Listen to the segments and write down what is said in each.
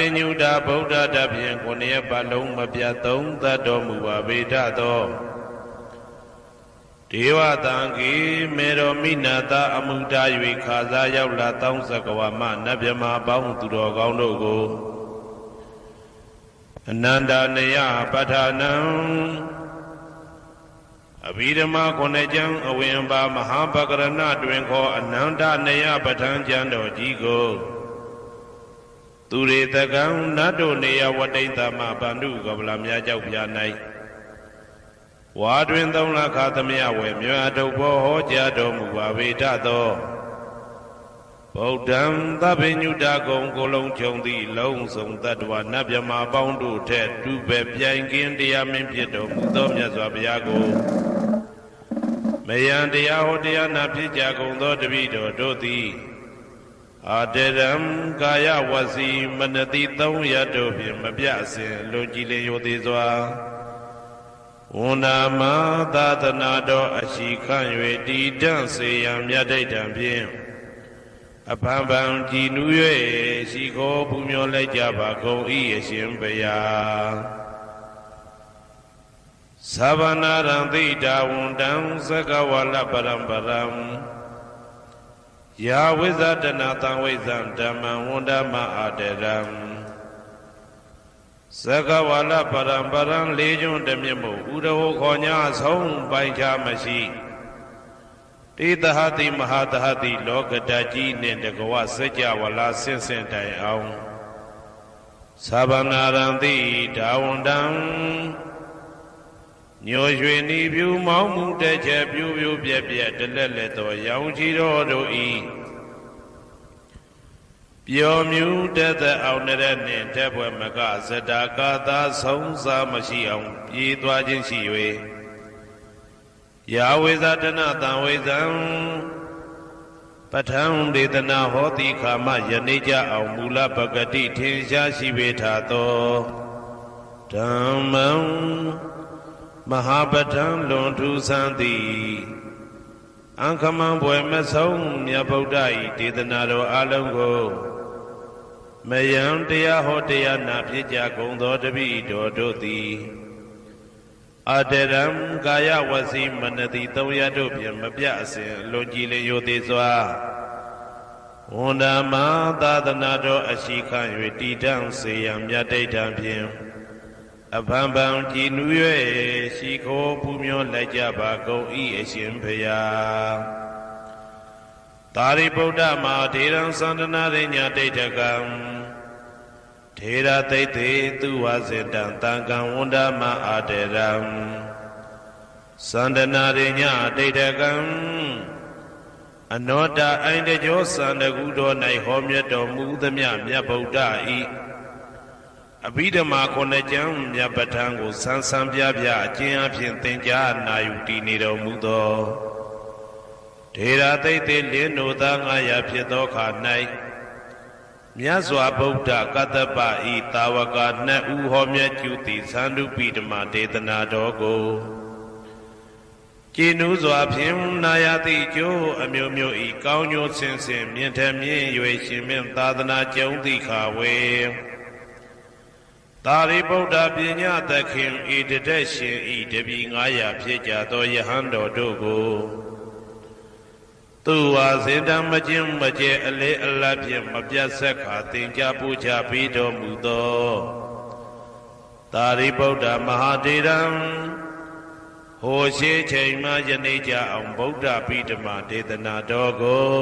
ဘေညုတာဗုဒ္ဓတဖြင့်ကိုနေပါလုံးမပြတ်သုံးသတ်တော်မူပါဗေဒသောဒေဝတံကေမေရောမိနာတာအမှုတာ၍ခါစားရောက်လာတောင်းစကဝမနတ်မြမပေါင်းသူတော်ကောင်းတို့ကိုအနန္တနယပဋ္ဌာနံအဘိဓမ္မာခုနှစ်ကျမ်းအဝင်ပါမဟာပကရဏတွင်ခေါ်အနန္တနယပဋ္ဌာန်းကျမ်းတော်ကြီးကိုသူရေတကံနတ်တို့နေယဝတိတ္တမဗန္ဓုကဗလာများကြောက်ပြ၌ဝါတွင်3 လခသမယဝေမြတ်ထုတ်ဘောဟောကြားတော်မူပါဗေဒသောဗုဒ္ဓံသဗ္ဗညုတကုံကိုလုံးခြုံသည့်လုံးစုံတတ္တဝနတ်မြမပေါင်းတို့ထက်တူပဲပြိုင်ကင်းတရားမင်းဖြစ်တော်မူသောမြတ်စွာဘုရားကိုမယံတရားဟောတရားနာဖြစ်ကြကုန်သောတပည့်တော်တို့သည်အာတရံကာယဝစီမနတိ3 ရက်တို့ဖြင့်မပြအစဉ်လွန်ကြည်လင်ရိုသေစွာဝန္ဒမသာသနာတော်အရှိခန့်၍တည်တံ့စေရန်မြတ်ဒိဋ္ဌံဖြင့်အဖန်ဖန်ကြည်နူး၍ရှိခိုးပူမျောလိုက်ကြပါကုန်၏အရှင်ဘုရားသဗ္ဗနာရံသိတာဝန္တံသကဝလပရံပရံယာဝိဇဒနာတံဝိဇံဓမ္မံဝန္ဒမအာတရံသကဝလပရံပရံလေးကျွန်းတမြတ်မို့ဥရဟောခေါ်ညာဆုံးပိုင်ခြားမရှိတေသဟတိမဟာသဟတိလောကတကြီးနှင့်တကဝစัจ java လာဆင့်ဆင့်တိုင်အောင်သဗ္ဗနာရံတိဒါဝန္တံညိုရွှေနီပြူမောင်းမှုတဲ့ချက်ပြူပြူပြက်ပြက်တလက်လက်သောရောင်ချီတော်တို့ဤပျော်မြူတဲ့သက်အောင်တဲ့နှင့်တဲ့ဘွယ်မကဇတာကာသာဆုံးစားမရှိအောင်ပြေးသွားခြင်းရှိ၍ယာဝေဇဒနာတံဝေဇံပဋ္ဌံဒေသနာဟောတိခာမယနေ့ကြအောင်မူလပဂတိထင်ရှားရှိပေထသောဓမ္မံမဟာပဋ္ဌံလွန်ထူးဆန်းသည်အံခမံဘွယ်မဆုံးမြတ်ဗုဒ္ဓ၏ဒေသနာတော်အလုံးကိုမယံတရားဟောတရားနာဖြစ်ကြကုန်သောတပည့်တော်တို့သည်အတရံကာယဝစီမနတိ3 ရက်တို့ဖြင့်မပြအစဉ်လွန်ကြည်လင်ရိုသေစွာဝန္ဒမသာသနာတော်အရှိခန့်၍တည်တံ့စေရန်မြတ်ဒိဋ္ဌံဖြင့်အဖန်ဖန်ကြည်နူး၍ရှိခိုးပူမျောလိုက်ကြပါကုန်၏အရှင်ဘုရားသာရိပုတ္တမဟာထေရံသန္တနာရိညာဒိဋ္ဌကံထေရသိတ္တေသူဝစေတံတံကံဝန္ဒမအာတေရံသန္တနာရိညာဒိဋ္ဌကံအနောတအိုင်တကြောသန္တကုတော်၌ဟောမြတ်တော်မူသမျှမြတ်ဗုဒ္ဓဤအဘိဓမ္မာခုနှစ်ကျမ်းမြတ်ပဋ္ဌာန်းကိုဆန်းဆန်းပြပြအကျဉ်းအဖြစ်သင်ကြားနာယူတည်နေတော်မူသောထေရသိတ္တေလင်းတို့သား900ဖြစ်သောခါ၌မြတ်စွာဘုရားကတ္တပဤတာဝက2 ဦးဟောမြတ်ကျူသည်သန္ဓုပိဓမ္မာဒေသနာတော်ကိုကျင့်ဥစွာဖြင့်နာယတိကျိုးအမျိုးမျိုးဤကောင်းကျိုးဆင်းဆင်းမြင့်ထမြင့်၍ရှင်မြင့်သာသနာကျုံတိခါဝေသာရိပုတ္တပညာသခင်ဤတတက်ရှင်ဤတပည့်900ဖြစ်ကြသောယဟန်တော်တို့ကိုသူဝါစေတံမကျင်းမကျဲအလေးအလတ်ဖြင့်မပြတ်ဆက်ခါသင်ကြားပူချပေးတော်မူသောသာရိပုတ္တမဟာထေရံဟိုရှိချိန်မှယနေ့ကြအောင်ဗုဒ္ဓပိဓမ္မာဒေသနာတော်ကို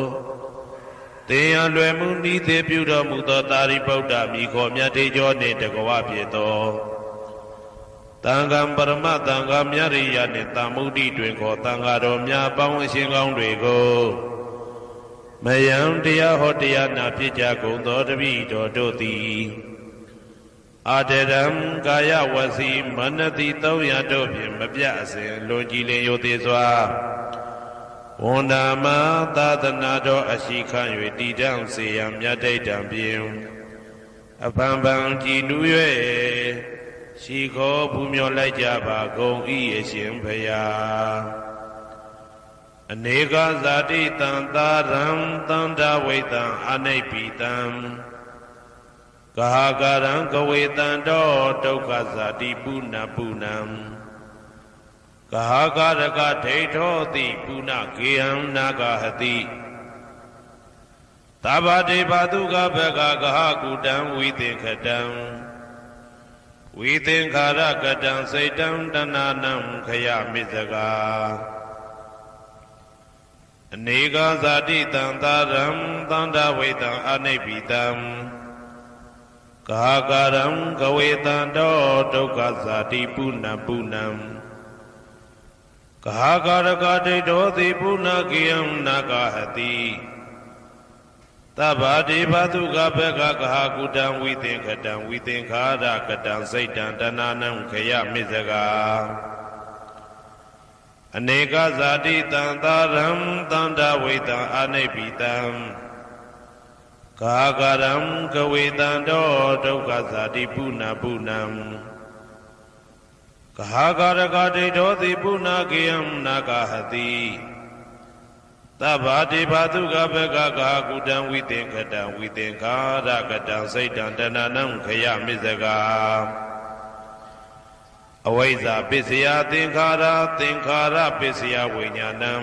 သင်ရလွယ်မှုဤသေးပြုတော်မူသောသာရိပုတ္တမိခေါ်မြတ်တေကျော်နှင့်တကဝဖြစ်သောတန်ခါပရမတန်ခါမြရိယနှင့်တာမုဒ္ဒိတွင်ခေါ်တန်ခါတော်များပေါင်းအရှင်ကောင်းတွေကိုမယံတရားဟောတရားနာဖြစ်ကြကုန်သောတပည့်တော်တို့သည်အာတရံကာယဝစီမနတိ3 ရက်တို့ဖြင့်မပြအစဉ်လွန်ကြည်လင်ရိုသေစွာဝန္ဒမသာသနာတော်အရှိခန့်၍တည်တံ့စေရန်မြတ်ဒိဋ္ဌံဖြင့်အဖန်ဖန်ကြည်နူး၍ရှိခိုးပူမျောလိုက်ကြပါကုန်၏အရှင်ဘုရားအနေကဇာတိတံသာရံတန္တဝိတံအနိဗ္ဗိတံ กหาการังกเวตันโตดုက္ခဇာတိပုဏ္ဏပုဏ္ဏံกหาการกะဒိဋ္ဌောတိပုဏ္ဏเกယံနာဂဟติသဗ္ဗတေဘတုကဘဂกหကုတံဝိသင်္ခတံဝိသင်္ခာရကတံစိတ်တံတဏနံခယမိစကာအနေကဇာတိတံသာရံသန္တာဝိတံအနိဗ္ဗိတံกหาการังกเวตันโตဒုက္ခဇာတိပုဏ္ဏပုဏ္ဏံกหาการกะဒိဋ္ဌောတိပုဏ္ဏเกယံနာဂဟติသဗ္ဗတေဘတုကဘဂกหကုတံဝိသင်္ခတံဝိသင်္ခာရကတံစိတ်တံတဏနံခယမိစကာအနေကဇာတိတံသာရံသန္တာဝိတံအနိဗ္ဗိတံกหาการังกเวตันโตဒုက္ခဇာတိပုဏ္ဏပုဏ္ဏံกหาการกะဒိဋ္ဌောတိပုဏ္ဏเกယံနာဂဟติသဗ္ဗတေဘတုကဘဂกหကုတံဝိသင်္ခတံဝိသင်္ခာရကတံစိတ်တံတဏနံခယမိစကာအဝိဇ္ဇာပစ္စယသင်္ခါရသင်္ခါရပစ္စယဝိညာဏံ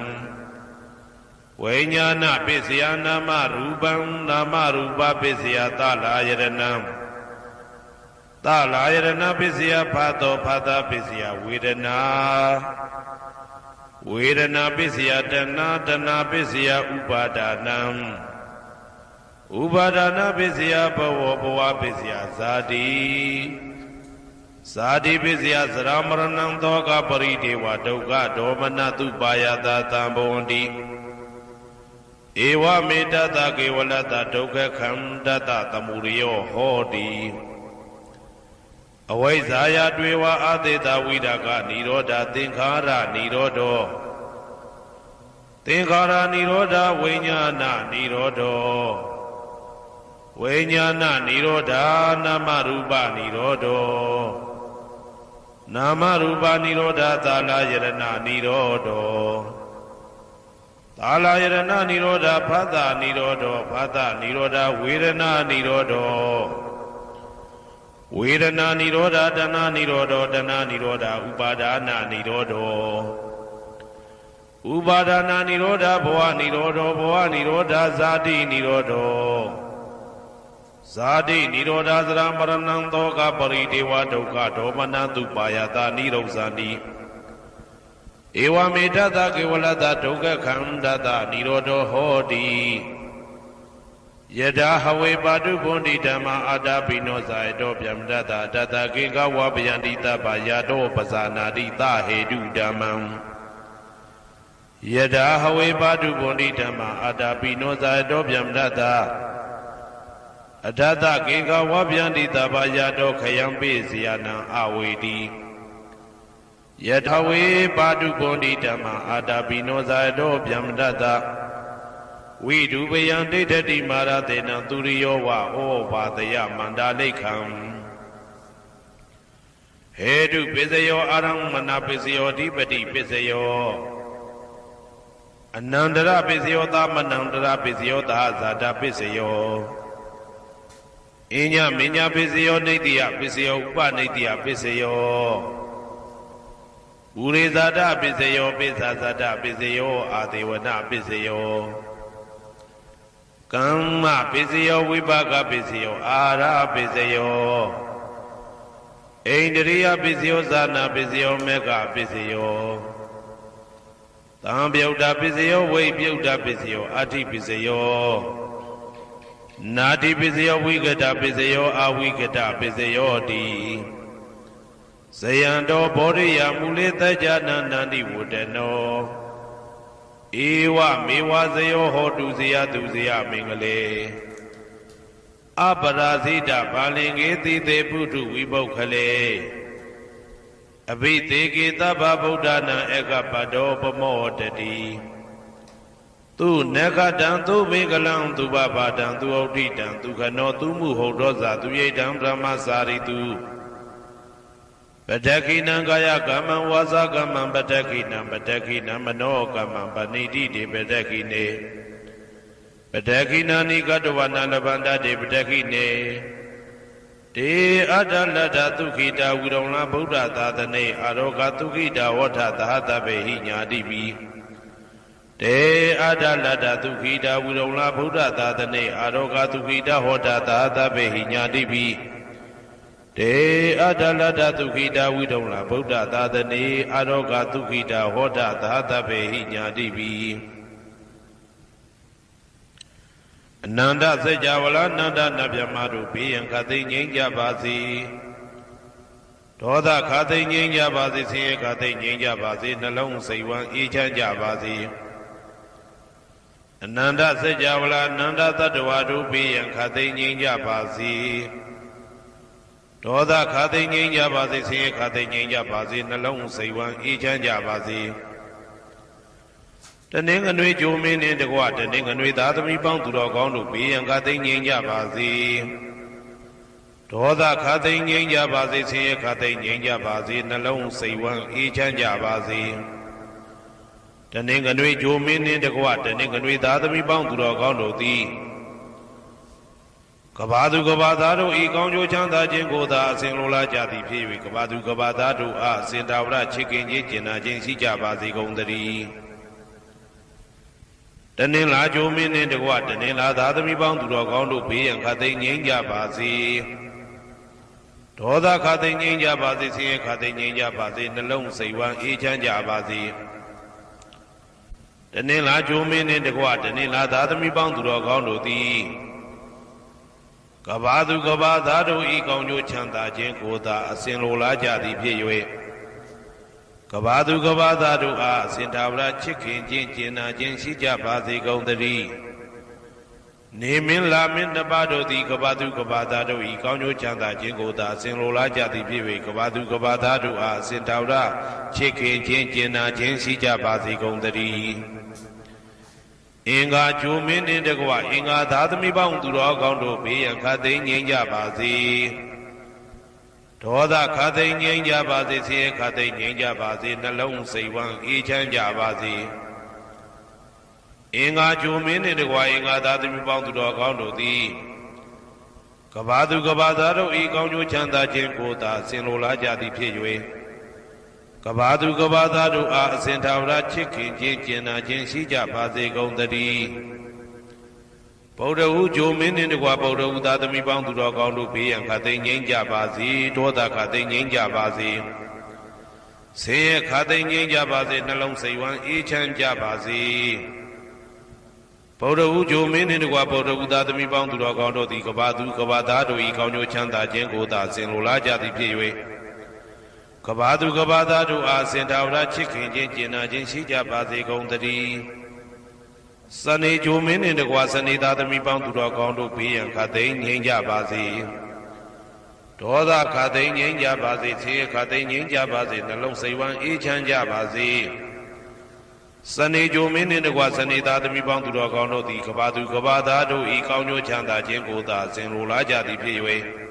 ဝိညာဏပစ္စယနာမရူပံနာမရူပပစ္စယသလာယရဏံသလာယရဏပစ္စယဖတ်သောဖတ်တာပစ္စယဝေဒနာဝေဒနာပစ္စယတဏတဏပစ္စယဥပါဒနံဥပါဒနာပစ္စယဘဝဘဝပစ္စယဇာတိဇာတိပစ္စယသရမရဏံသောကပရိဒေဝဒုက္ခဒေါမနတုပါယတာသံဘဝန္တိဧဝမေတ္တကေဝလတ္တဒုက္ခခန္တတသမုရိယောဟောတိအဝိဇ္ဇာယတွေဝအာသေတဝိဒကနိရောဓသင်္ခါရနိရောဓောသင်္ခါရနိရောဓဝိညာဏနိရောဓောဝိညာဏနိရောဓနာမရူပနိရောဓောနာမရူပနိရောဓသာလယရဏနိရောဓောသာလယရဏနိရောဓဖသနိရောဓောဖသနိရောဓဝေဒနာနိရောဓောဝေဒနာနိရောဓတဏနိရောဓတဏနိရောဓဥပါဒနာနိရောဓဥပါဒနာနိရောဓဘဝနိရောဓဘဝနိရောဓဇာတိနိရောဓဇာတိနိရောဓသရမရဏံသောကပရိဒေဝဒုက္ခဒေါမနတုပါယတာနိရောဇာတိဧဝမေတ္တကေဝလတ္တဒုက္ခခန္တတနိရောဓဟောတိယထာဟဝေပါတုဗုန်တိဓမ္မာအာတာပိနောဇာယတောဗျမ္တတတတကေကဝဗယန္တိတပယာတောပဇာနာတိသဟေတုဓမ္မံယထာဟဝေပါတုဗုန်တိဓမ္မာအာတာပိနောဇာယတောဗျမ္တတအထတကေကဝဗယန္တိတပယာတောခယံပိစီယနံအဝေတိယထာဝေပါတုဗုန်တိဓမ္မာအာတာပိနောဇာယတောဗျမ္တတဝိဒုပယံဒိဋ္ဌတိမာရတေနံသူရိယောဝဩဘာတယမန္တာလိခံဟေတုပစ္စယောအာရမဏပစ္စယောဓိပတိပစ္စယောအနန္တရပစ္စယောသမနန္တရပစ္စယောသဟဇာတပစ္စယောအညမညပစ္စယောနိတ္တိယပစ္စယောဥပနိတ္တိယပစ္စယောဥရိဇာတပစ္စယောပိစ္ဆာဇာတပစ္စယောအာဒေဝနပစ္စယောကမ္မပစ္စယောဝိပါကပစ္စယောအာရပစ္စယောဣန္ဒြိယပစ္စယောဇာနာပစ္စယောမေဃပစ္စယောသံပြုတ်တာပစ္စယောဝိပြုတ်တာပစ္စယောအာတိပစ္စယောနာတိပစ္စယောဝိကတပစ္စယောအာဝိကတပစ္စယောတိဇယံတောဘောရိယမူလေတကြနန္တန္တိဝတ္တနောဧဝမေဝဇယောဟောတုဇယသူဇယမင်္ဂလေအပရာဇိတဘာလင်္ကေတိတေပုထုဝိပုခလေအဘိသေကေသဗ္ဗဗုဒ္ဓနာဧကပတောပမောတတိသူနခတံသူမေကလံသူဘဘာတံသူဩဋ္ဌိတံသူခနောသူမှုဟုတ်သောဇာသူယိတံဗြဟ္မစာရိတုပတ္တခိနံကာယကမ္မံဝါစာကမ္မံပတ္တခိနံပတ္တခိနံမနောကမ္မံပဏိတိတေပတ္တခိနေပတ္တခိနာနိကတဝနာလဗန္တတေပတ္တခိနေ Te adalada tukita wirona Buddha dadane aroga tukita wata dahata behi nyadibi. Te adalada tukita wirona Buddha dadane aroga tukita wata dahata behi nyadibi. Te adalada tukita wirona Buddha dadane aroga tukita wata dahata behi nyadibi. Nanda Sejawala Nanda Nabyamadu Piyan Kati Nyingya Basi Toda Kati Nyingya Basi Siye Kati Nyingya Basi Nalong Seiwan Ichanja Basi Nanda Sejawala Nanda Tadwadu Piyan Kati Nyingya Basi Toda Kati Nyingya Basi Siye Kati Nyingya Basi Nalong Seiwan Ichanja Basi Tening anui jumin in the water, tening anui that we bound to rock on to be and cutting in Yabazi. Toda cutting in Yabazi, see cutting in Yabazi, and alone say one each and Yabazi. Tening anui jumin in the water, tening anui that we bound to rock on to thee. Kabadu Gabadaro, Egonjo Chanda Jingoda, Sinola Jadi Pivi, Kabadu Gabadaro, Sindavra chicken, Jina, Jinsi Jabazi Gondari. Tening la jumin in the water, tening la that we bound to rock on to be and cutting in Yabazi. Toda cutting in Yabazi, see cutting in Yabazi, and alone say one each and Yabazi. Tening la jumin in the water, tening la that we bound to rock on to thee. Kabadu Gabadado, Egonjo Chanda, Jingoda, Sinola Jadi Piwe. Kabadu Gabadadu a Sintavra chicken, Jinjina, Jinsi Jabazi Gondari. Nimin Lamin Nabado, the Kabadu Gabadado, Egonjo Chanda, Jingoda, Sinola Jadi Piwe, Kabadu Gabadadu a Sintavra chicken, Jinjina, Jinsi Jabazi Gondari. Inga Jumin in the Gua, Inga Dadami bound to Rogondo, be and Katin Yabazi. Toda Kate Nyanja Bazi, see Kate Nyanja Bazi, Nalong say one each and Jabazi. Inga Jumin in the Wainga that we bound to dog on to thee. Kabadu Gabadaro, Egonjo Chanda Jinkota, Sinola Jadi Pijwe. Kabadu Gabadaro, Sintavra chicken, Jinjina, Jinsi Jabazi Gondari. Powder Jumin in the Wabodo that we bound to dog on to be and cutting in Jabazi, Toda cutting in Jabazi. Say cutting in Jabazi, Nalong say one each and Jabazi. Powder Jumin in the Wabodo that we bound to dog on to the Kabadu Kabadado, Econio Chanda, Jengoda, Sinola Jadi Piwe. Kabadu Kabadado, sent out chicken, Jinjina, Jinsi Jabazi Gondari. Sunny Jumin in the Guasani that we bound to rock on to be and Katin in Jabazi. Toda Katin in Jabazi, see Katin in Jabazi, the long say one each and Jabazi. Sunny Jumin in the Guasani that we bound to rock on to the Kabadu Kabadado, Econio Chanda, Jengoda, Sinola Jadi Piwe.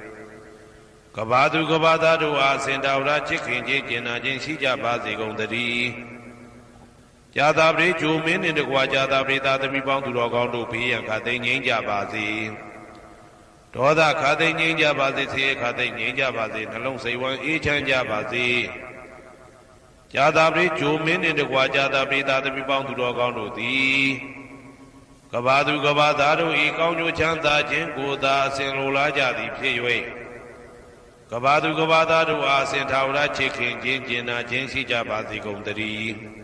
Kabadu Kabadado, sent out chicken, Jinjina, Jinsi Jabazi Gondari. Jadabri Jumin in the Guajadabri that we bound to rock on to be and Katin in Jabazi. Toda Katin in Jabazi, see Katin in Jabazi, Nalong say one each and Jabazi. Jadabri Jumin in the Guajadabri that we bound to rock on to thee. Kabadu Gabadado, Econjo Chanda, Jingoda, Sinola Jadi Piwe. Kabadu Gabadado, Sintavra chicken, Jinjina, Jinsi Jabazi Gondari.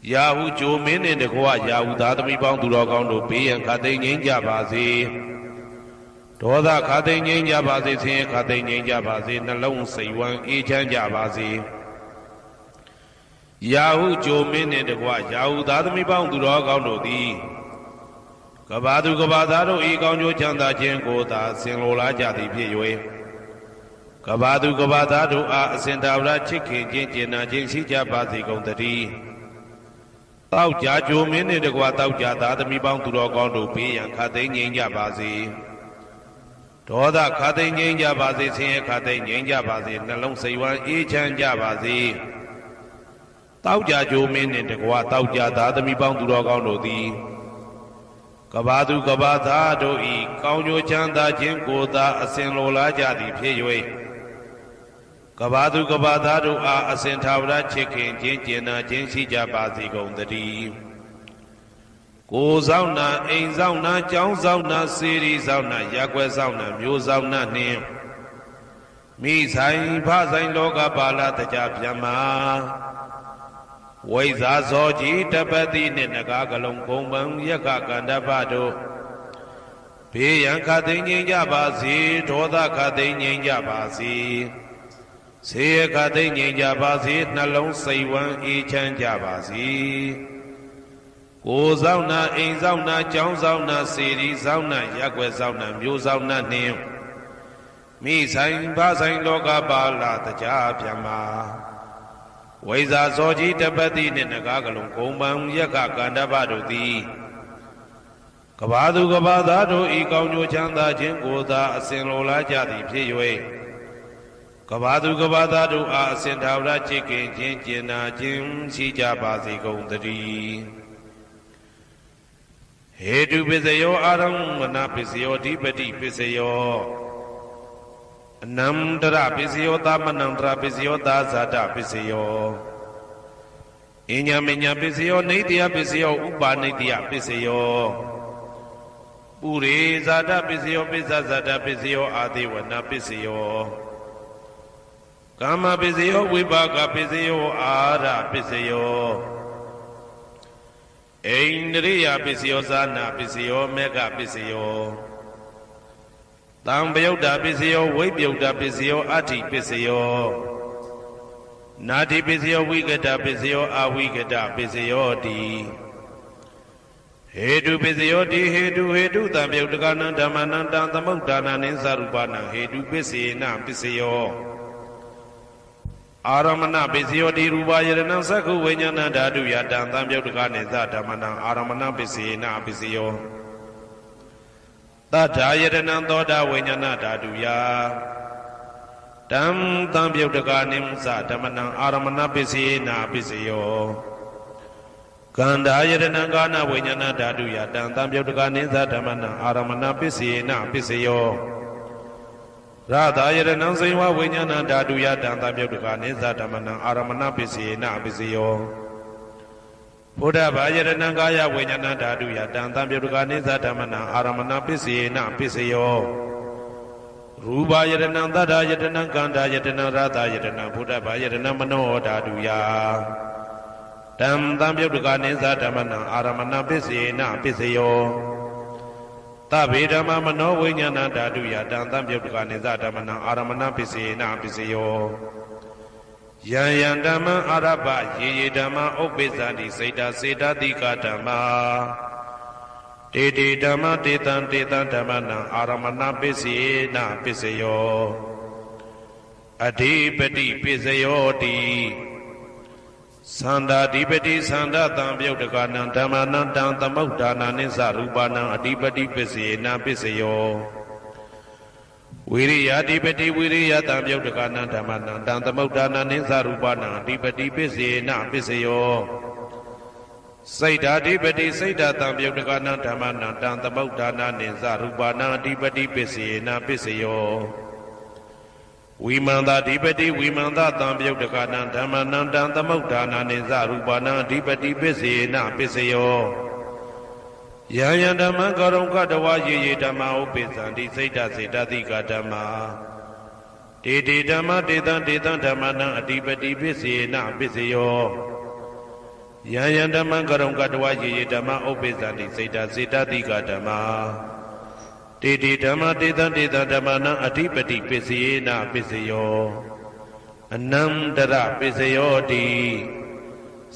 Yahoo Jumin in the Goa Yahoo that we bound to rock on to be and cutting in Jabazi. Toda cutting in Jabazi, see cutting in Jabazi, Nalong say one each and Jabazi. Yahoo Jumin in the Goa Yahoo that we bound to rock on to thee. Kabadu Gabadaro, Egonjo Chanda Jengoda, Sinola Jadi Piwe. Kabadu Gabadaro, Sintavra chicken, Jinjina, Jinsi Jabazi Gondari. Tao Jumin in the Guatauja that we bound to rock on to be and cutting in Jabazi. Toda cutting in Jabazi, see cutting in Jabazi, Nalong say one each and Jabazi. Tao Jumin in the Guatauja that we bound to rock on to thee. ကဘာသူကဘာသားတို့ဤကောင်းကျိုးချမ်းသာခြင်းကိုသာအစဉ်လိုလားကြသည်ဖြစ်၍ကဘာသူကဘာသားတို့အားအစဉ်ထာဝရချစ်ခင်ခြင်းကျင်နာခြင်းရှိကြပါစေကုန်သတည်းကိုယ်ဆောင်နာအိမ်ဆောင်နာကျောင်းဆောင်နာစေရီဆောင်နာရက်ွယ်ဆောင်နာမျိုးဆောင်နာနှင့်မိဆိုင်ဖဆိုင်လောကပါဠတကြဗျမ္မာဝိဇ္ဇာဇောကြီးတပတိနှင့်နဂါကလုံးကုံပံယက္ခကန္တပတို့ဘေးရန်ခတ်သိမ်းငြိမ်းကြပါစေဒေါသခတ်သိမ်းငြိမ်းကြပါစေဆေးခတ်သိမ်းငြိမ်းကြပါစေနှလုံးစိတ်ဝမ်းအေးချမ်းကြပါစေကိုယ်ဆောင်နာအိမ်ဆောင်နာကျောင်းဆောင်နာစေရီဆောင်နာရက်ွယ်ဆောင်နာမျိုးဆောင်နာနှင့်မိဆိုင်ဖဆိုင်လောကပါဠတကြဗျမ္မာဝိဇ္ဇာဇောကြီးတပတိနှင့်နဂါကလုံးကုံပံယက္ခကန္တပတို့သည်ကဘာသူကဘာသားတို့ဤကောင်းကျိုးချမ်းသာခြင်းကိုသာအစဉ်လိုလားကြသည်ဖြစ်၍ကဘာသူကဘာသားတို့အားအစဉ်ထာဝရချစ်ခင်ခြင်းကျင်နာခြင်းရှိကြပါစေကုန်သတည်းဟေတုပစ္စယောအာရမဏပစ္စယောဓိပတိပစ္စယောအနန္တရပစ္စယောသမနန္တရပစ္စယောသာဇာတပစ္စယောအညမညပစ္စယောနေတယပစ္စယောဥပါနေတယပစ္စယောပုရိဇာတပစ္စယောပိစ္ဆဇာတပစ္စယောအာသေဝနာပစ္စယောကာမပစ္စယောဝိပါကပစ္စယောအာရပစ္စယောဣန္ဒရိယပစ္စယောဇာနာပစ္စယောမေဃပစ္စယောတံပယုတ်တာပစ္စယောဝိပယုတ်တာပစ္စယောအဋ္ဌိပစ္စယောနာတိပစ္စယောဝိကတပစ္စယောအဝိကတပစ္စယောတိဟေတုပစ္စယောတိဟေတုတံပယုတ်တကနံဓမ္မနံတံသမုဋ္ဌာနာနိသရူပနံဟေတုပစ္စေနပစ္စယောအာရမဏပစ္စယောတိရူပယရဏံသက္ခုဝိညာဏဓာတုယတံသံပယုတ်တကနိသဓမ္မနံအာရမဏပစ္စေနပစ္စယောသတ္ထာယတနံသောတာဝိညာဏဓာတုယတံသံပယုတ်တကနိသဓမ္မနံအာရမဏပစ္စေနပစ္စယောကန္ဓာယတနံကာနဝိညာဏဓာတုယတံသံပယုတ်တကနိသဓမ္မနံအာရမဏပစ္စေနပစ္စယောရတာယတနံစေဝဝိညာဏဓာတုယတံသံပယုတ်တကနိသဓမ္မနံအာရမဏပစ္စေနပစ္စယောဘုဒ္ဓဘာယတနံကာယဝိညာဏဓာတုယတံသံပယုတ်တကနိသဓမ္မနံအာရမဏပစ္စေနပစ္စယောရူပယတနံသတ္တယတနံကန္ဓာယတနံရတာယတနံဘုဒ္ဓဘာယတနံမနောဓာတုယတံသံပယုတ်တကနိသဓမ္မနံအာရမဏပစ္စေနပစ္စယောသဗ္ဗေဓမ္မမနောဝိညာဏဓာတုယတံသံပယုတ်တကနိသဓမ္မနံအာရမဏပစ္စေနပစ္စယောယံယံဓမ္မအာရပယေယေဓမ္မဥပ္ပိသန္တိစေတစေတတိကဓမ္မာတေတေဓမ္မတေတံဓမ္မနံအာရမဏပစ္စေနပစ္စယောအဓိပတိပစ္စယောတိသန္တာဓိပတိသန္တာတံပယုတ်တကနံဓမ္မနံတံသမုဋ္ဌာနာနိသရူပနံအဓိပတိပစ္စေနပစ္စယောဝိရိယဓိပတိဝိရိယတံပယုတ်တကနံဓမ္မနံတံသမုဋ္ဌာနာနိသရူပနံအဓိပတိပစ္စေနပစ္စယောစိတ်ဓာဓိပတိစိတ်ဓာတံပယုတ်တကနံဓမ္မနံတံသမုဋ္ဌာနာနိသရူပနံအဓိပတိပစ္စေနပစ္စယောဝိမန္တဓိပတိဝိမန္တတံပယုတ်တကနံဓမ္မနံတံသမုဋ္ဌာနာနိသရူပနံအဓိပတိပစ္စေနပစ္စယောယံယံဓမ္မကရုံကတဝယေယေဓမ္မဥပ္ပိသန္တိစိတ်ဓာစေတသိကဓမ္မာတေတေဓမ္မတေတံဓမ္မနံအဓိပတိပစ္စေနပစ္စယောယံယံဓမ္မကရုံကတဝယေယေဓမ္မဥပ္ပိသန္တိစိတ်ဓာစေတသိကဓမ္မာတေတေဓမ္မတေတံဓမ္မနံအဓိပတိပစ္စေနပစ္စယောအနန္တရပစ္စယောတိ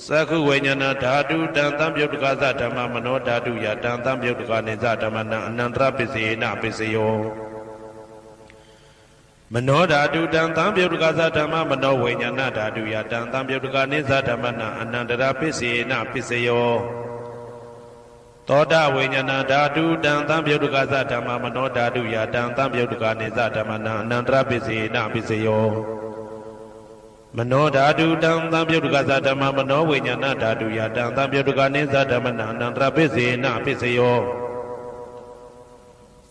သက္ခုဝိညာဏဓာတုတံသံပယုတ်တကသဓမ္မမနောဓာတုယတံသံပယုတ်တကနိသဓမ္မနံအနန္တရပစ္စေနပစ္စယောမနောဓာတုတံသံပယုတ်တကသဓမ္မမနောဝိညာဏဓာတုယတံသံပယုတ်တကနိသဓမ္မနံအနန္တရပစ္စေနပစ္စယောသောတာဝိညာဏဓာတုတံသံပယုတ်တကသဓမ္မမနောဓာတုယတံသံပယုတ်တကနိသဓမ္မနံအနန္တရပစ္စေနပစ္စယောမနောဓာတုတံသံပယုတ်တကသဓမ္မမနောဝိညာဏဓာတုယတံသံပယုတ်တကနိသဓမ္မနံအနန္တရပစ္စေနပစ္စယော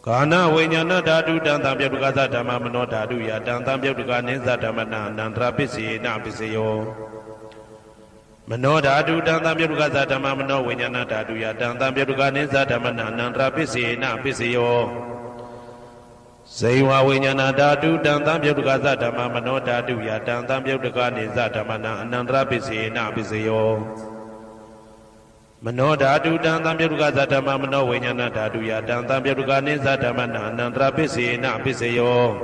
Kana Vinyana Dadu Dantam Yadukasa Dhamma Mano Dadu Ya Dantam Yaduka Ninsa Dhammana Nandra Pisi Na Pisiyo Mano Dadu Dantam Yadukasa Dhamma Mano Vinyana Dadu Ya Dantam Yaduka Ninsa Dhammana Nandra Pisi Na Pisiyo Seiwa Vinyana Dadu Dantam Yadukasa Dhamma Mano Dadu Ya Dantam Yaduka Ninsa Dhammana Nandra Pisi Na Pisiyo Mano Dadu Dantam Yaduka Dhamma Mano Vinyana Dadu Ya Dantam Yaduka Ninsa Dhammana Nandra Pisi Na Pisiyo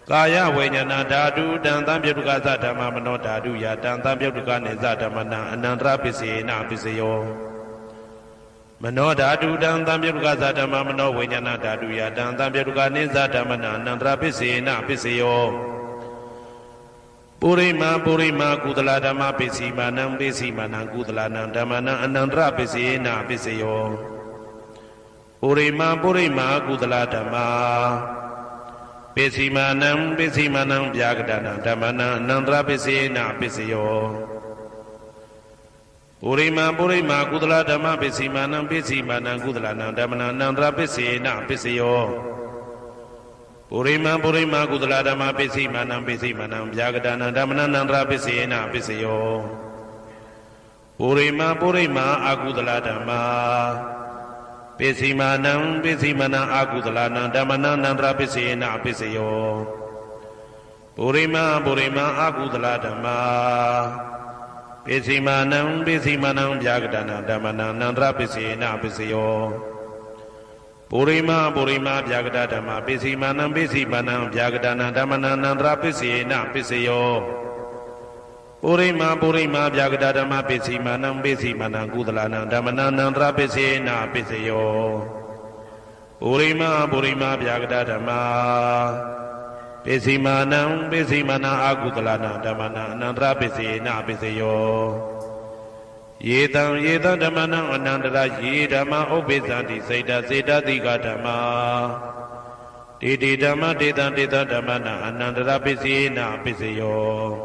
Kaya Vinyana Dadu Dantam Yaduka Dhamma Mano Dadu Ya Dantam Yaduka Ninsa Dhammana Nandra Pisi Na Pisiyo Mano Dadu Dantam Yaduka Dhamma Mano Vinyana Dadu Ya Dantam Yaduka Ninsa Dhammana Nandra Pisi Na Pisiyo Purima Kudala Dhamma Pisi Manam Kudala Nandamana Anandra Pisi Na Pisiyo Purima Kudala Dhamma Pisi Manam Byagadana Dhammana Anandra Pisi Na Pisiyo Purima Kudala Dhamma Pisi Manam Kudala Nandamana Anandra Pisi Na Pisiyo Purima Kudala Dhamma Pisi Manam Byagadana Dhammana Nandra Pisi Na Pisiyo Purima Akudala Dhamma Pisi Manam Akudala Dhammana Nandra Pisi Na Pisiyo Purima Akudala Dhamma Pisi Manam Byagadana Dhammana Nandra Pisi Na Pisiyo Purima Bhyagada Dhamma Pisi Manam Byagadana Dhammana Nandra Pisi Na Pisiyo Purima Bhyagada Dhamma Pisi Manam Kudala Dhammana Nandra Pisi Na Pisiyo Purima Bhyagada Dhamma Pisi Manam Akudala Dhammana Nandra Pisi Na Pisiyo Yetam Dhammana Anandara Ye Dhamma Obizanti Seda Dika Dhamma Didi Dhamma Dita Dhammana Anandara Pisi Na Pisiyo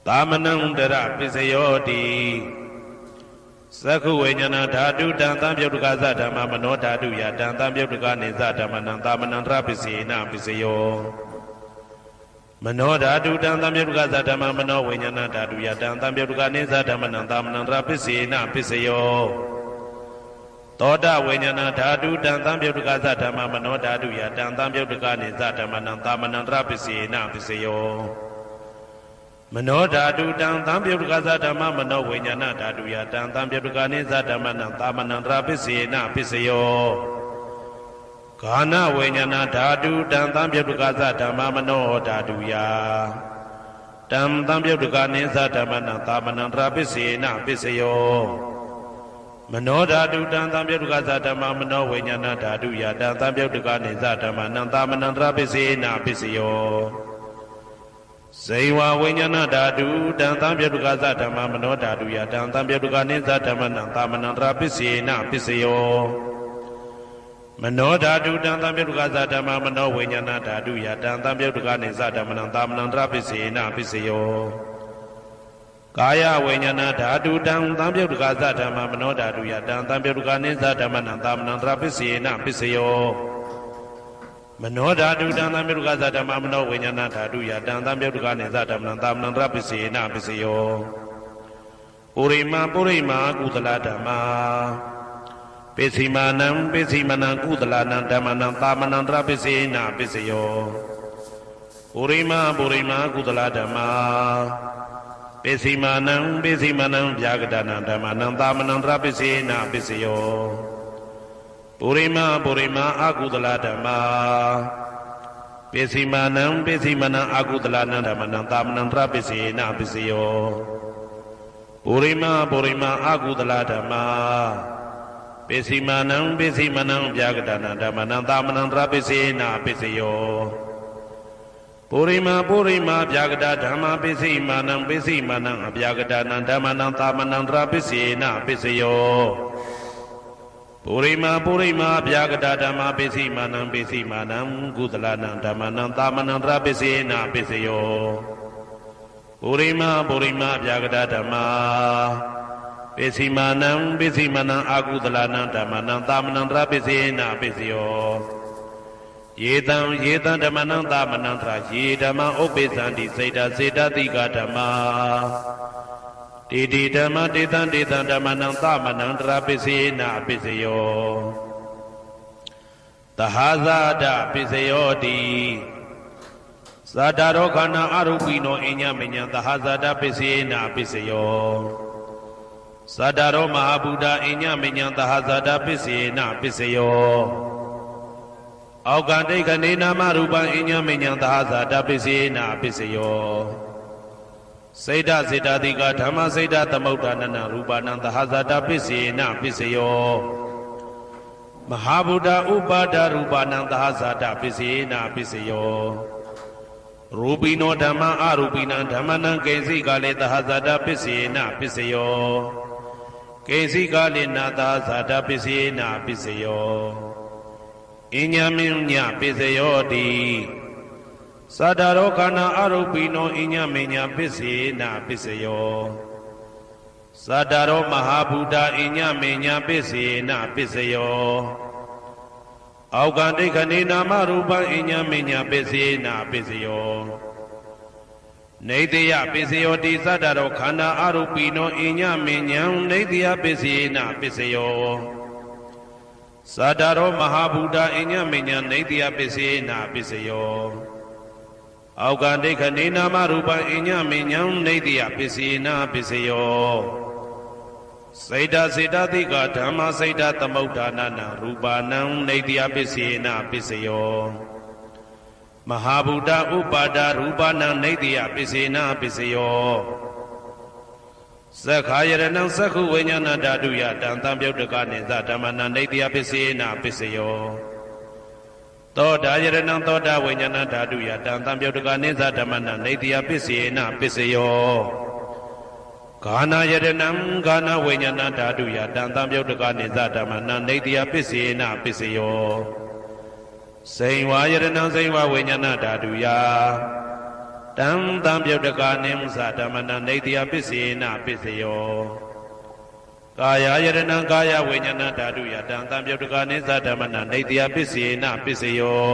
Dhamanandara Pisiyo Di Sakhu Vinyana Dhatu Dantam Yaduka Dhamma Mano Dhatu Ya Dantam Yaduka Ninsa Dhammana Dhamanandara Pisi Na Pisiyo Mano Dadu Dantam Yaduka Dhamma Mano Vinyana Dadu Ya Dantam Yaduka Ninsa Dhammana Dhammana Pisi Na Pisiyo Toda Vinyana Dadu Dantam Yaduka Dhamma Mano Dadu Ya Dantam Yaduka Ninsa Dhammana Dhammana Pisi Na Pisiyo Mano Dadu Dantam Yaduka Dhamma Mano Vinyana Dadu Ya Dantam Yaduka Ninsa Dhammana Dhammana Pisi Na Pisiyo Kana Vinyana Dadu Dantam Yaduka Dhamma Mano Dadu Ya Dantam Yaduka Ninsa Dhammana Dhammana Pisi Na Pisiyo Mano Dadu Dantam Yaduka Dhamma Mano Vinyana Dadu Ya Dantam Yaduka Ninsa Dhammana Dhammana Pisi Na Pisiyo Seiwa Vinyana Dadu Dantam Yaduka Dhamma Mano Dadu Ya Dantam Yaduka Ninsa Dhammana Dhammana Pisi Na Pisiyo Mano Dadu Dantam Yaduka Dhamma Mano Vinyana Dadu Ya Dantam Yaduka Ninsa Dhammana Dhammana Pisi Na Pisiyo Kaya Vinyana Dadu Dantam Yaduka Dhamma Mano Dadu Ya Dantam Yaduka Ninsa Dhammana Dhammana Pisi Na Pisiyo Mano Dadu Dantam Yaduka Dhamma Mano Vinyana Dadu Ya Dantam Yaduka Ninsa Dhammana Dhammana Pisi Na Pisiyo Purima Kudala Dhamma Pisi Manam Kudala Dhammana Dhammana Pisi Na Pisiyo Purima Kudala Dhamma Pisi Manam Byagadana Dhammana Dhammana Pisi Na Pisiyo Purima Akudala Dhamma Pisi Manam Akudala Dhammana Dhammana Pisi Na Pisiyo Purima Akudala Dhamma Pisi Manam Byagadana Dhammana Dhammana Pisi Na Pisiyo Purima Byagada Dhamma Pisi Manam Byagadana Dhammana Dhammana Pisi Na Pisiyo Purima Byagada Dhamma Pisi Manam Kudala Dhammana Dhammana Pisi Na Pisiyo Purima Byagada Dhamma ပိစီမာနံပိစီမနံအာကုသလနံဓမ္မနံသာမဏံတရပိစေနပိစယောယေတံဓမ္မနံသာမဏံတရယေဓမ္မဥပ္ပိသံတိစေတစေတတိကဓမ္မတေတိဓမ္မတေတံဓမ္မနံသာမဏံတရပိစေနပိစယောသဟာဇာတပိစယောတိဇာတာရောခန္ဓာအရူပိနောအညမညံသဟာဇာတပိစေနပိစယောဇာတာရောမဟာဗုဒ္ဓအညမညံသဟာဇာတပိစေနပိစယောအောက်ကတိခဏေနာမရူပံအညမညံသဟာဇာတပိစေနပိစယောစေတစေတတိကဓမ္မစေတသမုဋ္ဌာနနရူပနံသဟာဇာတပိစေနပိစယောမဟာဗုဒ္ဓဥပါဒရူပနံသဟာဇာတပိစေနပိစယောရူပိနောဓမ္မအရူပိနံဓမ္မနံကေစီကလေသဟာဇာတပိစေနပိစယောကေစီကလေနာသဟာဇာတပိစေနပိစယောအညမညပိစယောတိသတ္တရောခန္ဓာအရူပိနောအညမညပိစေနပိစယောသတ္တရောမဟာဗုဒ္ဓအညမညပိစေနပိစယောအောက်ကတိခဏေနာမရူပံအညမညပိစေနပိစယောနေတယပိစယောတိသတ္တရောခန္ဓာအရူပိနောအညမညံနေတယပိစေနပိစယောသတ္တရောမဟာဗုဒ္ဓအညမညံနေတယပိစေနပိစယောအောက်ကတိခဏေနာမရူပံအညမညံနေတယပိစေနပိစယောစေတစေတတိကဓမ္မစေတသမုဋ္ဌာနနာရူပနံနေတယပိစေနပိစယောမဟာဗုဒ္ဓဥပါဒရူပနံနေတယပိစေနပိစယောသက္ခာယရဏံသက္ခုဝိညာဏဓာတုယတံတံပြုတ်တကနိသဓမ္မနံနေတယပိစေနပိစယောသောတာယရဏံသောတာဝိညာဏဓာတုယတံတံပြုတ်တကနိသဓမ္မနံနေတယပိစေနပိစယောဂာနာယရဏံဂာနာဝိညာဏဓာတုယတံတံပြုတ်တကနိသဓမ္မနံနေတယပိစေနပိစယောစိန်ဝါယရဏံစိန်ဝါဝိညာဏဓာတုယတံတံပြုတ်တကနိသဓမ္မနံနေတယပိစေနပိစယောကာယယရဏံကာယဝိညာဏဓာတုယတံတံပြုတ်တကနိသဓမ္မနံနေတယပိစေနပိစယော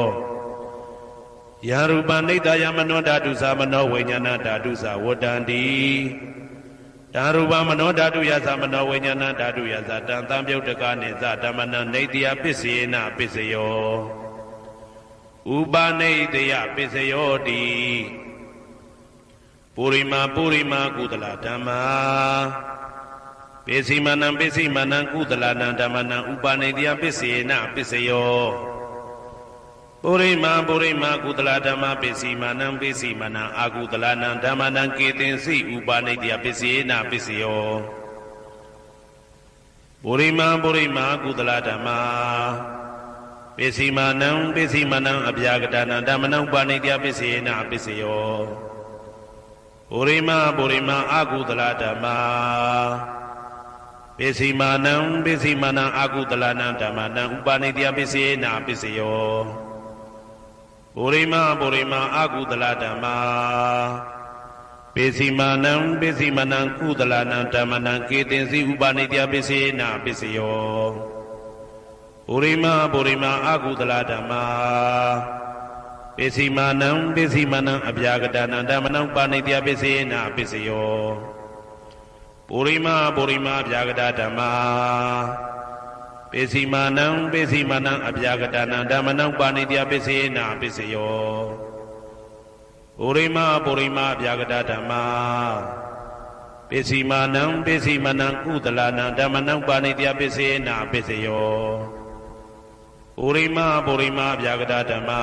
ယရူပနိတယမနောဓာတုသမနောဝိညာဏဓာတုသဝတ္တန္တိတံရူပမနောဓာတုယသမနောဝိညာဏဓာတုယသတံတံပြုတ်တကနိသဓမ္မနံနေတယပိစေနပိစယောဥပနိတယပိစယောတိပုရိမာကုသလဓမ္မာပိစီမနံကုသလနံဓမ္မနံဥပနိတယပိစေနပိစယောပုရိမာကုသလဓမ္မပိစီမနံအာကုသလနံဓမ္မနံကေတင်စီဥပနိတယပိစေနပိစယောပုရိမာကုသလဓမ္မာပိစီမနံအပြာကတနံဓမ္မနံဥပနိတယပိစေနပိစယောပုရိမာအာကုသလဓမ္မာပိစီမနံအာကုသလနံဓမ္မနံဥပနိတယပိစေနပိစယောပုရိမာအာကုသလဓမ္မာပိစီမနံကုသလနံဓမ္မနံကေတင်စီဥပနိတယပိစေနပိစယောပုရိမာအာကုသလဓမ္မာပိစီမနံအပြာကတနံဓမ္မနံဥပနိတယပိစေနပိစယောပုရိမာအပြာကတဓမ္မာပိစီမနံအပြာကတနံဓမ္မနံဥပနိတယပိစေနပိစယောပုရိမာအပြာကတဓမ္မာပိစီမနံကုသလနံဓမ္မနံဥပနိတယပိစေနပိစယောပုရိမာအပြာကတဓမ္မာ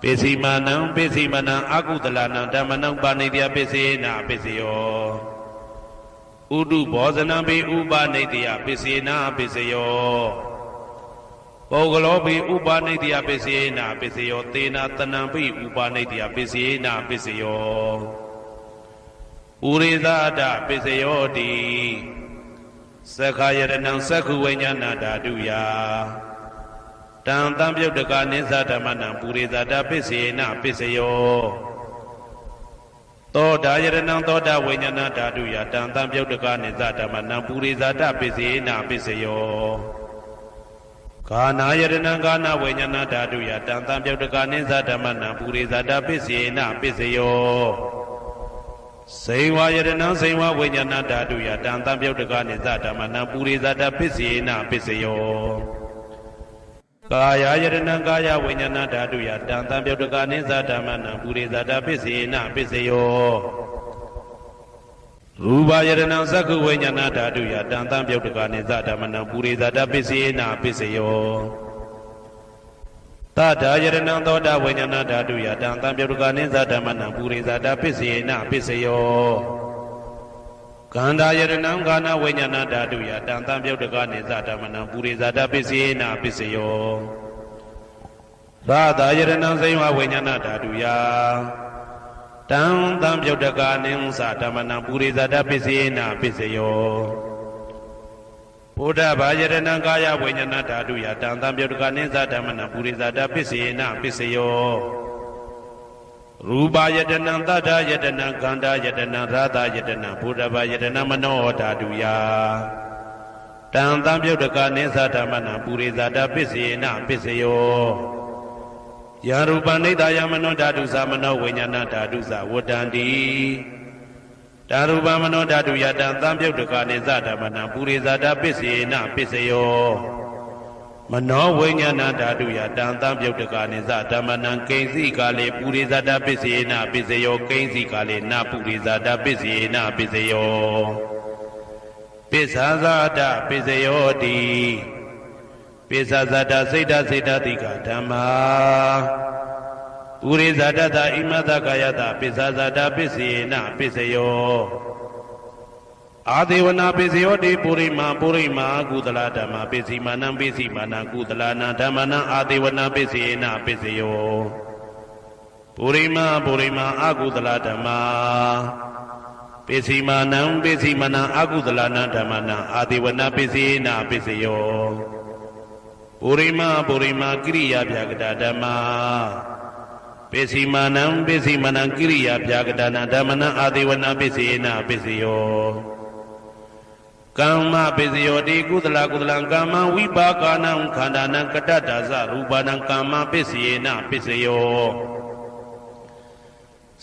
ပိစီမနံအာကုသလနံဓမ္မနံဥပနိတယပိစေနပိစယောဥဒုဘောဇနံပိဥပနိတယပိစေနပိစယောပုဂ္ဂလောပိဥပနိတယပိစေနပိစယောသေနတနံပိဥပနိတယပိစေနပိစယောဥရိသဒပိစယောတိသက္ခာယရဏံသက္ခုဝိညာဏဓာတုယတံတံပြုတ်တကနိသဓမ္မနံပုရိသဒပိစေနပိစယော သောတာယရဏံသောတာဝိညာဏဓာတုယတံတံပြုတ်တကနိသဓမ္မနံပုရိဇာတပစ္စေနာပစ္စယောကာနာယရဏံကာနာဝိညာဏဓာတုယတံတံပြုတ်တကနိသဓမ္မနံပုရိဇာတပစ္စေနာပစ္စယောစေဝယရဏံစေဝဝိညာဏဓာတုယတံတံပြုတ်တကနိသဓမ္မနံပုရိဇာတပစ္စေနာပစ္စယောကာယယရဏံကာယဝိညာဏဓာတုယတံတံပြုတ်တကနိသဓမ္မနံပုရိဇာတပစ္စေနာပစ္စယောရူပယရဏံသက္ခုဝိညာဏဓာတုယတံတံပြုတ်တကနိသဓမ္မနံပုရိဇာတပစ္စေနာပစ္စယောသတ္တယရဏံသောတာဝိညာဏဓာတုယတံတံပြုတ်တကနိသဓမ္မနံပုရိဇာတပစ္စေနာပစ္စယောကန္တာယရဏံကာနဝိညာဏဓာတုယတံတံပြုတ်တကနိသဓမ္မနံပုရိဇာတပစ္စေနာပစ္စယောရာသယရဏံစေဝဝိညာဏဓာတုယတံတံပြုတ်တကနိသဓမ္မနံပုရိဇာတပစ္စေနာပစ္စယောဘုဒ္ဓဘာယရဏံကာယဝိညာဏဓာတုယတံတံပြုတ်တကနိသဓမ္မနံပုရိဇာတပစ္စေနာပစ္စယောရူပယတနံသတ္တယတနံခန္ဓာယတနံရာသယတနံဘုဒ္ဓဘာယတနံမနောဓာတုယတံတံပြုတ်တကနိသဓမ္မနံပုရိဇာတပစ္စေနာပစ္စယောယရူပနိဒာယမနောဓာတုသမနောဝိညာဏဓာတုသဝတ္တန္တိဓာရူပမနောဓာတုယတံတံပြုတ်တကနိသဓမ္မနံပုရိဇာတပစ္စေနာပစ္စယောမနောဝိညာဏဓာတုယတံတံပြုတ်တကနိသဓမ္မနံကိဉ္စီကာလေပုရိဇာတပစ္စေနာပစ္စယောကိဉ္စီကာလေနပုရိဇာတပစ္စေနာပစ္စယောပစ္ဆာဇာတပစ္စယောတိပစ္ဆာဇာတစိတ်တစိတ်တတိကဓမ္မာပုရိဇာတသဣမတကာယတပစ္ဆာဇာတပစ္စေနာပစ္စယောအာဒေဝနာပစ္စယောတိပုရိမာကုသလဓမ္မပစ္စည်းမာနံပစ္စည်းမာနံကုသလနာဓမ္မနံအာဒေဝနာပစ္စေနာပစ္စယောပုရိမာအကုသလဓမ္မပစ္စည်းမာနံပစ္စည်းမာနံအကုသလနာဓမ္မနံအာဒေဝနာပစ္စေနာပစ္စယောပုရိမာကိရိယာဗျာကတဓမ္မပစ္စည်းမာနံကိရိယာဗျာကတနာဓမ္မနံအာဒေဝနာပစ္စေနာပစ္စယောကမ္မပစ္စယောတိကုသလကမ္မဝိပါကနံခန္ဓာနံကတ္တဒါဇရူပနံကမ္မပစ္စေနာပစ္စယော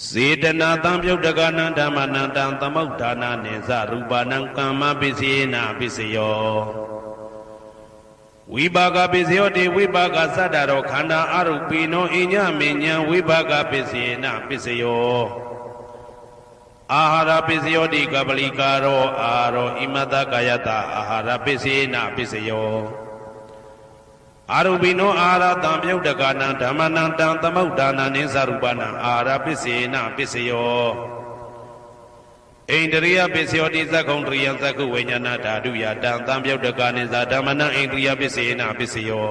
စေတနာတံပြုတ်တကနံဓမ္မနံတံသမုဋ္ဌာနာနိသရူပနံကမ္မပစ္စေနာပစ္စယောဝိပါကပစ္စယောတိဝိပါကသတ္တရောခန္ဓာအရုပိနောအညမဉ္ဇံဝိပါကပစ္စေနာပစ္စယောအာဟာရပစ္စယောတိကပလိကာရောအာရောဣမတကာယတအာဟာရပစ္စေနာပစ္စယောအာရုပိနောအာဟာရတံပြုတ်တကနံဓမ္မနံတံသမုဋ္ဌာနာနိသရူပနံအာဟာရပစ္စေနာပစ္စယောဣန္ဒရိယပစ္စယောတိသက္ကုံတရိယသက္ခုဝိညာဏဓာတုယတံတံပြုတ်တကနိသဓမ္မနံဣန္ဒရိယပစ္စေနာပစ္စယော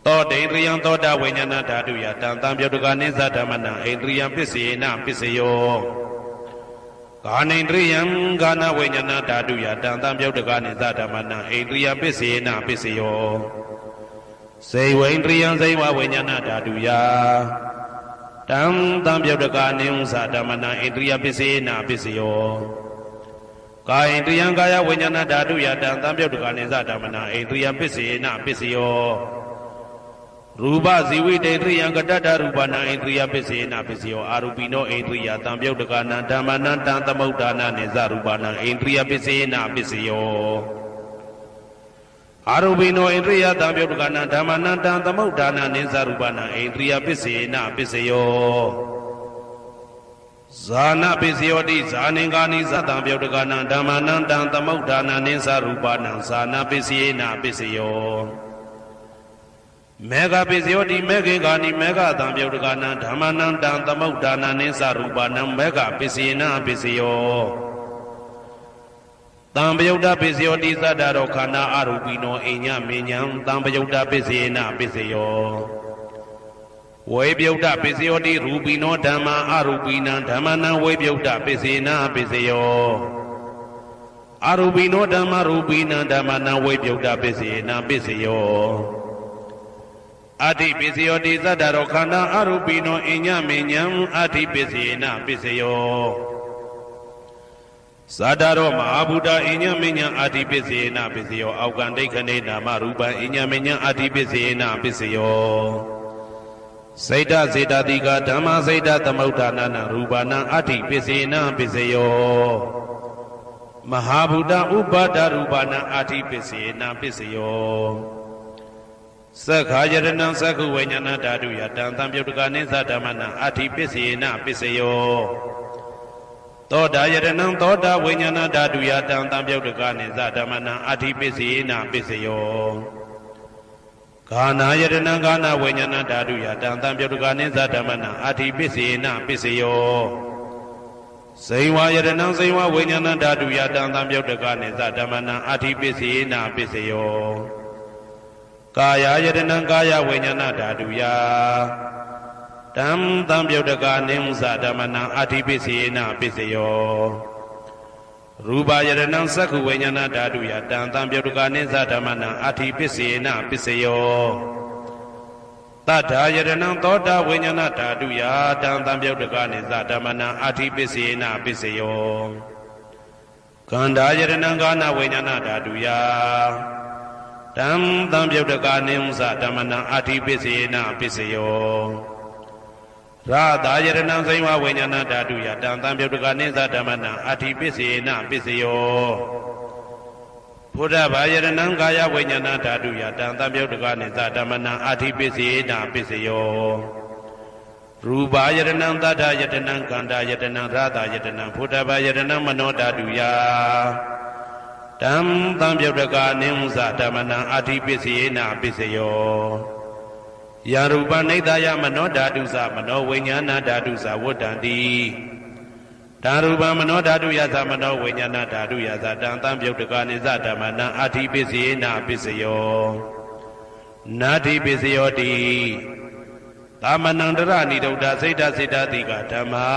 သောတေန္ဒရိယသောတာဝိညာဏဓာတုယတံတံပြုတ်တကနိသဓမ္မနံဣန္ဒရိယပစ္စေနာပစ္စယောကာနိန္ဒရိယကာနဝိညာဏဓာတုယတံတံပြုတ်တကနိသဓမ္မနံဣန္ဒရိယပစ္စေနာပစ္စယောစေဝိန္ဒရိယစေဝဝိညာဏဓာတုယတံတံပြုတ်တကနိသဓမ္မနံဣန္ဒရိယပစ္စေနာပစ္စယောကာယိန္ဒရိယကာယဝိညာဏဓာတုယတံတံပြုတ်တကနိသဓမ္မနံဣန္ဒရိယပစ္စေနာပစ္စယောရူပဇီဝိတေန္ဒရိယကတ္တရူပနံဣန္ဒရိယပစ္စေနာပစ္စယောအာရူပိနောဣန္ဒရိယတံပြုတ်တကနံဓမ္မနံတံသမုဋ္ဌာနာနိသရူပနံဣန္ဒရိယပစ္စေနာပစ္စယောအာရူပိနောဣန္ဒရိယတံပြုတ်တကနံဓမ္မနံတံသမုဋ္ဌာနာနိသရူပနံဣန္ဒရိယပစ္စေနာပစ္စယောဇာနာပစ္စယောတိဇာနင်္ဂာနိသတံပြုတ်တကနံဓမ္မနံတံသမုဋ္ဌာနာနိသရူပနံဇာနာပစ္စေနာပစ္စယောမေဃပစ္စယောတိမေခေကာနိမေဃတံပြုတ်တကနံဓမ္မနံတံသမုဋ္ဌာနာနိသရူပနံမေဃပစ္စေနာပစ္စယောတံပယုတ်တပစ္စယောတိသတ္တရောခန္ဓာအရူပိနောအိညမဉ္ဇံတံပယုတ်တပစ္စေနာပစ္စယောဝေပယုတ်တပစ္စယောတိရူပိနောဓမ္မာအရူပိနံဓမ္မနံဝေပယုတ်တပစ္စေနာပစ္စယောအရူပိနောဓမ္မရူပိနံဓမ္မနံဝေပယုတ်တပစ္စေနာပစ္စယော အာတိပစ္စယောတိသတ္တရောခန္ဓာအရူပိနောအညမဉ္ဇံအာတိပစ္စေနပစ္စယောသတ္တရောမဟာဗုဒ္ဓအညမဉ္ဇံအာတိပစ္စေနပစ္စယောအောက်ကံဒိဋ္ဌနေနာမရူပံအညမဉ္ဇံအာတိပစ္စေနပစ္စယောစိတ်တစေတတိကဓမ္မစိတ်တသမုဋ္ဌာနာရူပနာအာတိပစ္စေနပစ္စယောမဟာဗုဒ္ဓဥပါဒရူပနာအာတိပစ္စေနပစ္စယောသက္ခာယတနံသက္ခုဝိညာဏဓာတုယတံသံပြုတ်တကနိသဓမ္မနာအာတိပစ္စေနပစ္စယောသောတာယတနံသောတာဝိညာဏဓာတုယတံသံပြုတ်တကနိသဓမ္မနာအာတိပစ္စေနပစ္စယောဂာနာယတနံဂာနာဝိညာဏဓာတုယတံသံပြုတ်တကနိသဓမ္မနာအာတိပစ္စေနပစ္စယောဇိဝယတနံဇိဝဝိညာဏဓာတုယတံသံပြုတ်တကနိသဓမ္မနာအာတိပစ္စေနပစ္စယောကာယယတနံကာယဝိညာဏဓာတုယတံသံပြုတ်တကနိသဓမ္မနာအာတိပစ္စေနပစ္စယောရူပယတနံသက္ခုဝိညာဏဓာတုယတံသံပြုတ်တကနိသဓမ္မနာအာတိပစ္စေနပစ္စယောတတ္ထာယတနံသောတာဝိညာဏဓာတုယတံသံပြုတ်တကနိသဓမ္မနာအာတိပစ္စေနပစ္စယောကန္ဓာယတနံကာနဝိညာဏဓာတုယတံသံပြုတ်တကနိသဓမ္မနာအာတိပစ္စေနပစ္စယောရာသာယတနံဇိဝဝိညာဏဓာတုယတံသံပြုတ်တကနိသဓမ္မနာအာတိပစ္စေနပစ္စယောဘုဒ္ဓဘာယတနံကာယဝိညာဏဓာတုယတံသံပြုတ်တကနိသဓမ္မနာအာတိပစ္စေနပစ္စယောရူပယတနံသတ္တယတနံကန္တာယတနံရာသာယတနံဘုဒ္ဓဘာယတနံမနောဓာတုယတံသံပြုတ်တကနိသဓမ္မနာအာတိပစ္စေနပစ္စယောယာရူပနိဒာယမနောဓာတုသမနောဝိညာဏဓာတုသဝတ္တံတိဓာရူပမနောဓာတုယသမနောဝိညာဏဓာတုယသတံသံပြုတ်တကနိသဓမ္မနာအာတိပစ္စေနပစ္စယောနာတိပစ္စယောတိသမနန္တရဏိဒုဒ္ဓစိတ်တစေတတိကဓမ္မာ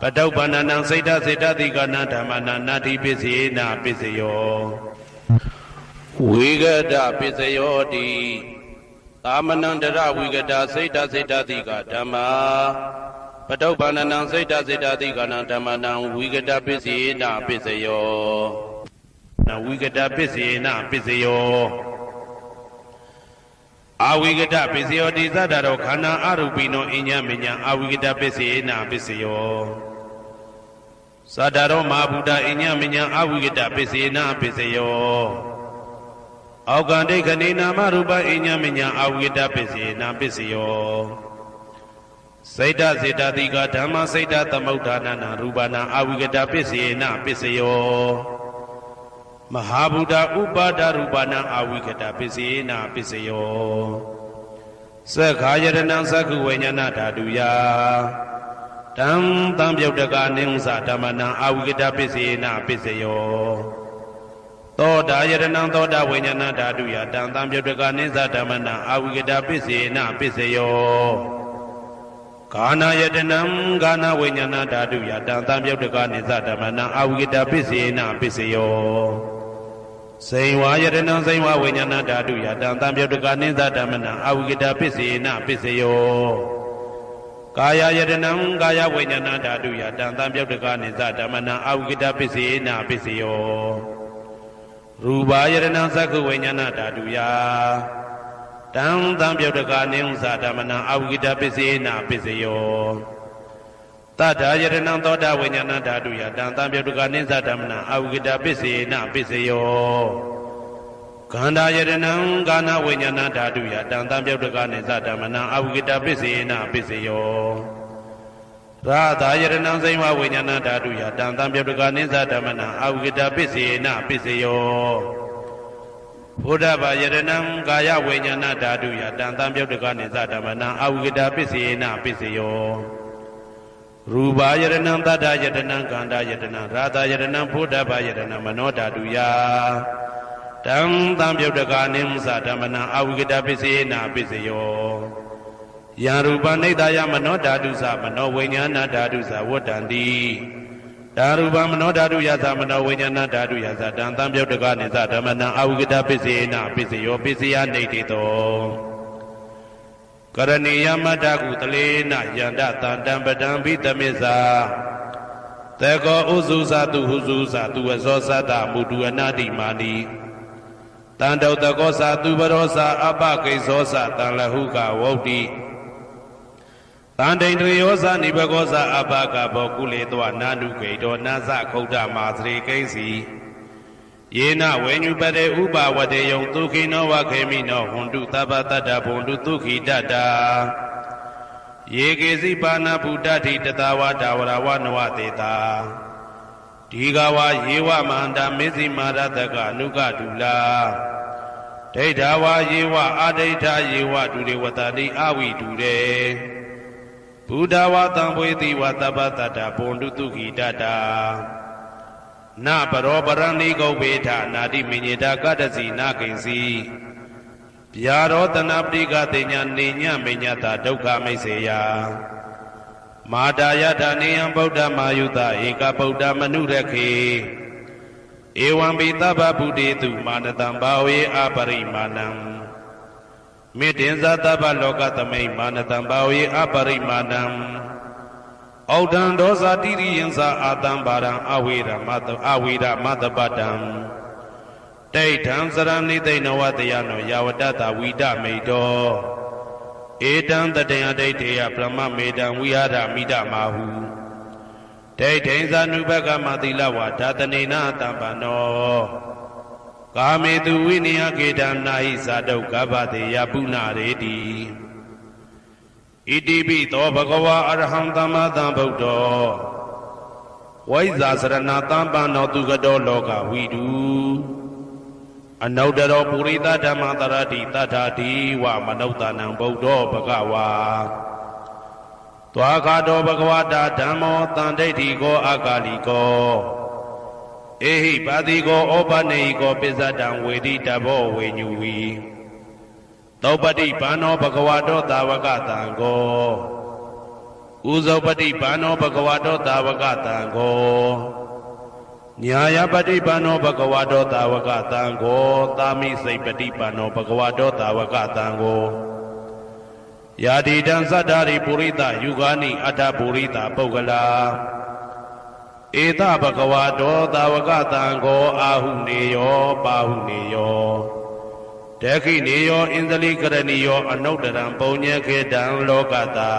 ပတုပ္ပန္နံစိတ်တစေတတိကနာဓမ္မနာနာတိပစ္စေနပစ္စယောဝိဂဒပစ္စယောတိသမနန္တရဝိဂဒစိတ်တစေတတိကဓမ္မာပတုပ္ပန္နံစိတ်တစေတတိကနာဓမ္မနာဝိဂဒပစ္စေနပစ္စယောနဝိဂဒပစ္စေနပစ္စယောအာဝိကတပစ္စယောတိသတ္တရောခန္ဓာအရူပိနောအညမညာအာဝိကတပစ္စေနပစ္စယောသတ္တရောမဟာဗုဒ္ဓအညမညာအာဝိကတပစ္စေနပစ္စယောအောက်ကံဒိဋ္ဌနေနာမရူပအညမညာအာဝိကတပစ္စေနပစ္စယောစိတ်တစေတတိကဓမ္မစိတ်တသမုဋ္ဌာနာရူပနာအာဝိကတပစ္စေနပစ္စယောမဟာဗုဒ္ဓဥပါဒရူပနာအာဝိကတပစ္စေနပစ္စယောသက္ခာယတနံသက္ခုဝိညာဏဓာတုယတံသံပြုတ်တကနိသဓမ္မနာအာဝိကတပစ္စေနပစ္စယောသောတာယတနံသောတာဝိညာဏဓာတုယတံသံပြုတ်တကနိသဓမ္မနာအာဝိကတပစ္စေနပစ္စယောဂာနာယတနံဂာနာဝိညာဏဓာတုယတံသံပြုတ်တကနိသဓမ္မနာအာဝိကတပစ္စေနပစ္စယောဇိဝယတနံဇိဝဝိညာဏဓာတုယတံသံပြုတ်တကနိသဓမ္မနာအာဝိကတပစ္စေနပစ္စယောကာယယတနံကာယဝိညာဏဓာတုယတံသံပြုတ်တကနိသဓမ္မနာအာဝိကတပစ္စေနပစ္စယောရူပယတနံသက္ခုဝိညာဏဓာတုယတံသံပြုတ်တကနိသဓမ္မနာအာဝိကတပစ္စေနပစ္စယောတတ္ထာယတနံသောတာဝိညာဏဓာတုယတံသံပြုတ်တကနိသဓမ္မနာအာဝိကတပစ္စေနပစ္စယောခန္ဓာယတနံကာနဝိညာဏဓာတုယတံသံပြုတ်တကနိသဓမ္မနာအာဝိကတပစ္စေနပစ္စယောရာသာယတနံဇိဝဝိညာဏဓာတုယတံသံပြုတ်တကနိသဓမ္မနာအာဝိကတပစ္စေနပစ္စယောဘုဒ္ဓဘာယတနံကာယဝိညာဏဓာတုယတံသံပြုတ်တကနိသဓမ္မနာအာဝိကတပစ္စေနပစ္စယောရူပယတနံတတ္တယတနံကန္တာယတနံရာသာယတနံဘုဒ္ဓဘာယတနံမနောဓာတုယတံသံပြုတ်တကနိသဓမ္မနာအာဝိကတပစ္စေနပစ္စယောယံရူပနိဒာယမနောဓာတုသမနောဝိညာဏဓာတုသဝတ္တံတိ ဓာရုပမနောဓာတုယသမနောဝိညာဏဓာတုယသတံသံပြုတ်တကနိသဓမ္မနံအဝိကတပစ္စေနပစ္စယောပစ္စယနေတိတောကရဏီယမတ္တကုတလေနယန္တတံတံပတံဘိတမစ္စာတေကောဥစုသတုဟုစုသတုဝဇောသတ္တမုတုအနာတိမာနိတန္တုတကောသတုပရောသအပကိဇောသတံလဟုကဝုတ်တိတန္တိန္ဒြေယောသနိဘဂောသအပကဘောကုလေတောနာနုဂိတောနာသခုဒ္ဓမာသရေကိဉ္စီယေနဝေညုပတေဥပဝတေယံဒုခိနောဝခေမိနောဟွန်တုသဗ္ဗတတ္တဘုံတုဒုခိတတ္တာယေကေစီပါဏဗုဒ္ဓတိတတဝါဒါဝရဝနဝတေတာဒီဃဝါယေဝမန္တမေဇိမာရတကအနုကဒုလာဒိဋ္ဌဝါယေဝအာဒိဋ္ဌယေဝဒုရေဝတတိအဝိဒုရေဘုဒ္ဓဝါတံပွေတိဝသဗ္ဗတတ္တဘုံတုဒုခိတတ္တာနပရောပရဏိဂုဗေထနာတိမညေတာကတ္တစီနာကိဉ္စီဗျာရောတနာပတိကတိညာနေညမေညတာဒုက္ခမိတ်စေယမာတာယထာနေယံဗုဒ္ဓမာယုတဧကဗုဒ္ဓမနုရခေဧဝံပိသဗ္ဗဗုတေတုမာနတံဘာဝေအပရိမာဏံမေတ္တင်္ဇသဗ္ဗလောကသမိမာနတံဘာဝေအပရိမာဏံဩဒံဒောဇာတိရိယံသာအာတံဘာရံအဝေရမတပတံဒိဋ္ဌံစရဏိသိဏဝတယနောယာဝတ္တဝိဒမေတောဧတံတတေယဒိဋ္ဌေယပရမမေတံဝိဟာရမိဒမာဟုဒိဋ္ဌိံဇာနုဘကမတိလဝါဓာတနေနတံပနောကာမေတုဝိနယကေတံနာဟိသာဒုက္ခပတေယပုဏ္ဏရေတိဣတိပိသောဘဂဝါအရဟံသမ္မာသမ္ဗုဒ္ဓောဝိဇ္ဇာစရဏတံပန္နောသူကတောလောကဝိတုအနုတ္တရောပုရိသဓမ္မတရတိတထာတိဝမနုဿာနံဗုဒ္ဓောဘဂဝါသွားခါတောဘဂဝတာဓမ္မောတန်ဒိဋ္ဌိကောအကာလိကောဧဟိပါတိကောဩပနေဟိကောပစ္စတံဝေတိတဘောဝေညူဝီသောပတိဘာနောဘဂဝတောသာဝကတံကောဥဇောပတိဘာနောဘဂဝတောသာဝကတံကောညာယပတိဘာနောဘဂဝတောသာဝကတံကောသာမိစိတ်ပတိဘာနောဘဂဝတောသာဝကတံကောယာတိတံသတ္တာရိပုရိသယုဂာနိအတ္တပုရိသပုဂ္ဂလာဧတဘဂဝတောသာဝကတံကောအာဟုနေယောပါဟုနေယောဒခိနေယောဣန္ဒလိကရဏီယောအနုတ္တရံပုံညခေတံလောကတာ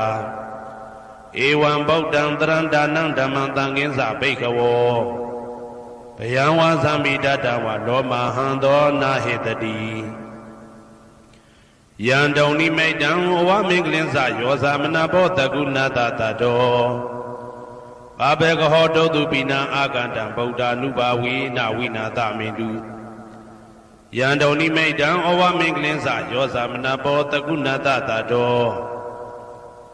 ဧဝံဗုဒ္ဓံတရံဒါနံဓမ္မံသံဃင်းစာဘိက္ခဝောဘယံဝါသမိတတဝလောမဟံသောနာဟေတတိယံတုံနိမိတံဝဝမင်္ဂလင်းစယောဇာမနဘောတကုဏတတတောဘာဘေကဟောတုတုပိနံအာကန္တံဗုဒ္ဓ ानु ဘာဝေနဝိနာသမင်တုယံတုံနိမိတံဩဝမင်္ဂလင်းစယောဇာမနဘောတကုဏတတတော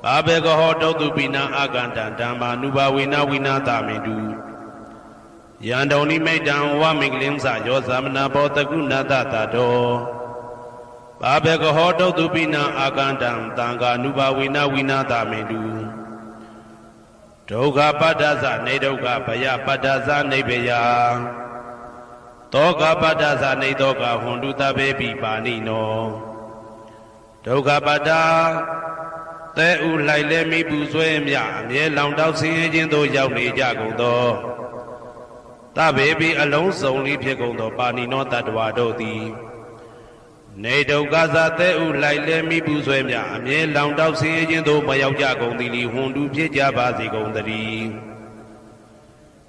ဘာဘေကဟောတုတုပိနံအာကန္တံဓမ္မာနုဘာဝေနဝိနာသမင်တုယံတုံနိမိတံဩဝမင်္ဂလင်းစယောဇာမနဘောတကုဏတတတောဘာဘေကဟောတုတုပိနံအာကန္တံသံဃာနုဘာဝေနဝိနာသမင်တုဒုက္ခပတ္တသနေဒုက္ခဘယပတ္တသနေဘယတောကပတ္တသနေတောကဟွန်တုတဘေပိပါဏိနောဒုက္ခပတ္တသဲဥလိုက်လဲမိပူဆွဲမြအမြဲလောင်တောက်ဆင်းရဲခြင်းသို့ရောက်နေကြကုန်သောတဘေပိအလုံးစုံလေးဖြစ်ကုန်သောပါဏိနောတတ္တဝါတို့သည်နေဒုက္ခသသဲဥလိုက်လဲမိပူဆွဲမြအမြဲလောင်တောက်ဆင်းရဲခြင်းသို့မရောက်ကြကုန်သည်လီဟွန်တုဖြစ်ကြပါစေကုန်သတည်း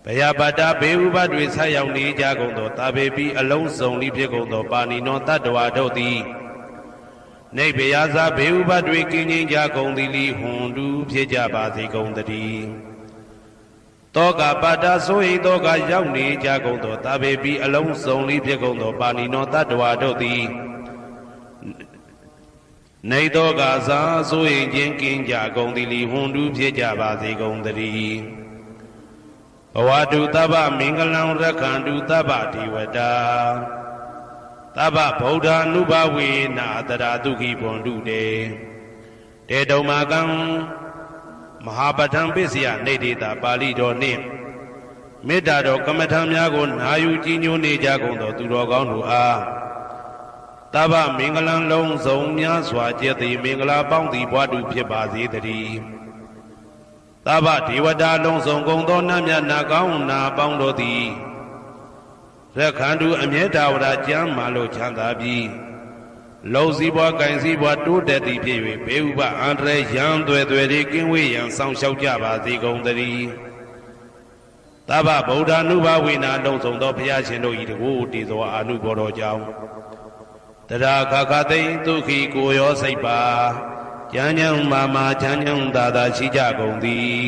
ဘယပတ္တဘေဥပတွေဆက်ရောက်နေကြကုန်သောတာဘေပိအလုံးစုံလေးဖြစ်ကုန်သောပါဏိနောတတ္တဝါတို့သည်နေဘယဇာဘေဥပတွေကင်းငြိမ်းကြကုန်သည်လီဟွန်တုဖြစ်ကြပါစေကုန်သတည်းတောကပတ္တဆိုဟိတောကရောက်နေကြကုန်သောတာဘေပိအလုံးစုံလေးဖြစ်ကုန်သောပါဏိနောတတ္တဝါတို့သည်နေတောကသာဆိုရင်ချင်းကင်းကြကုန်သည်လီဟွန်တုဖြစ်ကြပါစေကုန်သတည်းဘဝတုတဗ္ဗမင်္ဂလံရက္ခန္တုတဗ္ဗဒေဝတာတဗ္ဗဗုဒ္ဓ ानु ဘာဝေနအတရာတုခိဘွန်တုတေတေတုံမာကံမဟာပဋ္ဌံပစ္စယနေတေတာပါဠိတော်နှင့် မေတ္တာတော်ကမ္မထံများကိုနာယူကြည်ညိုနေကြကုန်သောသူတော်ကောင်းတို့အားတဗ္ဗမင်္ဂလံလုံးစုံများစွာကျက်သည်မင်္ဂလာပေါင်းသည်ဘွားတူဖြစ်ပါစေတည်းတဗ္ဗဒေဝတာလုံးစုံကုန်သောနတ်မြတ်နာကောင်းနာပေါင်းတို့သည်ရခန္တုအမြဲတာဝရကျမ်းမာလို့ချမ်းသာပြီးလုံစည်းပွားကင်စည်းပွားတိုးတက်သည်ဖြစ်၍ဘေးဥပအန္တရာယ်ရန်သွဲသွဲတွေကင်းဝေးရန်ဆောင်လျှောက်ကြပါစေကုန်သတည်းတဗ္ဗဗုဒ္ဓ ानु ဘဝေနာလုံးစုံသောဘုရားရှင်တို့၏တကူတည်သောအာနုဘောတော်ကြောင့်တရားခါခါသိမ့်ဒုက္ခိကိုရောစိတ်ပါဉာဏ်ဉာဏ်မာမာချမ်းချမ်းသာသာရှိကြကုန်သည်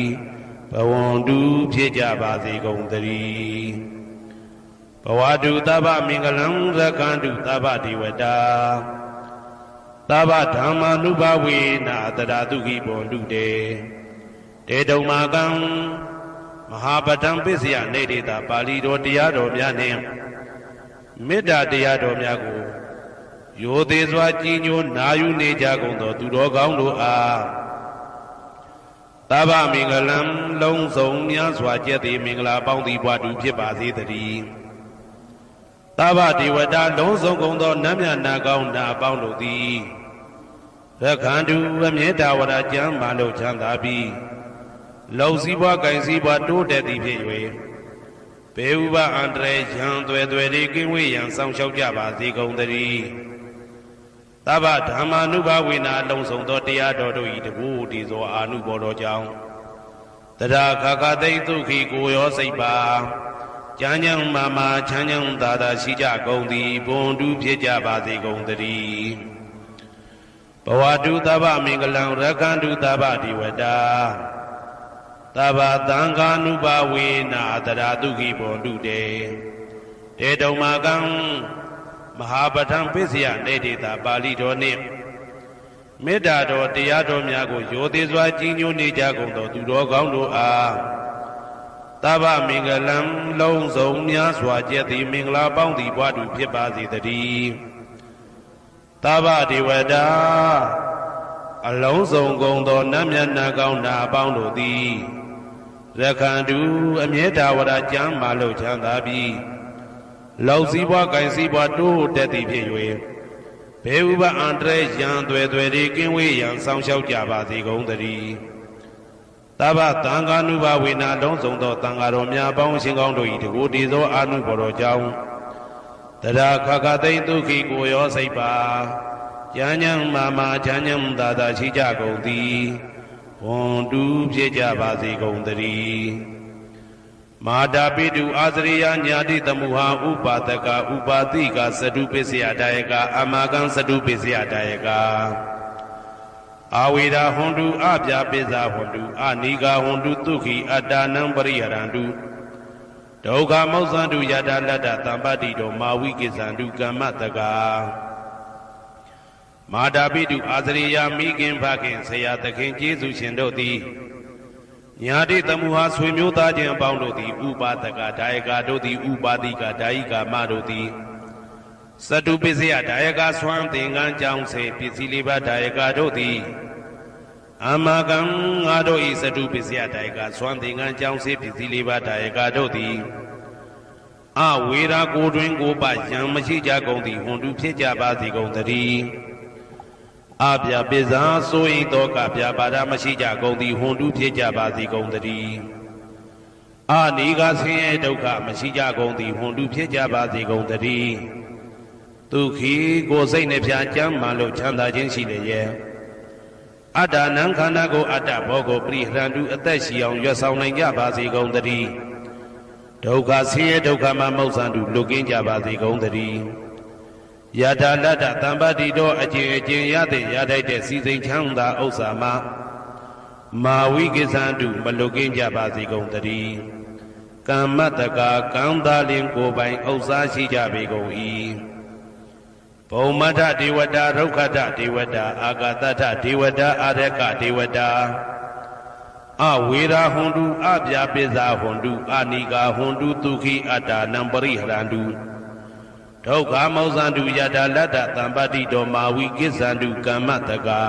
ဘဝန္တုဖြစ်ကြပါစေကုန်သတည်းဘဝတုတဗ္ဗမင်္ဂလံရကန္တုတဗ္ဗဒေဝတာတဗ္ဗဓမ္မာနုဘဝေနာတရာတုခိဘွန်တုတေတေတုံမာကံမဟာပတံပစ္စယနေတေတာပါဠိတော်တရားတော်များနှင့်မေတ္တာတရားတော်များကိုရိုသေစွာကြည်ညိုနာယူနေကြကုန်သောသူတော်ကောင်းတို့အားတဗ္ဗမင်္ဂလံလုံးစုံများစွာကျက်သည်မင်္ဂလာပေါင်းသည်ဘွားတူဖြစ်ပါစေတည်းတဗ္ဗဒေဝတာလုံးစုံကုန်သောနတ်မြတ်နာကောင်းနာပေါင်းတို့သည်ရခန္တုအမြဲတာဝရကျမ်းမာလို့ချမ်းသာပြီးလုံစည်းပွားကင်စည်းပွားတိုးတက်သည်ဖြစ်၍ဘေဥပအန္တရာယ်ရန်သွဲသွဲတွေကင်းဝေးရန်ဆောင်လျှောက်ကြပါစေကုန်သတည်းတဗ္ဗဓမ္မာနုဘဝေနာလုံးစုံသောတရားတော်တို့၏တကူတည်သောအာနုဘောတော်ကြောင့်တရားခါခါသိမ့်ဒုက္ခိကိုရောစိတ်ပါဉာဏ်ဉာဏ်မာမာချမ်းချမ်းသာသာရှိကြကုန်သည်ဘွန်တုဖြစ်ကြပါစေကုန်သတည်းဘဝတုတဗ္ဗမင်္ဂလံရကန္တုတဗ္ဗဒေဝတာတဗ္ဗသံဃာနုဘဝေနာတရာတုခိဘွန်တုတေတေတုံမာကံမဟာပဋ္ဌံပစ္စယနေတေတာပါဠိတော်နှင့်မေတ္တာတော်တရားတော်များကိုရိုသေစွာကြည်ညိုနေကြကုန်သောသူတော်ကောင်းတို့အားတဗ္ဗမင်္ဂလံလုံးစုံများစွာကျက်သည်မင်္ဂလာပေါင်းသည်ဘွားတူဖြစ်ပါစေတည်းတဗ္ဗဒေဝတာအလုံးစုံကုန်သောနတ်မြတ်နာကောင်းနာပေါင်းတို့သည်ရခန္တုအမြဲတာဝရကျမ်းမာလို့ချမ်းသာပြီးလုံစည်းပွားကင်စည်းပွားတိုးတက်သည်ဖြစ်၍ဘေဥပအန္တရာယ်ရန်သွဲသွဲတွေကင်းဝေးရန်ဆောင်လျှောက်ကြပါစေကုန်သတည်းတဗ္ဗသံဃာနုဘဝေနာလုံးစုံသောသံဃာတော်များပေါင်းရှင်ကောင်းတို့၏တကူတည်သောအာနုဘော်တော်ကြောင့်တရားခါခါသိမ့်ဒုက္ခိကိုရောစိတ်ပါဉာဏ်ဉာဏ်မာမာချမ်းချမ်းသာသာရှိကြကုန်သည်ဘွန်တူဖြစ်ကြပါစေကုန်သတည်းမာတာပိတုအာသရိယညာတိတမှုဟာဥပါဒကဥပါတိကသတုပစ္စယဒါယကအမာကံသတုပစ္စယဒါယကအာဝေဒဟွန်တုအပြာပိဇာဟွန်တုအနိဂဟွန်တုသုခိအတ္တနံပရိဟရန္တုဒုက္ခမောဇန္တုယတာလတ္တသံပတ္တိတောမာဝိကိဇန္တုကမ္မတကာမာတာပိတုအာသရိယမိခင်ဖခင်ဆရာသခင်ကျေးဇူးရှင်တို့သည်ညာတိတမှုဟာဆွေမျိုးသားချင်းအပေါင်းတို့သည်ဥပါဒကဒါယကတို့သည်ဥပါတိကဒါယိကာမတို့သည်သတုပစ္စယဒါယကဆွမ်းသင်္ကန်းကြောင့်စေပစ္စည်းလေးပါးဒါယကတို့သည်အမကံငါတို့ဤသတုပစ္စယဒါယကဆွမ်းသင်္ကန်းကြောင့်စေပစ္စည်းလေးပါးဒါယကတို့သည်အဝေရာကိုတွင်ကိုပယံမရှိကြကုန်သည်ဟွန်တုဖြစ်ကြပါစေကုန်သတည်းအပြပိဇာဆိုရင်တော့ကပြပါဒမရှိကြကုန်သည်ဟွန်တုဖြစ်ကြပါစေကုန်သတည်းအနိဂဆင်းရဲဒုက္ခမရှိကြကုန်သည်ဟွန်တုဖြစ်ကြပါစေကုန်သတည်းဒုက္ခိကိုစိတ်နှပြကျမ်းမှလို့ချမ်းသာခြင်းရှိတယ်ရဲ့အတ္တနံခန္ဓာကိုအတ္တဘောကိုပရိဟရန္တုအသက်ရှိအောင်ရွတ်ဆောင်နိုင်ကြပါစေကုန်သတည်းဒုက္ခဆင်းရဲဒုက္ခမှမောဇ္ဇန္တုလွတ်ကင်းကြပါစေကုန်သတည်းယထာလတ္တသံပတ္တိတော်အကျင့်အကျင့်ရတဲ့ရထိုက်တဲ့စီစိန်ချမ်းသာဥစ္စာမှာမာဝိကိသန္တုမလွတ်ကင်းကြပါစေကုန်သတည်းကမ္မတကာကံသာလင်ကိုယ်ပိုင်ဥစ္စာရှိကြပေကုန်၏ဘုံမထဒေဝတာဒုက္ခတဒေဝတာအာဂတထဒေဝတာအာရကဒေဝတာအဝေရာဟွန်တုအပြာပိဇာဟွန်တုအနိဂဟွန်တုဒုက္ခိအတ္တနံပရိဟရန္တုဒုက္ခမောဇန္တုယတာလတ္တသံပတ္တိတောမာဝိကိဇန္တုကမ္မတကာ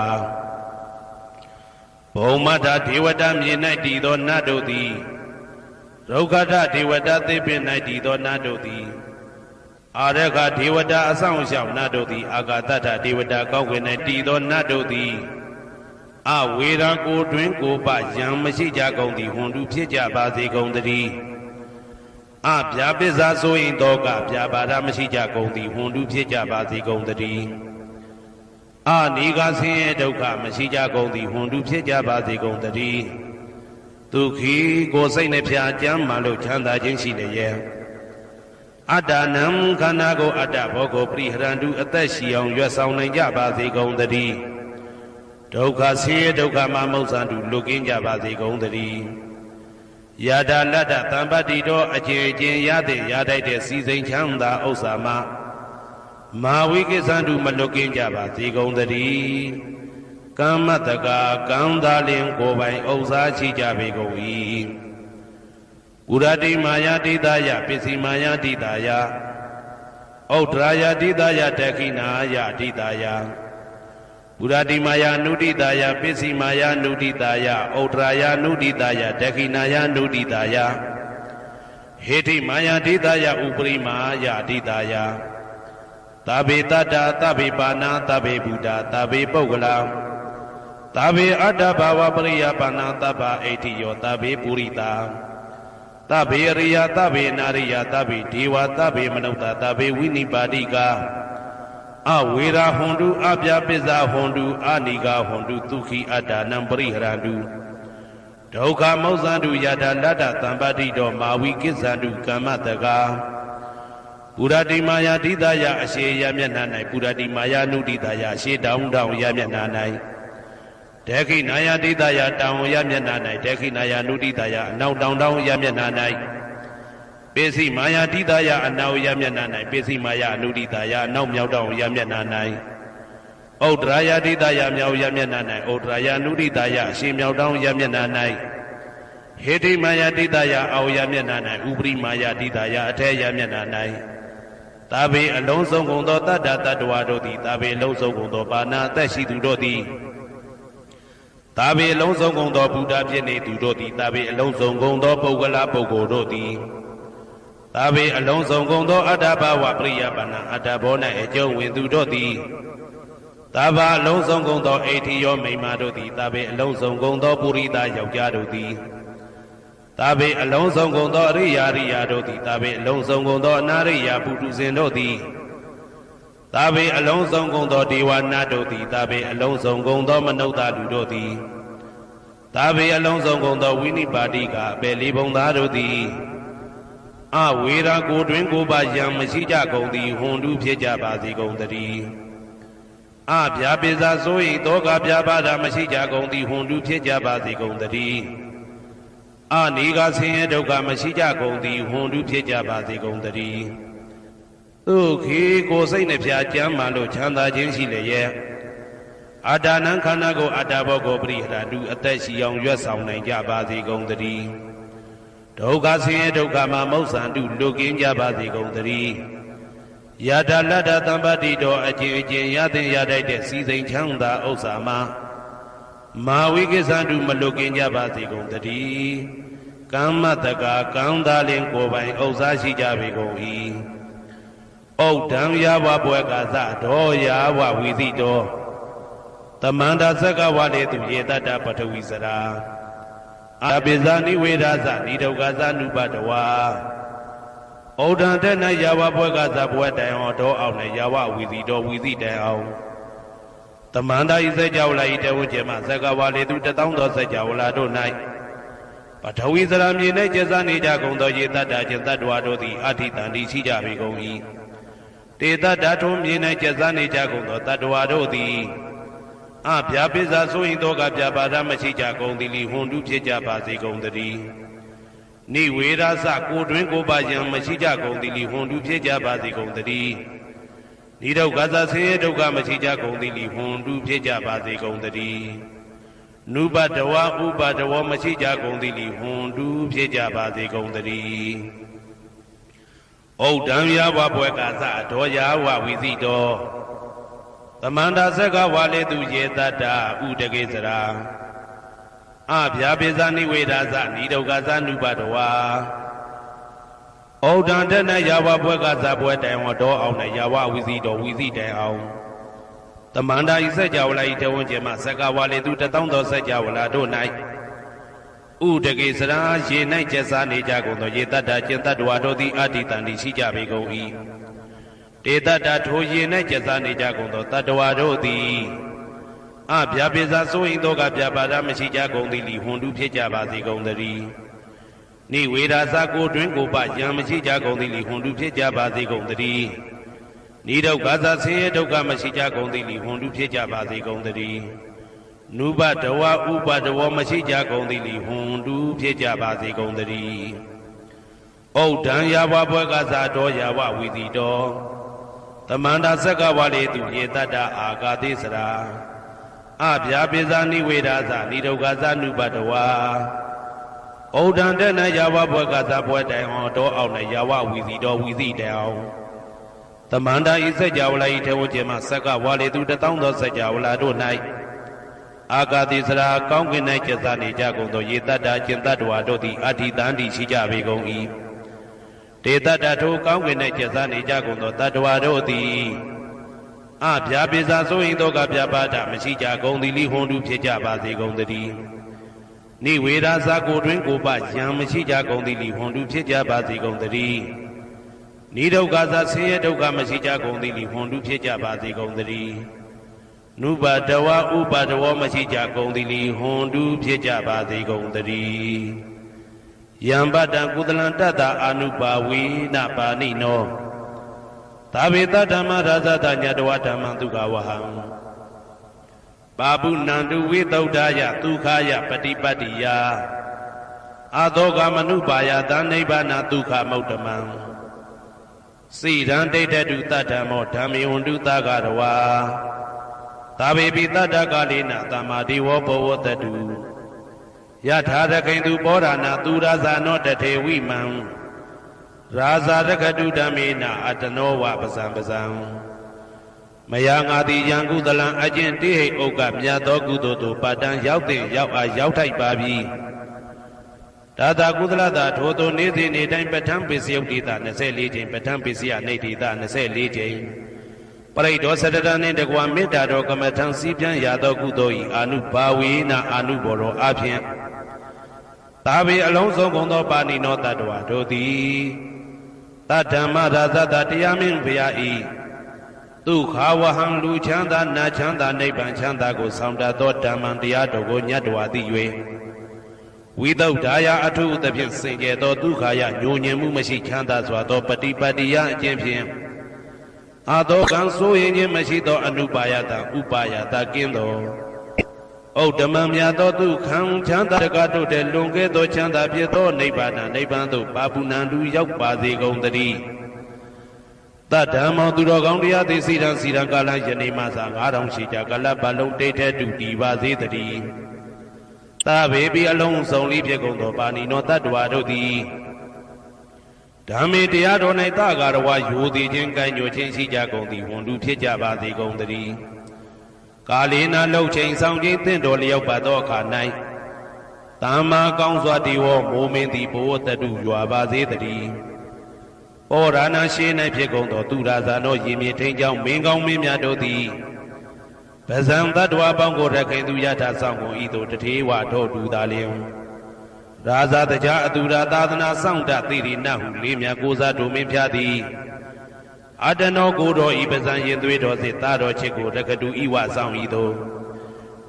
ဘုံမထဒေဝတာမြေ၌တည်သောနတ်တို့သည် ဒုက္ခတဒေဝတာသိပင်၌တည်သောနတ်တို့သည်အာရခဒေဝတာအဆောင်ရှောက်နတ်တို့သည်အာဂတတဒေဝတာကောင်းကင်၌တည်သောနတ်တို့သည်အဝေရာကိုတွင်ကိုပယံမရှိကြကုန်သည်ဟွန်တုဖြစ်ကြပါစေကုန်သတည်းအဗျာပစ္စာဆိုရင်တော့ကဗျာပါဒမရှိကြကုန်သည်ဟွန်တုဖြစ်ကြပါစေကုန်သတည်းအာနိဂဆင်းရဲဒုက္ခမရှိကြကုန်သည်ဟွန်တုဖြစ်ကြပါစေကုန်သတည်းဒုက္ခိကိုစိတ်နှဖျားကြမ်းမှလို့ချမ်းသာခြင်းရှိလျက်အတ္တနံခန္ဓာကိုအတ္တဘောကိုပရိဟရန္တုအသက်ရှိအောင်ရွတ်ဆောင်နိုင်ကြပါစေကုန်သတည်းဒုက္ခဆင်းရဲဒုက္ခမှမုတ်ဆန်တုလွတ်ကင်းကြပါစေကုန်သတည်းယတာလတ္တသံပတ္တိတော်အကျေအကျဉ်ရတဲ့ရတိုက်တဲ့စီစိန်ချမ်းသာဥစ္စာမှမာဝိကိသန္တုမလွတ်ကင်းကြပါစေကုန်သတည်းကမ္မတကာကံသာလင်ကိုယ်ပိုင်ဥစ္စာရှိကြပေကုန်၏ပုရတိမာယာတိတယပစ္စည်းမာယာတိတယဩဒရာယတိတယတခိနာယတိတယပုရတိမာယာနုတိတယပစ္စည်းမာယာနုတိတယဩဒရာယနုတိတယတခိနာယနုတိတယဟေတိမာယာတိတယဥပရိမာယတိတယသဗ္ဗေတတ္တသဗ္ဗေပါဏာသဗ္ဗေဘုဒ္ဓသဗ္ဗေပုဂ္ဂလာသဗ္ဗေအတ္တဘာဝပရိယပါဏာသဗ္ဗအိဋ္ဌိယောသဗ္ဗေပုရိတာသဗ္ဗေရိယသဗ္ဗေနာရိယသဗ္ဗေဒေဝသဗ္ဗေမနုဿသဗ္ဗေဝိနိပါတိကအဝေရာဟွန်တုအပြပစ္စာဟွန်တုအနိဂဟွန်တုဒုက္ခိအတ္တနံပရိဟရန္တုဒုက္ခမောဇ္ဇန္တုယတာလတ္တသံပတ္တိတော်မာဝိကိစ္ဆန္တုကမ္မတကာပုရတိမာယာတိတယအရှိယမျက်နှာ၌ပုရတိမာယာနုတိတယအရှိတောင်းတောင်းယမျက်နှာ၌ဒေခိနာယတိတယတောင်းယမျက်နှာ၌ဒေခိနာယနုတိတယအနောက်တောင်းတောင်းယမျက်နှာ၌ပိစိမာယာတိတယအနောက်ယမျက်နှာ၌ပိစိမာယာအနုတိတယအနောက်မြောက်တောင်းယမျက်နှာ၌ဩဒရာယတိတယမြောက်ယမျက်နှာ၌ဩဒရာယနုတိတယအရှိမြောက်တောင်းယမျက်နှာ၌ဟေတိမာယာတိတယအောယမျက်နှာ၌ဥပရိမာယာတိတယအထေယမျက်နှာ၌သဗ္ဗေအလုံးစုံကုန်သောတတ္တတ္တဝါတို့သည်သဗ္ဗေအလုံးစုံကုန်သောပါဏာအသက်ရှိသူတို့သည်သဗ္ဗေအလုံးစုံကုန်သောဘုရားဖြစ်နေသူတို့သည်သဗ္ဗေအလုံးစုံကုန်သောပုဂ္ဂလပုဂ္ဂိုလ်တို့သည်သဗ္ဗေအလုံးစုံကုန်သောအတ္တဘဝပရိယပါဏာအတ္တဘော၌အကျုံးဝင်သူတို့သည်သဗ္ဗအလုံးစုံကုန်သောအိဋ္ဌိယောမိမ္မာတို့သည်သဗ္ဗေအလုံးစုံကုန်သောပုရိသယောက်ျားတို့သည်သဗ္ဗေအလုံးစုံကုန်သောအရိယာရိယာတို့သည်သဗ္ဗေအလုံးစုံကုန်သောအနာရိယာပုထုဇဉ်တို့သည်သဗ္ဗေအလုံးစုံကုန်သောဒေဝနာတို့သည်သဗ္ဗေအလုံးစုံကုန်သောမနုဿလူတို့သည်သဗ္ဗေအလုံးစုံကုန်သောဝိနိပါတိကအပေလေးဘုံသားတို့သည်အဝေရာကိုတွင်ကိုပါယံမရှိကြကုန်သည်ဟွန်တုဖြစ်ကြပါစေကုန်သတည်းအဗျာပိစာဆို၏တောကဗျာပါဒမရှိကြကုန်သည်ဟွန်တုဖြစ်ကြပါစေကုန်သတည်းအနိဂဆင်းရဲဒုက္ခမရှိကြကုန်သည်ဟွန်တုဖြစ်ကြပါစေကုန်သတည်းဒုက္ခိကိုစိတ်နှဖျားကြမ်းမှလို့ချမ်းသာခြင်းရှိလျက်အတ္တနံခန္ဓာကိုအတ္တဘောကိုပရိဟရတုအသက်ရှိအောင်ရွတ်ဆောင်နိုင်ကြပါစေကုန်သတည်းဒုက္ခဆင်းရဲဒုက္ခမှမုတ်ဆန္တုလွတ်ကင်းကြပါစေကုန်သတည်းယတာလတ္တသံပတ္တိတော်အကျဉ်အကျဉ်ရတဲ့ရတိုက်တဲ့စီစိန်ချမ်းသာဥစ္စာမှာမာဝိကိသန္တုမလွတ်ကင်းကြပါစေကုန်သတည်းကမ္မတကာကံသာလင်ကိုယ်ပိုင်ဥစ္စာရှိကြပေကုန်၏ဩဒံယဝဘွယ်ကာသဒောယဝဝီသိတောတမန္တာသက္ကဝလေသူယေတတ္တပထဝီစရာအပိဇာနိဝေဒသနိဒုက္ခသနုပတဝါဩဒံတဲ့၌ယဝဘွယ်ကာသဘွယ်တိုင်အောင်ဒောအောင်နဲ့ယဝဝီသိတောဝီသိတိုင်အောင်တမန္တာဤစัจ java လာဤတဝဉ္ကျေမသက္ကဝလေသူတသောသောစัจ java လာတို့၌ပထဝီစရာမြေ၌ကျက်စားနေကြကုန်သောယေတတ္တကျင်တ္တဝါတို့သည်အဋ္ဌိတန်တိရှိကြပေကုန်၏တေတ္တဓာထုံမြေ၌ကျက်စားနေကြကုန်သောတတ္တဝါတို့သည်အဗျာပိစာဆိုရင်တော့ကဗျာပါဒမရှိကြကုန်သည်လီဟွန်တုဖြစ်ကြပါစေကုန်သတည်းနိဝေရသကိုတွင်ကိုပါယံမရှိကြကုန်သည်လီဟွန်တုဖြစ်ကြပါစေကုန်သတည်းနိဒုက္ခသဆင်းရဲဒုက္ခမရှိကြကုန်သည်လီဟွန်တုဖြစ်ကြပါစေကုန်သတည်းနုပတဝဥပတဝမရှိကြကုန်သည်လီဟွန်တုဖြစ်ကြပါစေကုန်သတည်းဩဒံယဝဘွယ်ကာသဒောယဝဝီသိတောသမန္တာသက္ကဝါလေသူယေတတ္တဥတကေစရာ အဗျာပိဇာနိဝေဒာဇနိဒုက္ခဇနုပတဝါဩဒံတနယဝဘွဲကဇဘွဲတိုင်ဝတော်အောင်နဲ့ယဝဝီစီတော်ဝီစီတိုင်အောင်တမန္တာဤစัจ java လာဤတဝန်းကျမစက္ကဝါလေသူတသောသောစัจ java လာတို့၌ဥဒကေစရာရေ၌ကျက်စားနေကြကုန်သောရေတ္တကျင်တ္တဝါတို့သည်အတ္တိတန်တိရှိကြပေကုန်၏တေတ္တထိုရေ၌ကျက်စားနေကြကုန်သောတတ္တဝါတို့သည်အဗျာပိဇာဆိုရင်တော့ကဗျာပါဒမရှိကြကုန်သည်လီဟွန်တုဖြစ်ကြပါစေကုန်သတည်းနိဝေဒာသကိုတွင်ကိုပယံမရှိကြကုန်သည်လီဟွန်တုဖြစ်ကြပါစေကုန်သတည်းနိဒုက္ခသဆင်းရဲဒုက္ခမရှိကြကုန်သည်လီဟွန်တုဖြစ်ကြပါစေကုန်သတည်းနုပတဝဥပတဝမရှိကြကုန်သည်လီဟွန်တုဖြစ်ကြပါစေကုန်သတည်းဩဒံယဝဘွဲကဇာတော်ယဝဝီတိတော်တမန္တာစက္ကဝါလေသူယေတ္တအာဂါတိစရာအဗျာပိဇာနိဝေဒာဇနိဒုက္ခဇနုပတဝါဩဒံတနယဝဘွဲကဇာဘွဲတိုင်အောင်တော်အောင်နဲ့ယဝဝီစီတော်ဝီစီတိုင်အောင်တမန္တာဤစัจ java လာဤထေဝကျမစက္ကဝါလေသူတသောသောစัจ java လာတို့၌အာဂါတိစရာကောင်းကင်၌ကျက်စားနေကြကုန်သောယေတ္တကျင်တ္တဝါတို့သည်အဋ္ဌိတန်တိရှိကြပေကုန်၏တေတ္တထိုကောင်းကင်၌ကျက်စားနေကြကုန်သောတတ္တဝါတို့သည်အဗျာပိဇာဆိုရင်တော့ကဗျာပါဒမရှိကြကုန်သည်လိဟွန်တုဖြစ်ကြပါစေကုန်သတည်းနိဝေဒာဇာကိုတွင်ကိုပယံမရှိကြကုန်သည်လိဟွန်တုဖြစ်ကြပါစေကုန်သတည်းနိဒုက္ခသဆင်းရဲဒုက္ခမရှိကြကုန်သည်လိဟွန်တုဖြစ်ကြပါစေကုန်သတည်းနုပတဝဥပတဝမရှိကြကုန်သည်လိဟွန်တုဖြစ်ကြပါစေကုန်သတည်းယံပတံကုသလံတတ္တအာနုပါဝေနပါဏိနောသာဝေတဓမ္မရာဇတညတဝဓမ္မသုခဝဟံပါပုဏန္တုဝိသုဒ္ဓယဒုက္ခယပฏิပတ္တိယအာသောကမနုပါယသနိဗ္ဗာနဒုက္ခမௌတမံစိရံဒိဋ္ဌတုတတ္ဓမ္မောဓမ္မေဝန္တုသဂရဝါသာဝေပိတတ္တကာလေနသမ္မာဒီဝဘောဝတတုယထာရခိန်သူပောဓာနာသူရဇာနောတထေဝိမံရာဇာရကတုဓမ္မေနအတနောဝပဇံပဇံမယငါတိယံကုသလံအကျင့်တိဟိဥက္ကမြတ်သောကုသိုလ်တို့ပါတံရောက်တဲ့ရောက်အားရောက်ထိုက်ပါပြီဒါသာကုသလသာထိုသို့နေ့စဉ်နေ့တိုင်းပဋ္ဌာန်းပိစယုတ်တိတာ24ကြိမ်ပဋ္ဌာန်းပိစယနေတိတာ24ကြိမ်ပရိဒောစတတနှင့်တကွာမေတ္တာတော်ကမ္မထံစည်းပြန်ရသောကုသိုလ်ဤအာနုဘာဝေနအာနုဘောရောအဖြင့်သာဝေအလုံးစုံကုန်သောပါဏိနောတတ္တဝါတို့သည်တဓမ္မရာဇတတရားမင်းဘုရားဤဒုက္ခဝဟံလူချမ်းသာနတ်ချမ်းသာနိဗ္ဗာန်ချမ်းသာကိုဆောင်တတ်သောဓမ္မံတရားတော်ကိုညတ်တော်သိ၍ဝိသုဒ္ဓါယအထုသဖြင့်စင်ကြယ်သောဒုက္ခယညိုညင်မှုမရှိချမ်းသာစွာသောပฏิပတ်တိယအကျင့်ဖြင့်အာသောကံဆိုရင်ခြင်းမရှိသောအနုပါယတဥပါယတကင်းသောဩဓမ္မမြတ်သောဒုက္ခံချမ်းသာတကတို့တဲ့လွန်ကဲသောချမ်းသာဖြစ်သောနိဗ္ဗာန်နိဗ္ဗာန်သို့ပါပုဏ္ဏတုရောက်ပါစေကုန်သတည်းတဓမ္မောသူတော်ကောင်းတရားသိစီရန်စီရန်ကာလယနေ့မှသာ9000ရှိကြကလပ်ဘလုံးတိတ်ထဲတူတည်ပါစေတည်းသဗေပိအလုံးစုံလေးဖြစ်ကုန်သောပါဏိနောတတ္တဝါတို့သည်ဓမ္မေတရားတော်၌သဂါရဝယိုသည်ခြင်းကံ့ညွှန်ခြင်းရှိကြကုန်သည်ဝန်တုဖြစ်ကြပါစေကုန်သတည်းကာလေနာလှုပ်ချိန်ဆောင်ခြင်းတင့်တော်လျောက်ပါသောအခါ၌သမ္မာကောင်းစွာတည်ဝမိုးမင်းသည်ဘဝတတုရွာပါစေတည်းဩရဏရှိ၌ဖြစ်ကုန်သောသူရာဇာနောရေမြေထိန်ကြောင့်မင်းကောင်းမင်းများတို့သည်ပဇံတတ္တဝါပေါင်းကိုရခိုင်သူယထာဆောင်ကုန်ဤသို့တထေဝထောတူသာလျင်ရာဇာတကြအတူရာသာသနာဆောင်တသိရိနဟုလေးမြတ်ကိုစားတို့မင်းဖျားသည်အတနောကိုတော်ဤပဇံရင်သွေးတော်စေတာတော်ချစ်ကိုရကတူဤဝဆောင်ဤသို့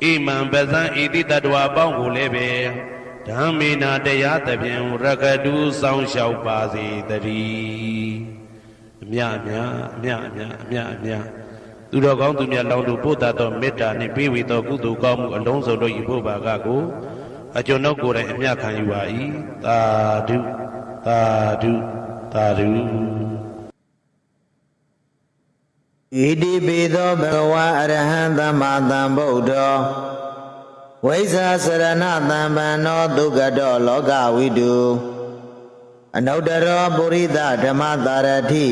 ဣမံပဇံဤတိတတ္တဝါပေါင်းကိုလည်းပဲဓမ္မေနာတရားသဖြင့်ရကတူဆောင်လျှောက်ပါစေတည်းအမြအမြသူတော်ကောင်းသူမြတ်လောင်းတို့ပို့တတ်သောမေတ္တာနှင့်ပေးဝေသောကုသိုလ်ကောင်းမှုအလုံးစုံတို့ဤဘုရားကကိုအကျွန်ုပ်ကိုယ်တိုင်အမြခံယူပါ၏သာဓုသာဓုသာဓုဣတိပိသောဘဂဝါအရဟံသမ္မာသမ္ဗုဒ္ဓောဝိဇ္ဇာစရဏသမ္ပန္နောဒုက္ခတောလောကဝိတုအနုတ္တရောပုရိသဓမ္မတာရတိ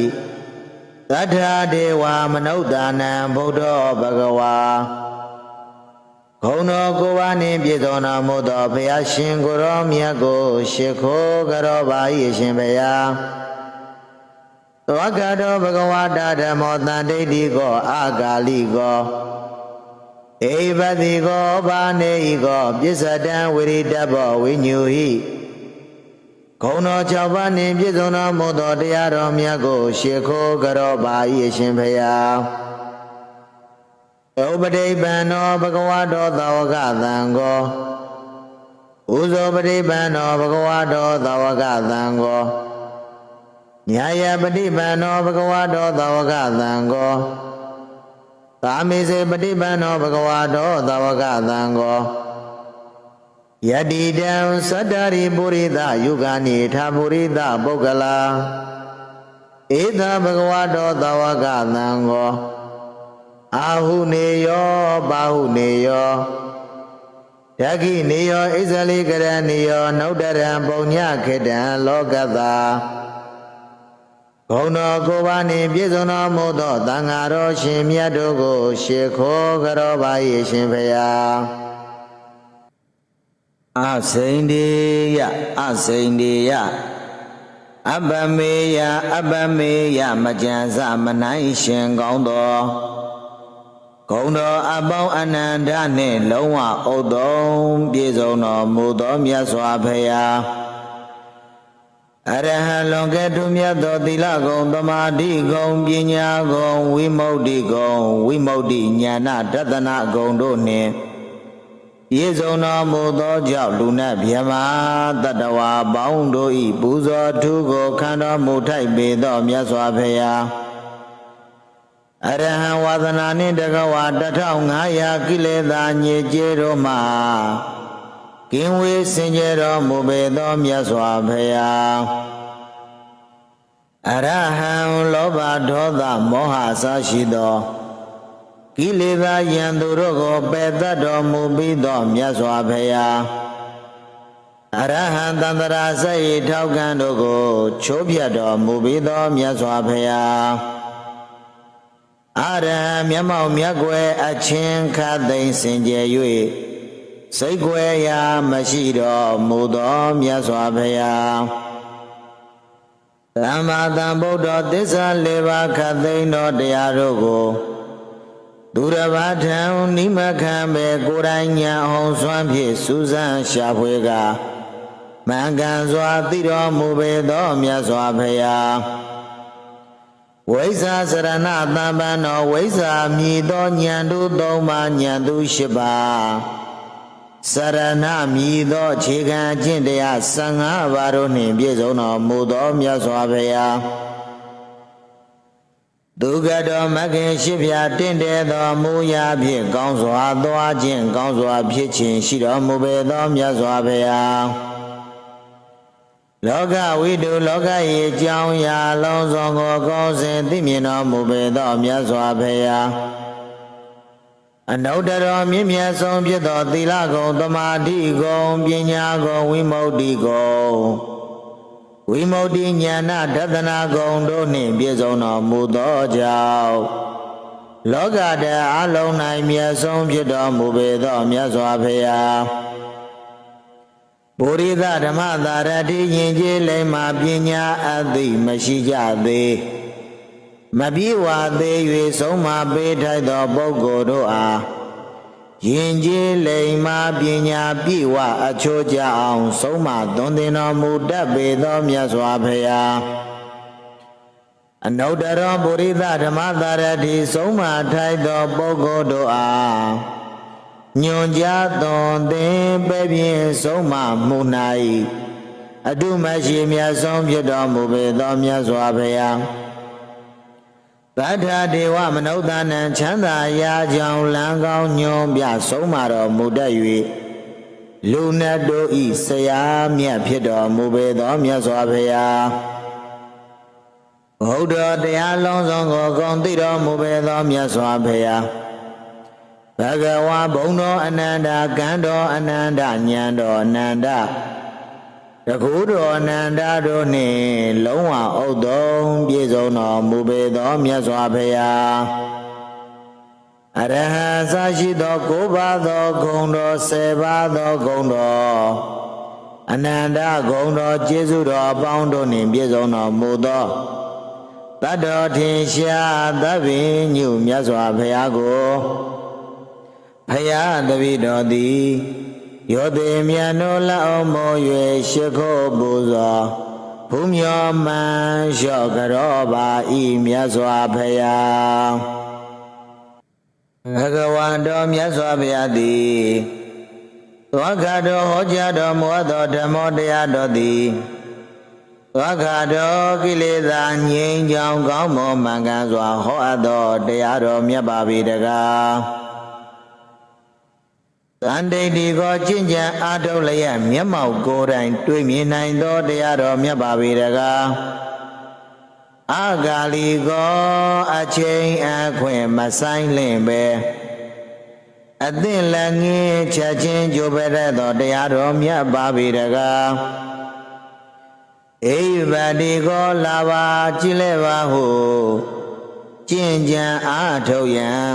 သတ္ထာဒေဝမနုဿာနံဗုဒ္ဓောဘဂဝါ ဂုဏတော်ကိုးပါးနှင့်ပြည့်စုံတော်မူသောဘုရားရှင်ကိုရောမြတ်ကိုရှိခိုးကြောပါ၏ရှင်ဘုရားသောကတော်ဘဂဝတာဓမ္မောတန်တိတိကောအာဂါလိကောဧဘတိကောဘာနေဤကောပစ္စတံဝိရိတဘောဝိညူဟိဂုဏတော်၆ပါးနှင့်ပြည့်စုံတော်မူသောတရားတော်မြတ်ကိုရှိခိုးကြောပါ၏ရှင်ဘုရားဥပတိပန္နောဘဂဝတောသာဝကသံဃောဥဇောပတိပန္နောဘဂဝတောသာဝကသံဃောညာယပတိပန္နောဘဂဝတောသာဝကသံဃောကာမိစေပတိပန္နောဘဂဝတောသာဝကသံဃောယတိတံသတ္တရိပုရိသယုဂာနိထာပုရိသပုဂ္ဂလာဧသဘဂဝတောသာဝကသံဃောအာဟုနေယောပါဟုနေယောဓကိနေယောဣဇလိကရဏေယောနုဒရံပုံညခေတံလောကတာဂုဏတော်ကိုးပါးနှင့်ပြည့်စုံတော်မူသောသံဃာတော်ရှင်မြတ်တို့ကိုရှိခိုးကြောပါ၏ရှင်ဘုရားအစိန္ဒေယအစိန္ဒေယအပမေယအပမေယမကြံစမနိုင်ရှင်ကောင်းသောဂုဏတော်အပေါင်းအနန္တနှင့်လုံးဝဥဒ္ဒုံပြည့်စုံတော်မူသောမြတ်စွာဘုရားအရဟံလွန်ကဲ့သို့မြတ်သောသီလဂုဏ်သမာဓိဂုဏ်ပညာဂုဏ်ဝိမု ക്തി ဂုဏ်ဝိမု ക്തി ဉာဏတတနာဂုဏ်တို့နှင့်ပြည့်စုံတော်မူသောကြောင့်လူနတ်မြမတတ္တဝါပေါင်းတို့၏ပူဇော်ထူးကိုခံတော်မူထိုက်ပေသောမြတ်စွာဘုရားအရဟံဝါဒနာနှင့်တကဝါ1500ကိလေသာညစ်ကြေးတို့မှကင်းဝေးစင်ကြယ်တော်မူပေသောမြတ်စွာဘုရားအရဟံလောဘဒေါသမောဟအစရှိသောကိလေသာယံသူတို့ကိုပယ်တတ်တော်မူပြီးသောမြတ်စွာဘုရားအရဟံသန္တရာစိတ်ထောက်ခံတို့ကိုချိုးပြတ်တော်မူပြီးသောမြတ်စွာဘုရားအရဟံမျက်မှောက်မြတ်ွယ်အချင်းခတ်သိမ်းစင်ကြယ်၍စိတ်ွယ်ရာမရှိတော်မူသောမြတ်စွာဘုရားသမ္မာသမ္ဗုဒ္ဓသစ္စာ၄ပါးခတ်သိမ်းသောတရားတို့ကိုသူတစ်ပါးထံနိမခံပဲကိုယ်တိုင်ညာအောင်စွမ်းဖြင့်စူးစမ်းရှာဖွေကမှန်ကန်စွာသိတော်မူပေသောမြတ်စွာဘုရားဝိဇ္ဇာစရဏသံပန္နောဝိဇ္ဇာမြည်သောဉာဏ်တို့၃ပါးဉာဏ်သူ၈ပါးစရဏမြည်သောအခြေခံအကျင့်တရား15ပါးတို့နှင့်ပြည့်စုံတော်မူသောမြတ်စွာဘုရားဒုက္ခတော်မဂ္ဂင်၈ဖြာတင့်တယ်တော်မူရာဖြင့်ကောင်းစွာသွားခြင်းကောင်းစွာဖြစ်ခြင်းရှိတော်မူပေသောမြတ်စွာဘုရားလောကဝိတုလောက၏အကြောင်းအရာလုံးစုံကိုကောင်းစဉ်သိမြင်တော်မူပေသောမြတ်စွာဘုရားအနုတ္တရောမြင့်မြတ်ဆုံးဖြစ်သောသီလဂုဏ်သမာဓိဂုဏ်ပညာဂုဏ်ဝိမု ക്തി ဂုဏ်ဝိမု ക്തി ဉာဏတတနာဂုဏ်တို့နှင့်ပြည့်စုံတော်မူသောကြောင့်လောကဓာတ်အလုံး၌မြတ်ဆုံးဖြစ်တော်မူပေသောမြတ်စွာဘုရားပုရိသဓမ္မသာရတိယဉ်ကျေးလိမ္မာပညာအသိမရှိကြသေးမပြေဝသေး၍ဆုံးမပေးထိုက်သောပုဂ္ဂိုလ်တို့အားယဉ်ကျေးလိမ္မာပညာပြည့်ဝအချိုးကျအောင်ဆုံးမသွန်သင်တော်မူတတ်ပေသောမြတ်စွာဘုရားအနုတ္တရောပုရိသဓမ္မသာရတိဆုံးမထိုက်သောပုဂ္ဂိုလ်တို့အားညွန်ကြားသွန်သင်ပဲ့ပြင်ဆုံးမမှု၌အတုမရှိမြတ်ဆုံးဖြစ်တော်မူပေသောမြတ်စွာဘုရားသတ္ထဒေဝမနုဿာနံချမ်းသာရာကြောင့်လံကောင်းညွန်ပြဆုံးမတော်မူတတ်၍လူနတ်တို့ဤဆရာမြတ်ဖြစ်တော်မူပေသောမြတ်စွာဘုရားဘုဒ္ဓတရားလုံးစုံကိုဂုဏ်သိတော်မူပေသောမြတ်စွာဘုရားဘဂဝါဘုံတော်အနန္တကံတော်အနန္တဉာဏ်တော်အနန္တတကူတော်အနန္တတို့နှင့်လုံးဝဥဒ္ဒုံပြည့်စုံတော်မူပေသောမြတ်စွာဘုရား အရဟံသာရှိသောကိုးပါးသောဂုဏ်တော်ဆယ်ပါးသောဂုဏ်တော်အနန္တဂုဏ်တော်ကျေးဇူးတော်အပေါင်းတို့နှင့်ပြည့်စုံတော်မူသောတတ္တောထင်ရှားသဗ္ဗညုမြတ်စွာဘုရားကိုဘုရားတပည့်တော်သည်ယောတိမြတ်နိုးလက်အောင်မော၍ရှိခိုးပူဇော်ဘုမျောမှန်လျှော့ကြောပါဤမြတ်စွာဘုရားဘဂဝန္တောမြတ်စွာဘုရားသည်သောခတော်ဟောကြားတော်မူသောဓမ္မတရားတော်သည်သောခတော်ကိလေသာငြိမ်းချောင်းကောင်းမွန်မှန်ကန်စွာဟောအပ်သောတရားတော်မြတ်ပါ၏တကားသန္တိတိကိုကျင့်ကြံအားထုတ်လျက်မျက်မှောက်ကိုယ်တိုင်တွေ့မြင်နိုင်သောတရားတော်မြတ်ပါ၏တကားအာဂါလီကိုအချိန်အခွင့်မဆိုင်လင့်ပဲအသင့်လည်းငင်းချက်ချင်းကြိုးပရသောတရားတော်မြတ်ပါ၏တကားဧဝတိကိုလာပါကြည်လဲပါဟုကျင့်ကြံအားထုတ်ရန်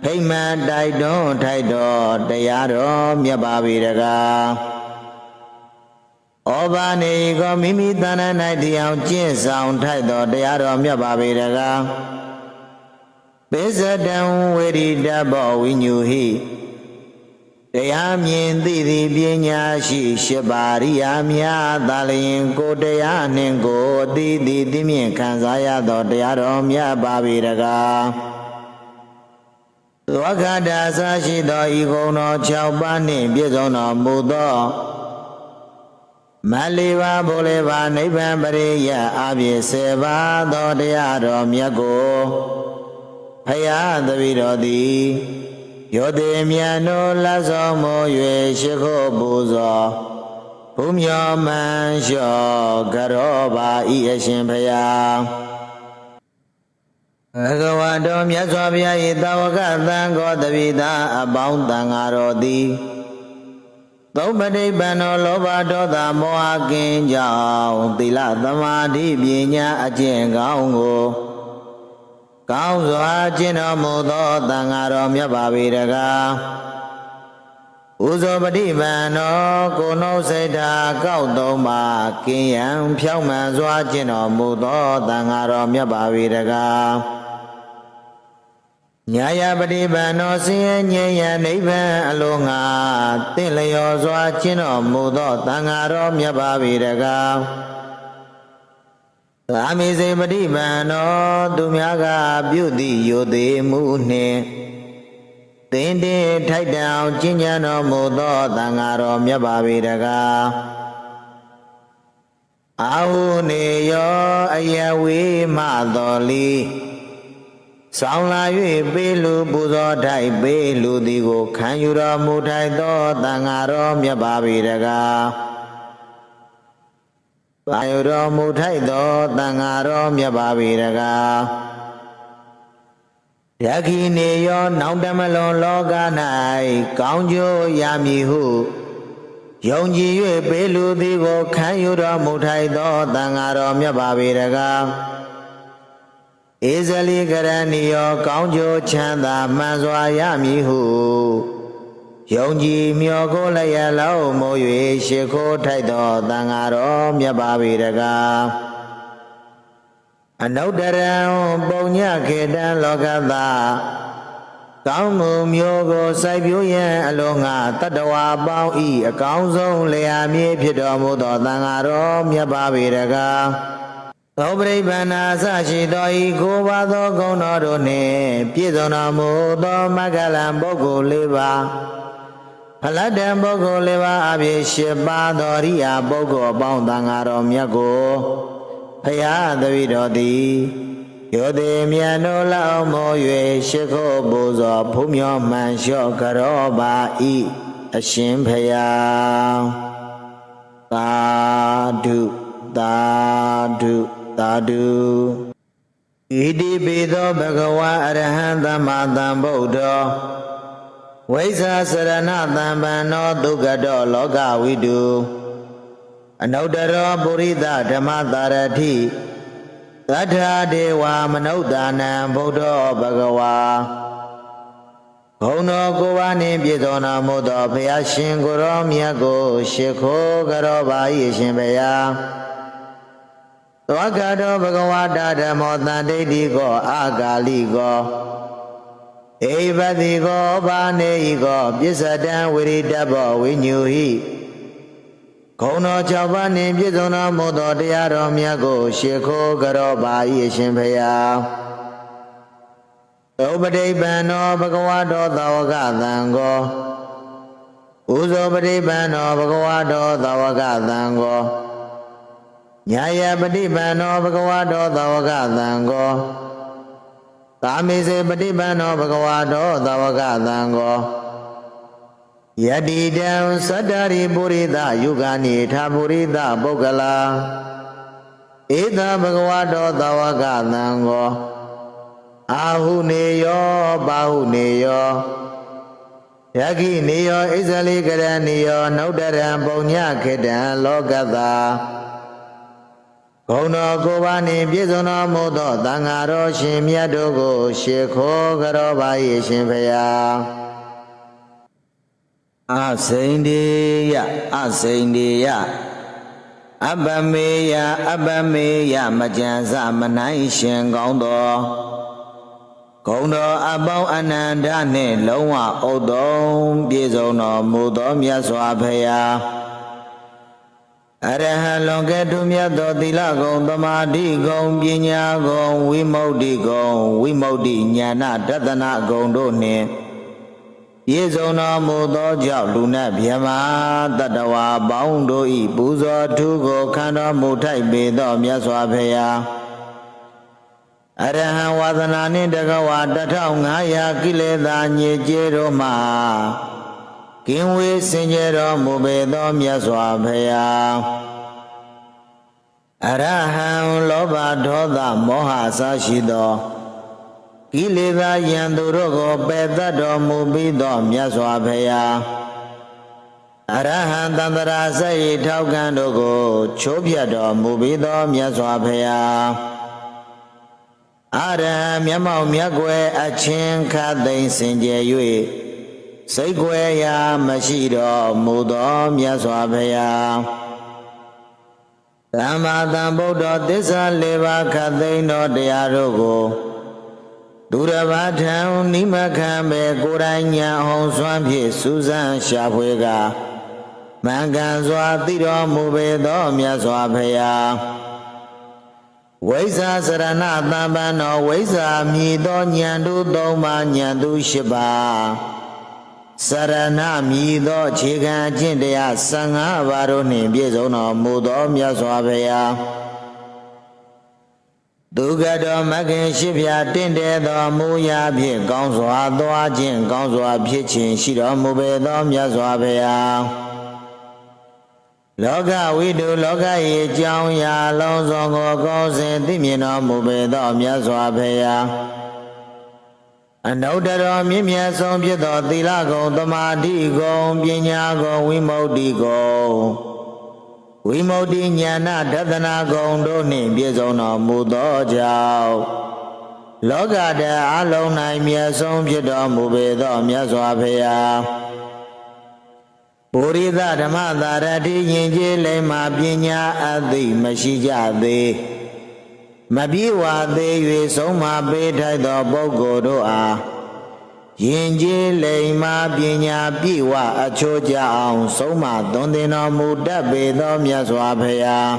ဖိမှန်တိုက်တွန်းထိုက်တော်တရားတော်မြတ်ပါ၏တကားဩဘာနေကိုမိမိတဏ္ဍ၌တရားကျင့်ဆောင်ထိုက်တော်တရားတော်မြတ်ပါ၏တကားပိစတံဝေရိတဘောဝိညုဟိတရားမြင်သိသည်ပညာရှိရှိပါရိယာများသာလျင်ကိုတရားနှင့်ကိုအသိသည်သိမြင်ခံစားရသောတရားတော်မြတ်ပါ၏တကားသောခတာအစရှိသောဤဂုဏ်တော်6ပါးနှင့်ပြည့်စုံတော်မူသောမလေးပါးဘုလေးပါးနိဗ္ဗာန်ပရိယအပြည့်10ပါးသောတရားတော်မြတ်ကိုဘုရားတပည့်တော်သည်ယောတိမြတ်နိုးလက်ဆောင်မူ၍ရှိခိုးပူဇော်ဘုမျောမှန်လျှော့ကြောပါဤအရှင်ဘုရားဘဂဝါတော်မြတ်စွာဘုရား၏တာဝကသံဃောတပိသာအပေါင်းသံဃာတော်သည်သုံးပဋိပန္နောလောဘဒေါသမောဟကင်းကြောင့်သီလသမာဓိပညာအကျင့်ကောင်းကိုကောင်းစွာကျင့်တော်မူသောသံဃာတော်မြတ်ပါ၏တကားဥဇောပฏิပန္နောကိုယ်နှုတ်စိတ်ဓာကောက်သုံးပါကင်းရန်ဖြောင့်မှန်စွာကျင့်တော်မူသောသံဃာတော်မြတ်ပါ၏တကားညာယပฏิပန္နောဆင်းရဲငြိမ်းရန်နိဗ္ဗာန်အလိုငါတင့်လျော်စွာကျင့်တော်မူသောသံဃာတော်မြတ်ပါ၏တကားသာမိစေပฏิပန္နောသူများကပြုသည့်ယိုသေးမှုနှင့်သင်တည်းထိုက်တန်ကျင့်ကြံတော်မူသောသံဃာတော်မြတ်ပါ၏တကားအာဟုနေယောအယဝေမတော်လီဆောင်လာ၍ပေးလူပူဇော်ထိုက်ပေးလူသည်ကိုခံယူတော်မူထိုက်သောသံဃာတော်မြတ်ပါ၏တကားခံယူတော်မူထိုက်သောသံဃာတော်မြတ်ပါ၏တကားယခိနေယောနောင်တမလွန်လောက၌ကောင်းကျိုးရမည်ဟုယုံကြည်၍ပေးလူသည်ကိုခံယူတော်မူထိုက်သောသံဃာတော်မြတ်ပါ၏တကားဧဇလိကရဏီယောကောင်းကျိုးချမ်းသာမှန်စွာရမည်ဟုယုံကြည်မျှော်ကိုလျက်လုံးမိုး၍ရှိခိုးထိုက်သောသံဃာတော်မြတ်ပါ၏တကားအနုတ္တရံပုံညခေတံလောကသာကောင်းမှုမျိုးကိုစိုက်ပျိုးရန်အလိုငါတတ္တဝါပေါင်းဤအကောင်းဆုံးလျာမြေဖြစ်တော်မူသောသံဃာတော်မြတ်ပါ၏တကားသောပရိပန္နာအစရှိသောဤကိုးပါးသောဂုဏ်တော်တို့နှင့်ပြည့်စုံတော်မူသောမဂ္ဂလံပုဂ္ဂိုလ်၄ပါးဖလတ္တံပုဂ္ဂိုလ်၄ပါးအပြည့်၈ပါးသောရိယာပုဂ္ဂိုလ်အပေါင်းသံဃာတော်မြတ်ကိုဘုရားတပည့်တော်သည်ယောတိမြတ်နိုးလက်အောင်မိုး၍ရှိခိုးပူဇော်ဘုမျောမှန်လျှော့ကြောပါဤအရှင်ဘုရားသာဓုသာဓုသာဓုဣတိပိသောဘဂဝါအရဟံသမ္မာသမ္ဗုဒ္ဓောဝိဇ္ဇာစရဏသမ္ပန္နောဒုက္ခတောလောကဝိတုအနုတ္တရောပုရိသဓမ္မတာရတိသတ္ထာဒေဝမနုဿာနံဗုဒ္ဓောဘဂဝါ ဂုဏတော်ကိုပါနှင့်ပြည့်စုံတော်မူသောဘုရားရှင်ကိုရောမြတ်ကိုရှိခိုးကြောပါ၏ရှင်ဘုရားသောကတော်ဘဂဝတာဓမ္မောတန်တိတိကောအာဂါလိကောဧဝတိကောဘာနေဤကောပစ္စတံဝိရိတဘောဝိညူဟိဂုဏတော်၆ပါးနှင့်ပြည့်စုံတော်မူသောတရားတော်မြတ်ကိုရှိခိုးကြောပါ၏ရှင်ဘုရားဥပတိပန္နောဘဂဝတောသာဝကသံဃောဥဇောပတိပန္နောဘဂဝတောသာဝကသံဃောညာယပတိပန္နောဘဂဝတောသာဝကသံဃောကာမိစေပတိပန္နောဘဂဝတောသာဝကသံဃောယတိတံသတ္တရိပုရိသယုဂာနိထာပုရိသပုဂ္ဂလာဧသဘဂဝတောသာဝကသံဃောအာဟုနေယောပါဟုနေယောယခိနေယောဣဇလိကရဏီယောနုတရံပုံညခေတံလောကတာဂုဏတော်ကိုပါနှင့်ပြည့်စုံတော်မူသောသံဃာတော်ရှင်မြတ်တို့ကိုရှိခိုးကြောပါ၏ရှင်ဘုရားအစိန္ဒေယအစိန္ဒေယအပ္ပမေယအပ္ပမေယမကြံစမနိုင်ရှင်ကောင်းတော်ဂုဏတော်အပေါင်းအနန္တနှင့်လုံးဝဥဒ္ဒုံပြည့်စုံတော်မူသောမြတ်စွာဘုရားအရဟံလွန်ကဲ့သို့မြတ်သောသီလဂုဏ်သမာဓိဂုဏ်ပညာဂုဏ်ဝိမု ക്തി ဂုဏ်ဝိမု ക്തി ဉာဏတတနာဂုဏ်တို့နှင့်ပြည့်စုံတော်မူသောကြောင့်လူနတ်မြမတတ္တဝါပေါင်းတို့၏ပူဇော်ထူးကိုခံတော်မူထိုက်ပေသောမြတ်စွာဘုရားအရဟံဝါသနာနှင့်တကဝါ1500ကိလေသာညစ်ကြေးတို့မှကင်းဝေးစင်ကြယ်တော်မူပေသောမြတ်စွာဘုရားအရဟံလောဘဒေါသမောဟအစရှိသောကိလေသာယံသူတို့ကိုပယ်တတ်တော်မူပြီးသောမြတ်စွာဘုရားအရဟံသန္တရာစရိထောက်ခံတို့ကိုချိုးဖြတ်တော်မူပြီးသောမြတ်စွာဘုရားအရဟံမျက်မှောက်မျက်ွယ်အချင်းခတ်သိမ်းစင်ကြယ်၍စိတ်ွယ်ရာမရှိတော်မူသောမြတ်စွာဘုရားသမ္မာသမ္ဗုဒ္ဓသစ္စာ၄ပါးခတ်သိမ်းတော်တရားတို့ကိုသူတစ်ပါးထံနိမခံပဲကိုယ်တိုင်ညာအောင်စွမ်းဖြင့်စူးစမ်းရှာဖွေကမှန်ကန်စွာသိတော်မူပေသောမြတ်စွာဘုရားဝိဇ္ဇာစရဏသံပန္နောဝိဇ္ဇာမြည်သောဉာဏ်တို့၃ပါးဉာဏ်သူ၈ပါးစရဏမြည်သောခြေခံအကျင့်တရား15ပါးတို့နှင့်ပြည့်စုံတော်မူသောမြတ်စွာဘုရားဒုက္ခတော်မဂ္ဂင်၈ဖြာတင့်တယ်သောမူရာဖြင့်ကောင်းစွာသွားခြင်းကောင်းစွာဖြစ်ခြင်းရှိတော်မူပေသောမြတ်စွာဘုရားလောကဝိတုလောက၏အကြောင်းအရာလုံးစုံကိုကောင်းစဉ်သိမြင်တော်မူပေသောမြတ်စွာဘုရားအနုတ္တရောမြင့်မြတ်ဆုံးဖြစ်သောသီလဂုဏ်သမာဓိဂုဏ်ပညာဂုဏ်ဝိမု ക്തി ဂုဏ်ဝိမု ക്തി ဉာဏတတနာဂုဏ်တို့နှင့်ပြည့်စုံတော်မူသောကြောင့်လောကဓာတ်အလုံး၌မြတ်ဆုံးဖြစ်တော်မူပေသောမြတ်စွာဘုရားပုရိသဓမ္မသာရတိယဉ်ကျေးလိမ္မာပညာအသိမရှိကြသေးမပြေဝသေး၍ဆုံးမပေးထိုက်သောပုဂ္ဂိုလ်တို့အားယဉ်ကျေးလိမ္မာပညာပြေဝအချိုးကြအောင်ဆုံးမသွန်သင်တော်မူတတ်ပေသောမြတ်စွာဘုရား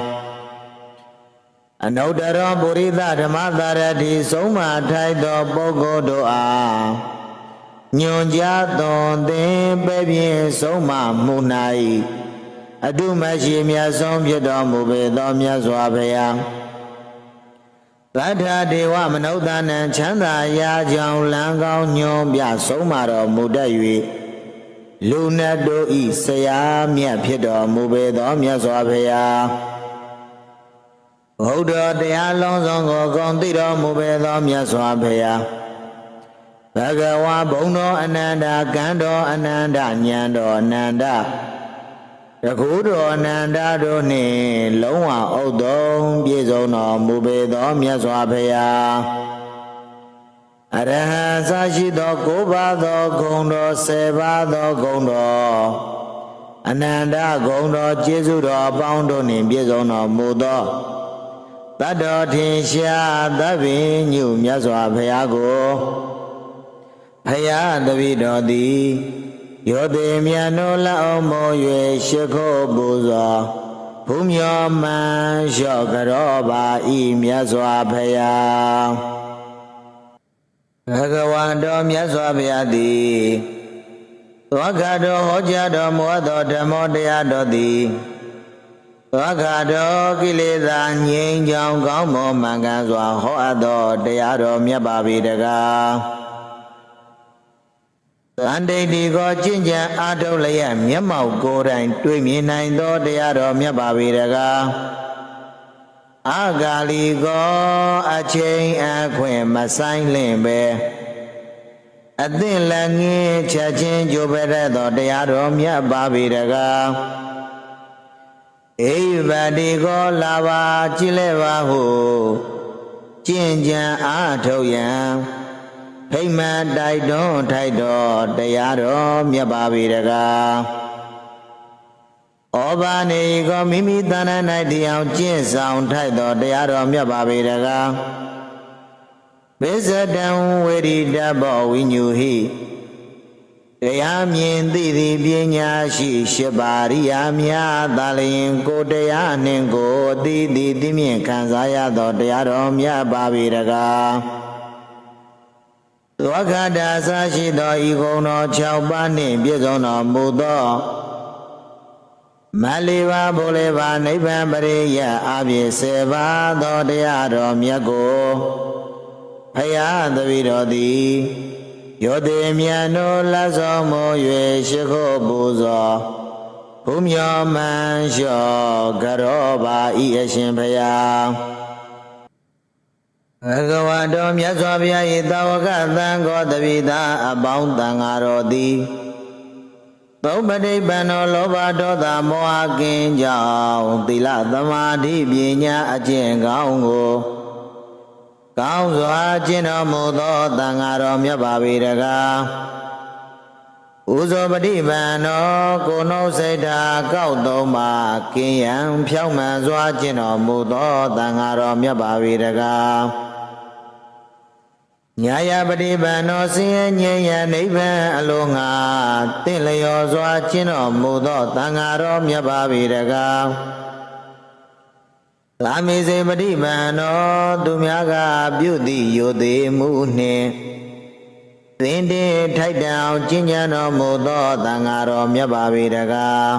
အနုတ္တရောပုရိသဓမ္မသာရတိဆုံးမထိုက်သောပုဂ္ဂိုလ်တို့အားညွန်ကြားသွန်သင်ပဲ့ပြင်းဆုံးမမှု၌အတုမရှိမြတ်ဆုံးဖြစ်တော်မူပေသောမြတ်စွာဘုရားသတ္ထဒေဝမနုဿာနံချမ်းသာရာကြောင့်လံကောင်းညွန်ပြဆုံးမတော်မူတတ်၍လူနတ်တို့ဤဆရာမြတ်ဖြစ်တော်မူပေသောမြတ်စွာဘုရားဘုဒ္ဓတရားလုံးစုံကိုဂုဏ်သိတော်မူပေသောမြတ်စွာဘုရားဘဂဝါဘုံတော်အနန္တကံတော်အနန္တဉာဏ်တော်အနန္တတကူတော်အနန္တတို့နှင့်လုံးဝဥဒ္ဒုံပြည့်စုံတော်မူပေသောမြတ်စွာဘုရား အရဟံသာရှိသော9ပါးသောဂုဏ်တော်10ပါးသောဂုဏ်တော်အနန္တဂုဏ်တော်ကျေးဇူးတော်အပေါင်းတို့နှင့်ပြည့်စုံတော်မူသောတတ္တောထင်ရှားသဗ္ဗညုမြတ်စွာဘုရားကိုဘုရားတပည့်တော်သည်ယောတိမြတ်နိုးလက်အောင်မိုး၍ရှိခိုးပူဇော်ဘုမျောမှန်လျှော့ကြောပါဤမြတ်စွာဘုရားဘဂဝန္တောမြတ်စွာဘုရားသည်သောခတော်ဟောကြားတော်မူသောဓမ္မတရားတော်သည်သောခတော်ကိလေသာငြိမ်းချောင်းကောင်းမွန်မှန်ကန်စွာဟောအပ်သောတရားတော်မြတ်ပါ၏တကားသန္တိတိကိုကျင့်ကြံအားထုတ်လျက်မျက်မှောက်ကိုယ်တိုင်တွေ့မြင်နိုင်သောတရားတော်မြတ်ပါ၏တကားအာဂါလီကိုအချိန်အခွင့်မဆိုင်လင့်ပဲအသင့်လည်းငင်းချက်ချင်းကြိုးပဲတဲ့သောတရားတော်မြတ်ပါ၏တကားဧဝတိကိုလာပါကြည်လဲပါဟုကျင့်ကြံအားထုတ်ရန်ဖိမ့်တိုက်တွန်းထိုက်တော်တရားတော်မြတ်ပါ၏တကားဩဘာနေကိုမိမိတဏ္ဍ၌တရားကျင့်ဆောင်ထိုက်တော်တရားတော်မြတ်ပါ၏တကားဝိဇဒံဝေရိတဘောဝိညုဟိတရားမြင်သိသည်ပညာရှိရှိပါရိယာများသာလျင်ကိုတရားနှင့်ကိုသိသည်သိမြင်ခံစားရသောတရားတော်မြတ်ပါ၏တကားသောခတ္တအစရှိသောဤဂုဏ်တော်6ပါးနှင့်ပြည့်စုံတော်မူသောမလေးပါဘုလေးပါနိဗ္ဗာန်ပရိယအပြည့်10ပါးသောတရားတော်မြတ်ကိုဘုရားတပည့်တော်သည်ယောတိမြတ်နိုးလက်ဆောင်မိုး၍ရှိခိုးပူဇော်ဘုမျောမှန်လျှော့ကြောပါဤအရှင်ဘုရားဘဂဝါတော်မြတ်စွာဘုရား၏သာဝကသံဃောတပိသာအပေါင်းသံဃာတော်သည်သုပတိပန္နောလောဘဒေါသမောဟကင်းကြောင့်သီလသမာဓိပညာအကျင့်ကောင်းကိုကောင်းစွာကျင့်တော်မူသောသံဃာတော်မြတ်ပါ၏တကားဥဇောပတိပန္နောကိုယ်နှုတ်စိတ်ဓာကောက်သုံးပါကင်းရန်ဖြောင့်မှန်စွာကျင့်တော်မူသောသံဃာတော်မြတ်ပါ၏တကားညာယပฏิပန္နောဆင်းရဲငြိမ်းရန်နိဗ္ဗာန်အလိုငှာတင့်လျော်စွာကျင့်တော်မူသောသံဃာတော်မြတ်ပါ၏တကားသာမေစေပฏิပန္နောသူများကပြုသည့်ယိုသေးမှုနှင့်သင်တည်းထိုက်တန်အောင်ကျင့်ကြံတော်မူသောသံဃာတော်မြတ်ပါ၏တကား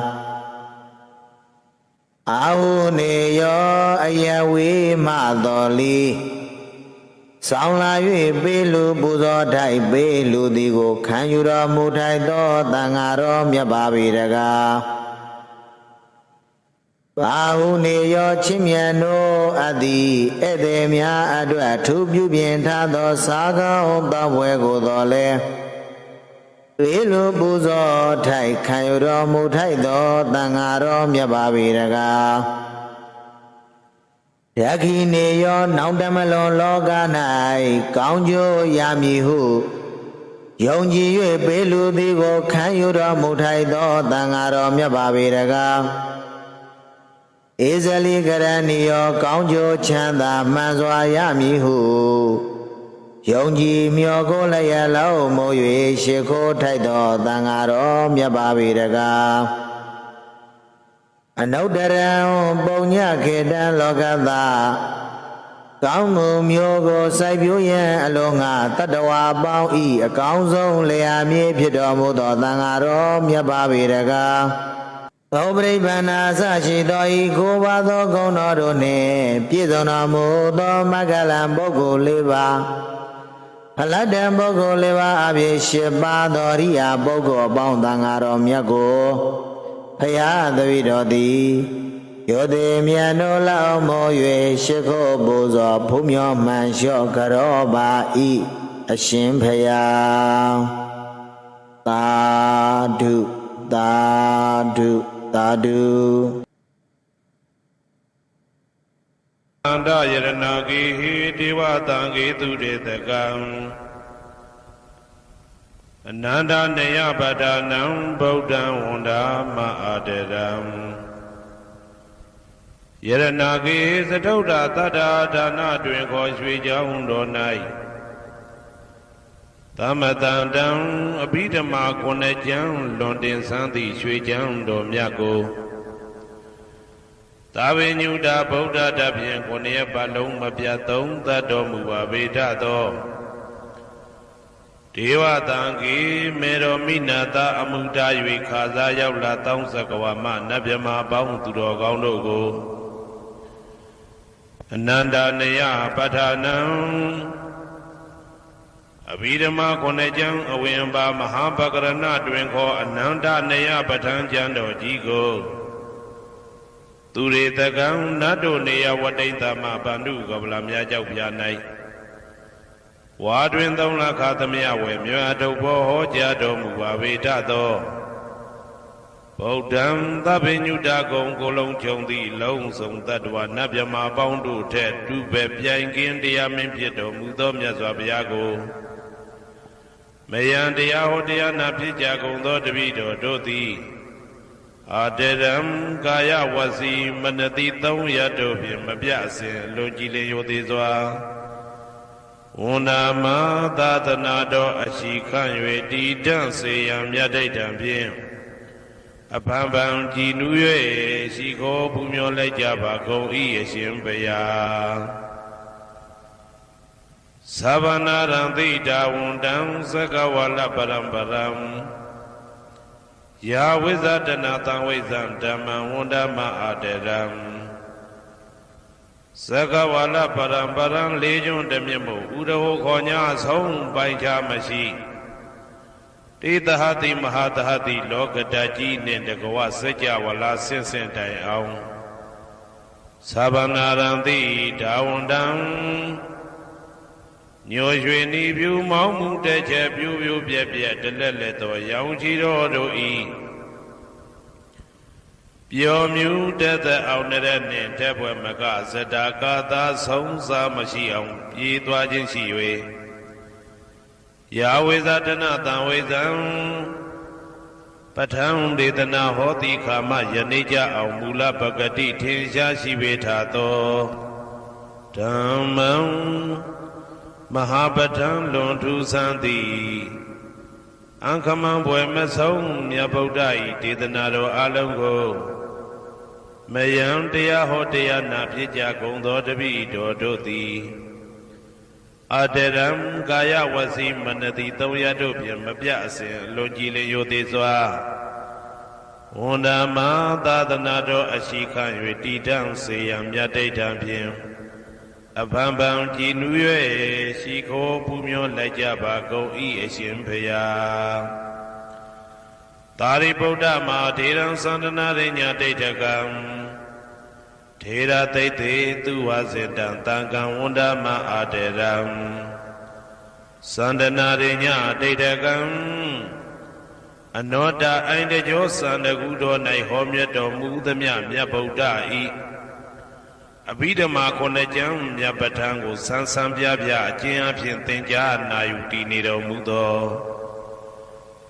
အာဟုနေယောအယဝေမတော်လီဆောင်လာ၍ပေးလူပူဇော်ထိုက်ပေးလူသည်ကိုခံယူတော်မူထိုက်သောသံဃာတော်မြတ်ပါ၏တကားဘာဟုနေယောချစ်မြတ်နိုးအပ်သည်ဧည့်သည်များအတွက်ထူးပြုပြင်ထားသောစားကောင်းသောဘွယ်ကိုတော်လဲပေးလူပူဇော်ထိုက်ခံယူတော်မူထိုက်သောသံဃာတော်မြတ်ပါ၏တကားယခိနေယောနောင်တမလွန်လောက၌ကောင်းကျိုးရမည်ဟုယုံကြည်၍ပေးလူသည်ကိုခံယူတော်မူထိုက်သောသံဃာတော်မြတ်ပါ၏တကားဧဇလိကရဏီယောကောင်းကျိုးချမ်းသာမှန်စွာရမည်ဟုယုံကြည်မျှော်ကိုလျက်လုံးမိုး၍ရှိခိုးထိုက်သောသံဃာတော်မြတ်ပါ၏တကားအနုတ္တရံပုံညခေတံလောကသာကောင်းမှုမျိုးကိုစိုက်ပျိုးရန်အလုံးငါတတ္တဝါပေါင်းဤအကောင်းဆုံးလျာမြေဖြစ်တော်မူသောသံဃာတော်မြတ်ပါ၏တကားသောပရိပန္နာအစရှိသောဤကိုးပါးသောဂုဏ်တော်တို့နှင့်ပြည့်စုံတော်မူသောမဂ္ဂလံပုဂ္ဂိုလ်၄ပါးဖလတ္တံပုဂ္ဂိုလ်၄ပါးအပြည့်၈ပါးသောရိယာပုဂ္ဂိုလ်အပေါင်းသံဃာတော်မြတ်ကိုဖယားတပည့်တော်သည်ယောတိမြတ်နိုးလောက်မိုး၍ရှိခိုးပူဇော်ဘုမျောမှန်လျှော့ကြောပါဤအရှင်ဖယားသာဓုသာဓုသာဓုအန္တယရဏဂေဟိဒေဝတံဂေသူရေတကံ အနန္တနေယပဒနံဗုဒ္ဓံဝန္ဒာမအာတရံယရဏကေသထုဒ္ဓတတ္တာဒါနတွင်ခေါ်ရွှေကြောင်းတော်၌သမတန္တံအဘိဓမ္မာခုနှစ်ကျမ်းလွန်တင်ဆန်းသည့်ရွှေကြောင်းတော်မြတ်ကိုသာဝေညုတာဗုဒ္ဓတဖြင့်ခုနှစ်ပတ်လုံးမပြတ်သုံးသတ်တော်မူပါပေတတ်သောဒေဝတံကေမေရောမိနာတာအမှုတာ၍ခါစားရောက်လာတောင်းစကဝမနတ်မြမပေါင်းသူတော်ကောင်းတို့ကိုအနန္တနေယပဋ္ဌာနံအဘိဓမ္မာခုနှစ်ကျမ်းအဝင်ပါမဟာပကရဏတွင်ခေါ်အနန္တနေယပဋ္ဌာန်းကျမ်းတော်ကြီးကိုသူရေတကံနတ်တို့နေယဝတိတ္တမဗန္ဓုကဗလာမြတ်ကြောက်ပြာ၌ဝါတွင်သုံးလခါသမယဝေမြတ်ထုတ်ဘောဟောကြားတော်မူပါပေတတ်သောဗုဒ္ဓံသဗ္ဗညုတကုံကိုလုံးခြုံသည့်လုံးစုံတတ္တဝနတ်မြမပေါင်းတို့ထက်တူပဲပြိုင်ကင်းတရားမင်းဖြစ်တော်မူသောမြတ်စွာဘုရားကိုမယံတရားဟောတရားနာဖြစ်ကြကုန်သောတပည့်တော်တို့သည်အာတရံကာယဝစီမနတိသုံးရတို့ဖြင့်မပြအစဉ်လွန်ကြည်လင်ရိုသေစွာဝန္ဒာမသာသနာတော်အရှိခန့်၍တည်တံ့စေရန်မြတ်ဒိဋ္ဌံဖြင့်အဖန်ဖန်ကြည်နူး၍ရှိခိုးပူမျောလိုက်ကြပါကုန်၏အရှင်ဘုရားသဗ္ဗနာရံသိတာဝန္တံသကဝလပရံပရံယာဝိဇဒနာတံဝိဇံဓမ္မံဝန္ဒမအာတရံသကဝလပရံပရံလေးကျွန်းတမြတ်မို့ဥရဟောခေါ်ညာဆုံးပိုင်ချမရှိတေတဟတိမဟာတဟတိလောကတကြီးနှင့်တကဝစัจ java လာဆင့်ဆင့်တိုင်အောင်သဗ္ဗနာရံတိဒါဝန္တံညိုရွှေနီဖြူမောင်းမှုတဲ့ချက်ပြူပြူပြက်ပြက်တလက်လက်သောရောင်ချီတော်တို့ဤပျော်မြူတဲ့တဲ့အောင်တဲ့နှင့်တဲ့ဘွယ်မကဇတာကာသာဆုံးစားမရှိအောင်ပြေးသွားခြင်းရှိ၍ယာဝေဇတနာတံဝေဇံပဋ္ဌံဒေသနာဟောတိခာမယနေ့ကြအောင်မူလပဂတိထင်ရှားရှိပေထသောဓမ္မံမဟာပဋ္ဌံလွန်ထူးဆန်းသည်အံခမံဘွယ်မဆုံးမြတ်ဗုဒ္ဓ၏ဒေသနာတော်အလုံးကိုမယံတရားဟောတရားနာဖြစ်ကြကုန်သောတပည့်တော်တို့သည်အတရံကာယဝစီမနတိသုံးရတို့ဖြင့်မပြအစဉ်လွန်ကြည်လင်ရိုသေစွာဝန္ဒာမသာသနာတော်အရှိခန့်၍တည်တံ့စေရန်မြတ်ဒိဋ္ဌံဖြင့်အဖန်ဖန်ကြည်နူး၍ရှိခိုးပူမျောလိုက်ကြပါကုန်၏အရှင်ဘုရားသာရိပုတ္တမဟာထေရံသန္တနာရိညာဒိဋ္ဌကံထေရသိတေသူဝစေတံတံကံဝန္ဒမအာတရံသန္တနာရိညာဒိဋ္ဌကံအနောတအိုင်တကြောသန္တကုတော်၌ဟောမြတ်တော်မူသမျှမြတ်ဗုဒ္ဓ၏အဘိဓမ္မာခုနှစ်ကျမ်းမြတ်ပဋ္ဌာန်းကိုဆန်းဆန်းပြပြအကျဉ်းအဖြစ်သင်ကြားနာယူတည်နေတော်မူသော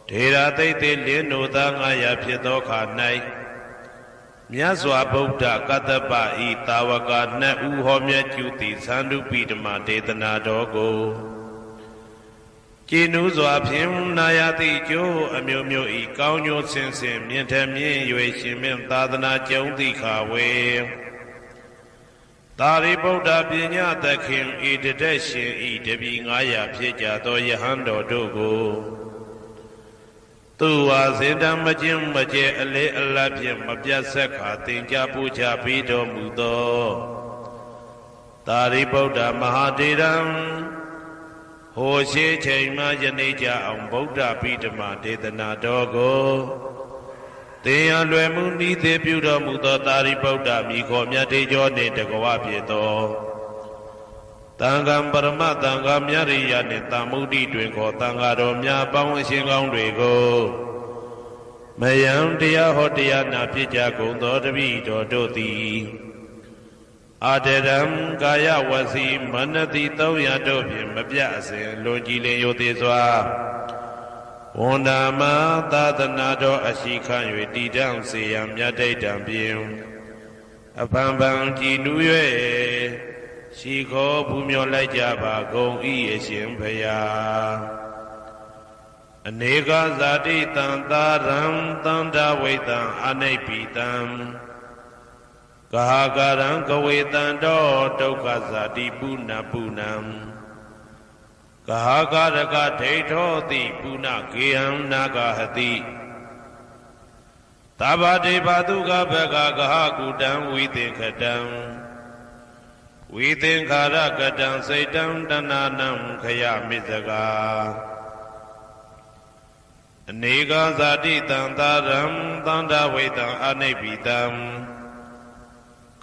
ထေရသိတေလင်းတို့သား900ဖြစ်သောခါ၌မြတ်စွာဘုရားကတ္တပဤတာဝကနှစ်ဦးဟောမြတ်ကျူသည်သန္ဓုပိဓမ္မာဒေသနာတော်ကိုကျင့်ဥစွာဖြင့်နာယတိကျိုးအမျိုးမျိုးဤကောင်းကျိုးဆင်းဆင်းမြင့်ထမြင့်၍ရှင်မင်းသာသနာကျုံတိခါဝေသာရိပုတ္တပညာသခင်ဤတတက်ရှင်ဤတပည့်900ဖြစ်ကြသောယဟန်တော်တို့ကိုသူဝါစေတံမခြင်းမကျဲအလေအလတ်ဖြင့်မပြတ်ဆက်ခါသင်ကြားပူချပေးတော်မူသောသာရိပုတ္တမဟာထေရံဟိုရှိချိန်မှယနေ့ကြအောင်ဗုဒ္ဓပိဓမ္မာဒေသနာတော်ကိုသင်ရလွယ်မှုဤသေးပြုတော်မူသောသာရိပုတ္တမိခေါ်မြတ်တေကျော်နှင့်တကဝဖြစ်သောတံဃံပရမတံဃာမြရိယနှင့်တမ္မုဒ္ဒိတွင်ခေါ်တံဃာတော်များပေါင်းအရှင်ကောင်းတွေကိုမယံတရားဟောတရားနာဖြစ်ကြကုန်သောတပည့်တော်တို့သည်အာတရံကာယဝစီမနတိ300တို့ဖြင့်မပြအစဉ်လွန်ကြည်လင်ရိုသေစွာဝ ဝန်ဓမ္မသာသနာတော်အရှိခံ၍တည်တံ့စေရန်မြတ်တိတ်တံပြင်အဖန်ဖန်ကြည်နူး၍ရှိခေါ်ဘူးမြော်လိုက်ကြပါကုန်၏အရှင်ဘုရားအနေကဇာတိတံသာရံသန္တာဝိတံအနိဗ္ဗိတံကဟာကာရံကဝေတံတောဒုက္ခဇာတိပုဏ္ဏပုဏ္ဏံကဟာကာရကဒိဋ္ဌောတိပုဏ္ဏကေယံနာဂဟတိသဗ္ဗတေဘတုကဘဂကဟာကုတံဝိသင်္ခတံဝိသင်္ခာရကတံစိတ်တံတဏနံခယမိဇဂာအနေကဇာတိတံသာရံသန္တာဝိတံအနိဗ္ဗိတံ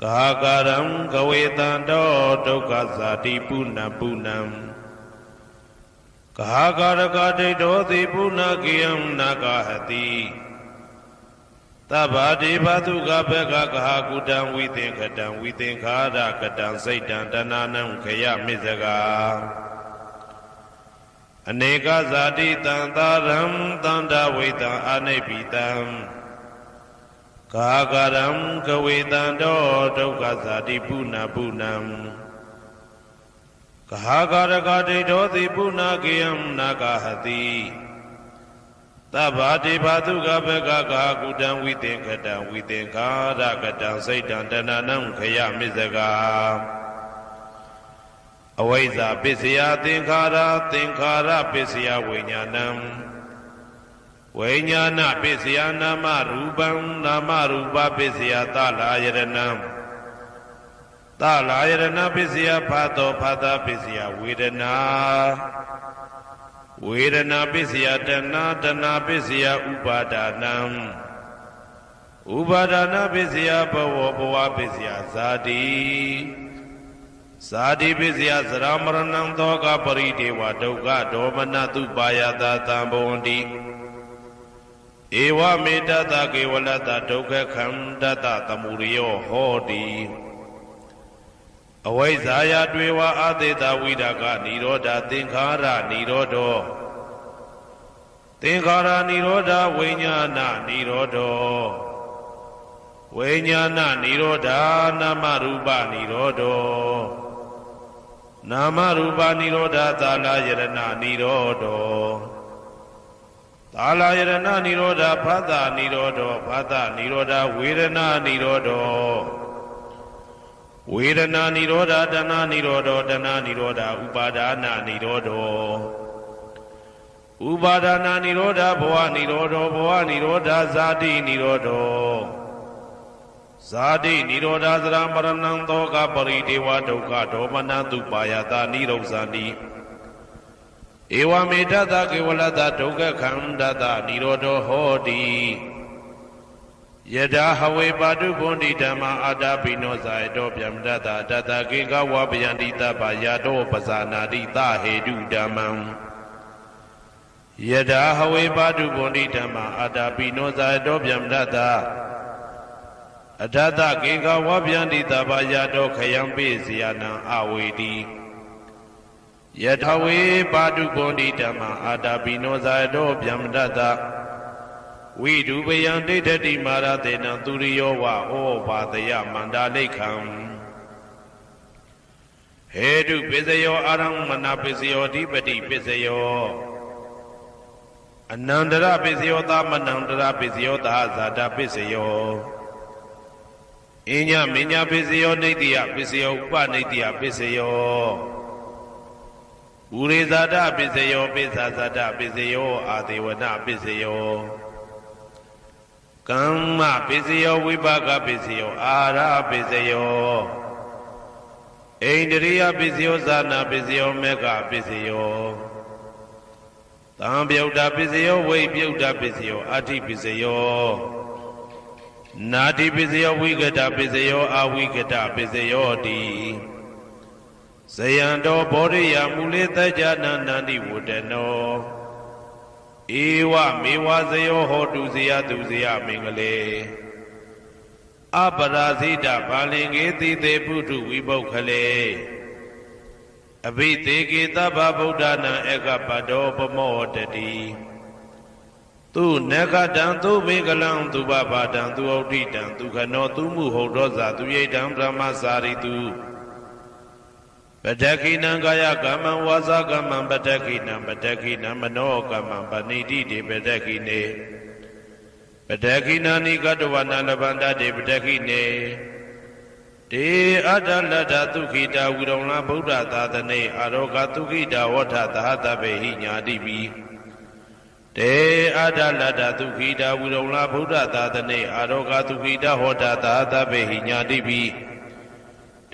ကဟာကာရံကဝေတံတောဒုက္ခဇာတိပုဏ္ဏပုဏ္ဏံကဟာကာရကဒိဋ္ဌောတိပုဏ္ဏကေယံနာဂဟတိသဗ္ဗတေဘတုကဘဂကဟာကုတံဝိသင်္ခတံဝိသင်္ခာရကတံစိတ်တံတဏနံခယမိဇဂာအနေကဇာတိတံသာရံသန္တာဝိတံအနိဗ္ဗိတံကဟာကာရံကဝေတံတောဒုက္ခဇာတိပုဏ္ဏပုဏ္ဏံကဟာကာရကဒိဋ္ဌောတိပုဏ္ဏကေယံနာဂဟတိသဗ္ဗတေဘတုကဘဂကဟာကုတံဝိသင်္ခတံဝိသင်္ခာရကတံစိတ်တံတဏနံခယမိဇဂာအဝိဇ္ဇာပစ္စယသင်္ခါရသင်္ခါရပစ္စယဝိညာဏံဝိညာဏပစ္စယနာမရူပံနာမရူပပစ္စယသလာယရဏံသလာယရဏပစ္စယဖာတောဖာတာပစ္စယဝေဒနာဝေဒနာပစ္စယတဏတဏပစ္စယဥပါဒနာဥပါဒနာပစ္စယဘဝဘဝပစ္စယဇာတိဇာတိပစ္စယသရမရဏံသောကပရိဒေဝဒုက္ခဒေါမနတုပါယတာသံဘဝန္တိဧဝမေတ္တကေဝလတဒုက္ခခန္ဓတသမုရိယောဟောတိအဝိဇ္ဇာယတွေဝအာသေတဝိဒကနိရောဓသင်္ခါရနိရောဓောသင်္ခါရနိရောဓဝိညာဏနိရောဓောဝိညာဏနိရောဓနာမရူပနိရောဓောနာမရူပနိရောဓသာလယရဏနိရောဓောသာလယရဏနိရောဓဖသနိရောဓောဖသနိရောဓဝေဒနာနိရောဓောဝေဒနာနိရောဓတဏနိရောဓောတဏနိရောဓဥပါဒနာနိရောဓောဥပါဒနာနိရောဓဘဝနိရောဓောဘဝနိရောဓဇာတိနိရောဓောဇာတိနိရောဓသရမရဏံသောကပရိဒေဝဒုက္ခဒေါမနတုပါယတာနိရောဇာတိဧဝမေတ္တကေဝလတဒုက္ခခန္ဓတနိရောဓောဟောတိယထာဟဝေပါတုဘုန်တိဓမ္မာအာတာပိနောဇာယတောဗျမတတတတကေကဝပယန္တိတပယာတောပဇာနာတိသဟေတုဓမ္မံယထာဟဝေပါတုဘုန်တိဓမ္မာအာတာပိနောဇာယတောဗျမတတအထတကေကဝပယန္တိတပယာတောခယံပိစီယနံအဝေတိယထာဝေပါတုဘုန်တိဓမ္မာအာတာပိနောဇာယတောဗျမတတဝိဒုပယံဒိဋ္ဌတိမာရတေနံသူရိယောဝဩဘာတယမန္တာလိခံဟေတုပစ္စယောအာရမဏပစ္စယောဓိပတိပစ္စယောအနန္တရပစ္စယောသမနန္တရပစ္စယောသာဇာတပစ္စယောအညမညပစ္စယောနိတ္တိယပစ္စယောဥပနိတ္တိယပစ္စယောဥရိဇာတပစ္စယောပိစ္ဆာဇာတပစ္စယောအာဒေဝနပစ္စယောကမ္မပစ္စယောဝိပါကပစ္စယောအာရပစ္စယောဣန္ဒရိယပစ္စယောဇာနာပစ္စယောမေဃပစ္စယောသံပြုတ်တာပစ္စယောဝိပြုတ်တာပစ္စယောအာတိပစ္စယောနာတိပစ္စယောဝိကတပစ္စယောအာဝိကတပစ္စယောတိဇယံတောဘောရိယမူလေတကြနန္တန္တိဝတ္တနောဧဝမေဝဇယောဟောတုဇယတုဇယမင်္ဂလေအပရာဇိတဘာလင်္ကေတိတေပုထုဝိပုခ္ခလေအဘိသေကေတဗ္ဗဗုဒ္ဓနာဧကပတောပမောတတိ သူနေကတံသူဘေကလံသူဘဘာတံသူဩဋိတံသူခနောသူမှုဟုတ်တော်ဇာသူရိတံဗြဟ္မစာရိတုပတ္တခိနံကာယကမ္မံဝါစာကမ္မံပတ္တခိနံပတ္တခိနံမနောကမ္မံပဏိတိတေပတ္တခိနေပတ္တခိနာနိကတဝနာလဗန္တတေပတ္တခိနေတေအတ္တလတ္ထသုခိတာဝိရုံလဗုဒ္ဓသာသနေအာရောဂသုခိတာဝဋ္ဌသဟတဘေဟိညာတိပိတေအတ္တလတ္ထသုခိတာဝိရုံလဗုဒ္ဓသာသနေအာရောဂသုခိတာဟောတသဟတဘေဟိညာတိပိ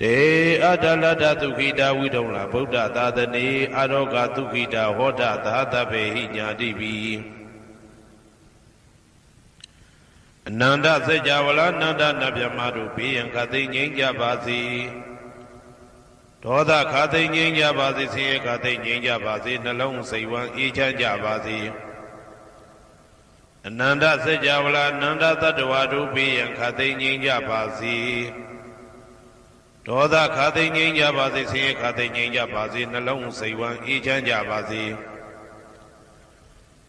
တေအတ္တလတ္ထသုခိတာဝိရုံလဗုဒ္ဓသာသနေအာရောဂသုခိတာဟောတသဟတဘေဟိညာတိပိအနန္တစัจ java လာအနန္တနတ်မြတ်မတို့ဘေးရန်ခတ်သိမ်းငြိမ်းကြပါစေဒေါသခတ်သိမ်းငြိမ်းကြပါစေဆင်းရဲခတ်သိမ်းငြိမ်းကြပါစေနှလုံးစိတ်ဝမ်းအေးချမ်းကြပါစေအနန္တစัจ java လာအနန္တတတ္တဝါတို့ဘေးရန်ခတ်သိမ်းငြိမ်းကြပါစေဒေါသခတ်သိမ်းငြိမ်းကြပါစေဆင်းရဲခတ်သိမ်းငြိမ်းကြပါစေနှလုံးစိတ်ဝမ်းအေးချမ်းကြပါစေ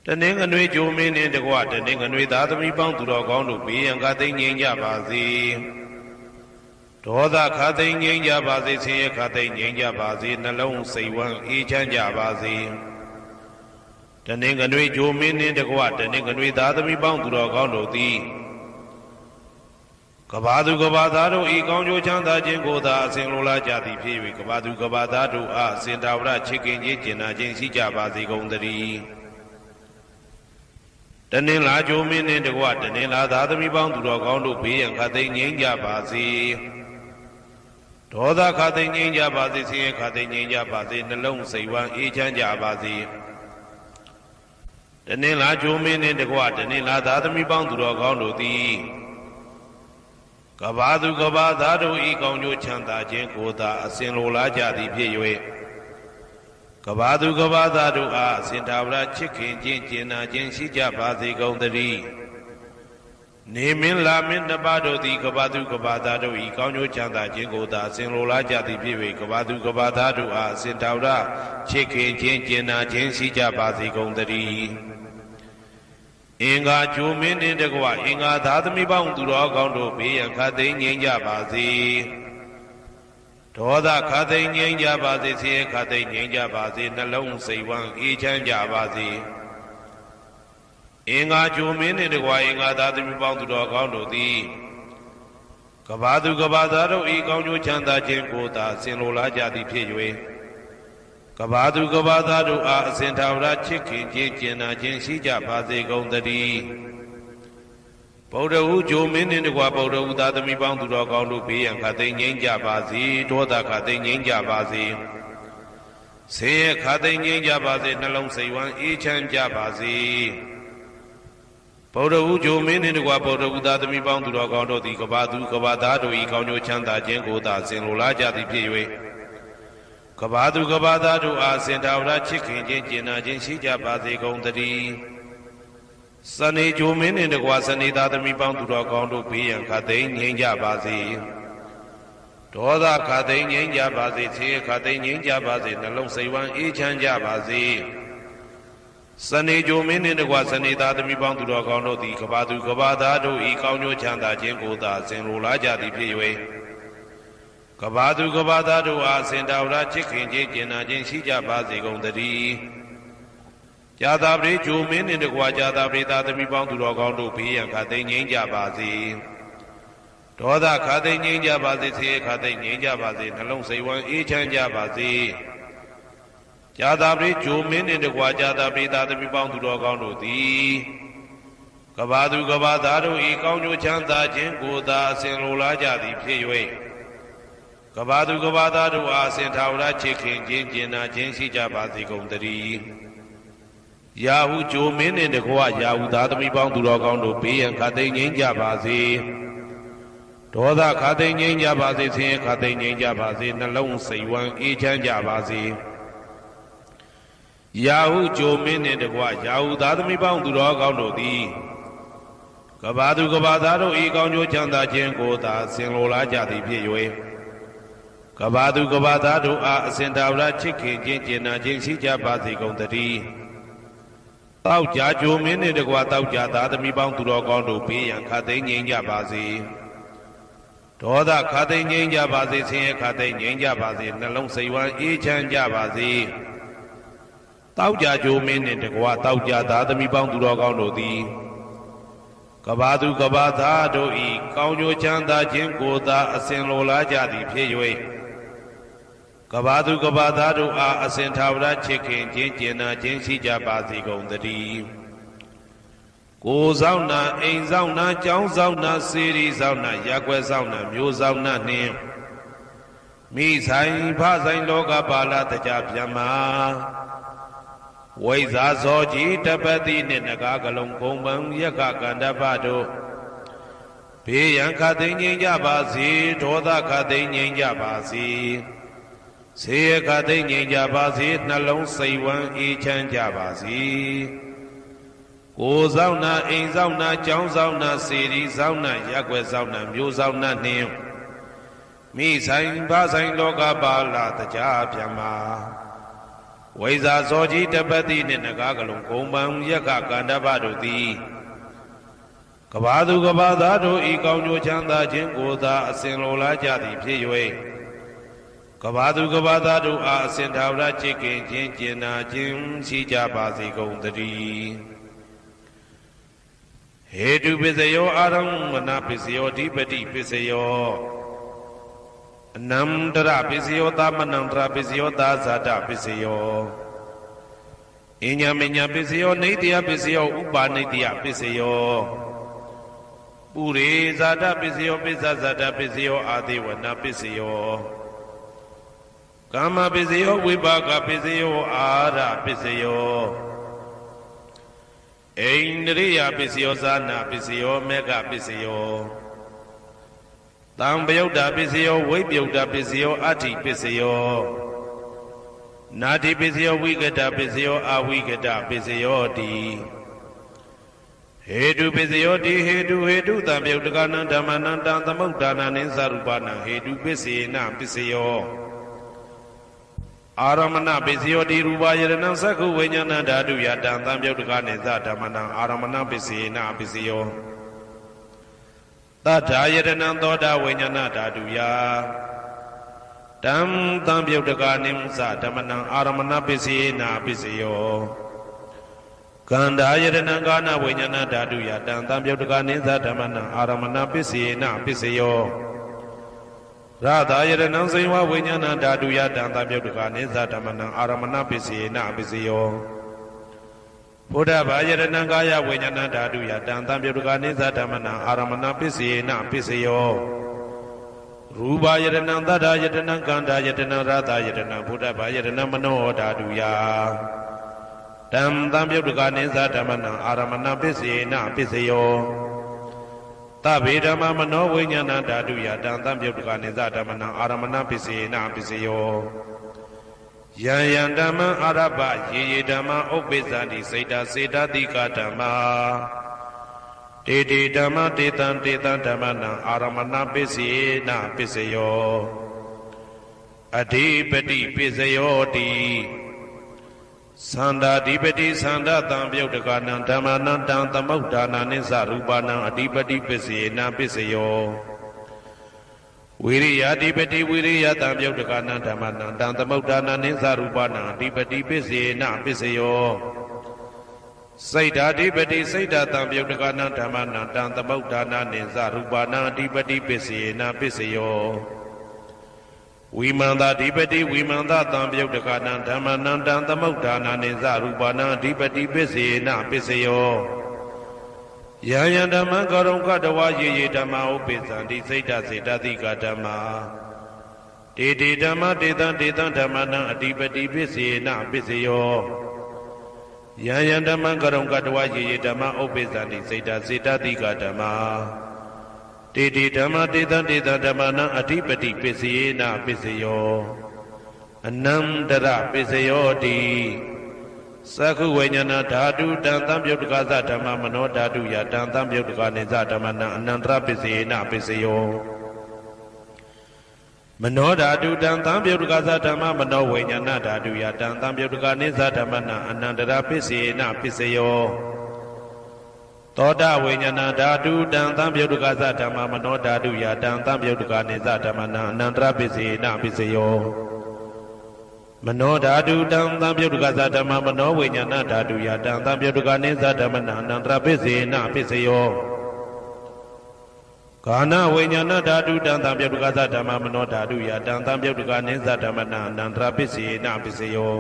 တနင်္ဂနွေဂျိုမင်းနှင့်တကွတနင်္ဂနွေသားသမီးပေါင်းသူတော်ကောင်းတို့ဘေးရန်ခတ်သိမ်းငြိမ်းကြပါစေဒေါသခတ်သိမ်းငြိမ်းကြပါစေဆင်းရဲခတ်သိမ်းငြိမ်းကြပါစေနှလုံးစိတ်ဝမ်းအေးချမ်းကြပါစေတနင်္ဂနွေဂျိုမင်းနှင့်တကွတနင်္ဂနွေသားသမီးပေါင်းသူတော်ကောင်းတို့သည်ကဘာသူကဘာသားတို့ဤကောင်းကျိုးချမ်းသာခြင်းကိုသာအစဉ်လိုလားကြသည်ဖြစ်၍ကဘာသူကဘာသားတို့အားအစဉ်တာဝရချစ်ခင်ခြင်းကျင်နာခြင်းရှိကြပါစေကုန်သတည်းတနင်္လာဂျိုမင်းနှင့်တကွတနင်္လာသားသမီးပေါင်းသူတော်ကောင်းတို့ဘေးရန်ခတ်သိမ်းငြိမ်းကြပါစေဒေါသခတ်သိမ်းငြိမ်းကြပါစေဆင်းရဲခတ်သိမ်းငြိမ်းကြပါစေနှလုံးစိတ်ဝမ်းအေးချမ်းကြပါစေတနင်္လာဂျိုမင်းနှင့်တကွတနင်္လာသားသမီးပေါင်းသူတော်ကောင်းတို့သည်ကဘာသူကဘာသားတို့ဤကောင်းကျိုးချမ်းသာခြင်းကိုသာအစဉ်လိုလားကြသည်ဖြစ်၍ကဘာသူကဘာသားတို့အားအစဉ်သာဝရချစ်ခင်ခြင်းကျင်နာခြင်းရှိကြပါစေကုန်သတည်းနေမင်းလာမင်းတပါတို့သည်ကဘာသူကဘာသားတို့ဤကောင်းကျိုးချမ်းသာခြင်းကိုသာအစဉ်လိုလားကြသည်ဖြစ်၍ကဘာသူကဘာသားတို့အားအစဉ်သာဝရချစ်ခင်ခြင်းကျင်နာခြင်းရှိကြပါစေကုန်သတည်းအင်္ဂါဂျိုမင်းနှင့်တကွအင်္ဂါသားသမီးပေါင်းသူတော်ကောင်းတို့ဘေးရန်ခတ်သိမ်းငြိမ်းကြပါစေဒေါသခတ်သိမ်းငြိမ်းကြပါစေဆင်းရဲခတ်သိမ်းငြိမ်းကြပါစေနှလုံးစိတ်ဝမ်းအေးချမ်းကြပါစေအင်္ဂါဂျိုမင်းနှင့်တကွအင်္ဂါသားသမီးပေါင်းသူတော်ကောင်းတို့သည်ကဘာသူကဘာသားတို့ဤကောင်းကျိုးချမ်းသာခြင်းကိုသာဆင်လိုလားကြသည်ဖြစ်၍ကဘာသူကဘာသားတို့အားအစဉ်သာဝရချစ်ခင်ခြင်းကျင်နာခြင်းရှိကြပါစေကုန်သတည်းဗုဒ္ဓဟူဂျိုမင်းနှင့်တကွဗုဒ္ဓဟူသားသမီးပေါင်းသူတော်ကောင်းတို့ဘေးရန်ခတ်သိမ်းငြိမ်းကြပါစေဒေါသခတ်သိမ်းငြိမ်းကြပါစေဆင်းရဲခတ်သိမ်းငြိမ်းကြပါစေနှလုံးစိတ်ဝမ်းအေးချမ်းကြပါစေဗုဒ္ဓဟူဂျိုမင်းနှင့်တကွဗုဒ္ဓဟူသားသမီးပေါင်းသူတော်ကောင်းတို့သည်ကဘာသူကဘာသားတို့ဤကောင်းကျိုးချမ်းသာခြင်းကိုသာဆင်လိုလားကြသည်ဖြစ်၍ကဘာသူကဘာသားတို့အားစင်တာဝရချစ်ခင်ခြင်းကျင်နာခြင်းရှိကြပါစေကုန်သတည်းစနေဂျိုမင်းနှင့်တကွစနေသားသမီးပေါင်းသူတော်ကောင်းတို့ဘေးရန်ခတ်သိမ်းငြိမ်းကြပါစေဒေါသခတ်သိမ်းငြိမ်းကြပါစေဆင်းရဲခတ်သိမ်းငြိမ်းကြပါစေနှလုံးစိတ်ဝမ်းအေးချမ်းကြပါစေစနေဂျိုမင်းနှင့်တကွစနေသားသမီးပေါင်းသူတော်ကောင်းတို့သည်ကဘာသူကဘာသားတို့ဤကောင်းကျိုးချမ်းသာခြင်းကိုသာဆင်လိုလားကြသည်ဖြစ်၍ကဘာသူကဘာသားတို့အားစင်တာဝရချစ်ခင်ခြင်းကျင်နာခြင်းရှိကြပါစေကုန်သတည်းဂျာတာပရိဂျိုမင်းနှင့်တကွာဂျာတာပရိသားသမီးပေါင်းသူတော်ကောင်းတို့ဘေးရန်ခတ်သိမ်းငြိမ်းကြပါစေဒေါသခတ်သိမ်းငြိမ်းကြပါစေဆင်းရဲခတ်သိမ်းငြိမ်းကြပါစေနှလုံးစိတ်ဝမ်းအေးချမ်းကြပါစေဂျာတာပရိဂျိုမင်းနှင့်တကွာဂျာတာပရိသားသမီးပေါင်းသူတော်ကောင်းတို့သည်ကဘာသူကဘာသားတို့ဤကောင်းကျိုးချမ်းသာခြင်းကိုသာအစဉ်လိုလားကြသည်ဖြစ်၍ကဘာသူကဘာသားတို့အားအစဉ်သာဝရချစ်ခင်ခြင်းကျင်နာခြင်းရှိကြပါစေကုန်သတည်းယာဟုဂျိုမင်းနှင့်တကွယာဟုသားသမီးပေါင်းသူတော်ကောင်းတို့ဘေးရန်ခတ်သိမ်းငြိမ်းကြပါစေဒေါသခတ်သိမ်းငြိမ်းကြပါစေဆင်းရဲခတ်သိမ်းငြိမ်းကြပါစေနှလုံးစိတ်ဝမ်းအေးချမ်းကြပါစေယာဟုဂျိုမင်းနှင့်တကွယာဟုသားသမီးပေါင်းသူတော်ကောင်းတို့သည်ကဘာသူကဘာသားတို့ဤကောင်းကျိုးချမ်းသာခြင်းကိုသာဆင်လိုလားကြသည်ဖြစ်၍ကဘာသူကဘာသားတို့အားအစဉ်သာဝရချစ်ခင်ခြင်းကျင်နာခြင်းရှိကြပါစေကုန်သတည်း တောက်ကြကြိုမင်းနှင့်တကွာတောက်ကြသာသမီပေါင်းသူတော်ကောင်းတို့ဘေးရန်ခတ်သိမ်းငြိမ်းကြပါစေဒေါသခတ်သိမ်းငြိမ်းကြပါစေဆင်းရဲခတ်သိမ်းငြိမ်းကြပါစေနှလုံးစိတ်ဝမ်းအေးချမ်းကြပါစေတောက်ကြကြိုမင်းနှင့်တကွာတောက်ကြသာသမီပေါင်းသူတော်ကောင်းတို့သည်ကဘာသူကဘာသားတို့ဤကောင်းကျိုးချမ်းသာခြင်းကိုသာအစဉ်လိုလားကြသည်ဖြစ်၍ကဘာသူကဘာသားတို့အားအစဉ်ထာဝရချစ်ခင်ခြင်းကျင်နာခြင်းရှိကြပါစေကုန်သတည်းကိုယ်ဆောင်နာအိမ်ဆောင်နာကျောင်းဆောင်နာစေရီဆောင်နာရက်ွယ်ဆောင်နာမျိုးဆောင်နာနှင့်မိဆိုင်ဖဆိုင်လောကပါဠတကြပြမဝိဇာဇောကြီးတပတိနှင့်နဂါကလုံးကုံပံယက္ခကန္တပတို့ဘေးရန်ခတ်သိမ်းငြိမ်းကြပါစေဒေါသခတ်သိမ်းငြိမ်းကြပါစေဆေးရခတ်သိမ်းငြိမ်းကြပါစေနှလုံးစိတ်ဝမ်းအေးချမ်းကြပါစေကိုယ်ဆောင်နာအိမ်ဆောင်နာကျောင်းဆောင်နာစေရီဆောင်နာရက်ွယ်ဆောင်နာမျိုးဆောင်နာနှင့်မိဆိုင်ဖဆိုင်လောကပါဠတကြပြမဝိဇာဇောကြီးတပတိနှင့်နဂါကလုံးဂုံပံယက္ခကန္တပတို့သည်ကဘာသူကဘာသားတို့ဤကောင်းကျိုးချမ်းသာခြင်းကိုသာအစဉ်လိုလားကြသည်ဖြစ်၍ကဘာသူကဘာသားတို့အားအစဉ်ထာဝရချစ်ခင်ခြင်းကျင်နာခြင်းရှိကြပါစေကုန်သတည်းဟေတုပစ္စယောအာရမဏပစ္စယောဓိပတိပစ္စယောအနန္တရပစ္စယောသမနန္တရပစ္စယောသာဇာတပစ္စယောအညမညပစ္စယောနေတယပစ္စယောဥပါနေတယပစ္စယောပုရိဇာတပစ္စယောပိစ္ဆဇာတပစ္စယောအာဒေဝနာပစ္စယောကာမပစ္စယောဝိပါကပစ္စယောအာရပစ္စယောအိန္ဒရိယပစ္စယောဇာနာပစ္စယောမေဃပစ္စယောတံပယုတ်တာပစ္စယောဝိပယုတ်တာပစ္စယောအဋ္ဌိပစ္စယောနာတိပစ္စယောဝိကတပစ္စယောအဝိကတပစ္စယောတိဟေတုပစ္စယောတိဟေတုတံပယုတ်တကနံဓမ္မနံတံသမုဒ္ဒါနံနိသရူပနံဟေတုပစ္စေနပစ္စယောအာရမဏပစ္စယောတိရူပယရဏံသက္ခုဝိညာဏဓာတုယတံသံပယုတ်တကနိသဓမ္မနံအာရမဏပစ္စေနပစ္စယောသတ္ထာယတနံသောတာဝိညာဏဓာတုယတံသံပယုတ်တကနိသဓမ္မနံအာရမဏပစ္စေနပစ္စယောကန္ဓာယတနံကာနဝိညာဏဓာတုယတံသံပယုတ်တကနိသဓမ္မနံအာရမဏပစ္စေနပစ္စယောရတာယတနံဇိဝဝိညာဏဓာတုယတံသံပယုတ်တကနိသဓမ္မနံအာရမဏပစ္စေနပစ္စယောဘုဒ္ဓဘာယတနံကာယဝိညာဏဓာတုယတံသံပယုတ်တကနိသဓမ္မနံအာရမဏပစ္စေနပစ္စယောရူပယတနံသတ္တယတနံကန္ဓာယတနံရတာယတနံဘုဒ္ဓဘာယတနံမနောဓာတုယတံသံပယုတ်တကနိသဓမ္မနံအာရမဏပစ္စေနပစ္စယောသဗ္ဗေဓမ္မမနောဝိညာဏဓာတုယတံသံပယုတ်တကနိသဓမ္မနံအာရမဏပစ္စေနပစ္စယောယံယံဓမ္မအာရပယေယေဓမ္မဥပ္ပိသန္တိစေတစေတတိကဓမ္မာတေတေဓမ္မတေတံဓမ္မနံအာရမဏပစ္စေနပစ္စယောအဓိပတိပစ္စယောတိသန္တာဓိပတိသန္တာတံပယုတ်တကနံဓမ္မနံတံသမုဒ္ဒါနာနိသရူပနံအဓိပတိပစ္စေနပစ္စယောဝိရိယဓိပတိဝိရိယတံပယုတ်တကနံဓမ္မနံတံသမုဒ္ဒါနာနိသရူပနံအဓိပတိပစ္စေနပစ္စယောစိတ်ဓာဓိပတိစိတ်ဓာတံပယုတ်တကနံဓမ္မနံတံသမုဒ္ဒါနာနိသရူပနံအဓိပတိပစ္စေနပစ္စယောဝိမန္တဓိပတိဝိမန္တတံပယုတ်တကနံဓမ္မနံတံသမုဒ္ဒါနာနိသရူပနံအဓိပတိပစ္စေနပစ္စယောယံယံဓမ္မကရုံကတဝယေယေဓမ္မဥပ္ပိသန္တိစိတ်ဓာစေတသိကဓမ္မာတေတေဓမ္မတေတံဓမ္မနံအဓိပတိပစ္စေနပစ္စယောယံယံဓမ္မကရုံကတဝယေယေဓမ္မဥပ္ပိသန္တိစိတ်ဓာစေတသိကဓမ္မာတေတေဓမ္မတေတံဓမ္မနံအဓိပတိပစ္စေနပစ္စယောအနန္တရပစ္စယောတိသက္ခုဝိညာဏဓာတုတံသံပယုတ်တကသဓမ္မမနောဓာတုယတံသံပယုတ်တကနိသဓမ္မနံအနန္တရပစ္စေနပစ္စယောယ မနောဓာတုတံသံပြုတ်တကသဓမ္မမနောဝိညာဏဓာတုယတံသံပြုတ်တကနိသဓမ္မနအနန္တရာပစ္စေနပစ္စယောသောတဝိညာဏဓာတုတံသံပြုတ်တကသဓမ္မမနောဓာတုယတံသံပြုတ်တကနိသဓမ္မနအနန္တရာပစ္စေနပစ္စယောမနောဓာတုတံသံပြုတ်တကသဓမ္မမနောဝိညာဏဓာတုယတံသံပြုတ်တကနိသဓမ္မနအနန္တရာပစ္စေနပစ္စယောကာနဝိညာဏဓာတုတံသံပြုတ်တကသဓမ္မမနောဓာတုယတံသံပြုတ်တကနိသဓမ္မနအနန္တရာပစ္စေနပစ္စယော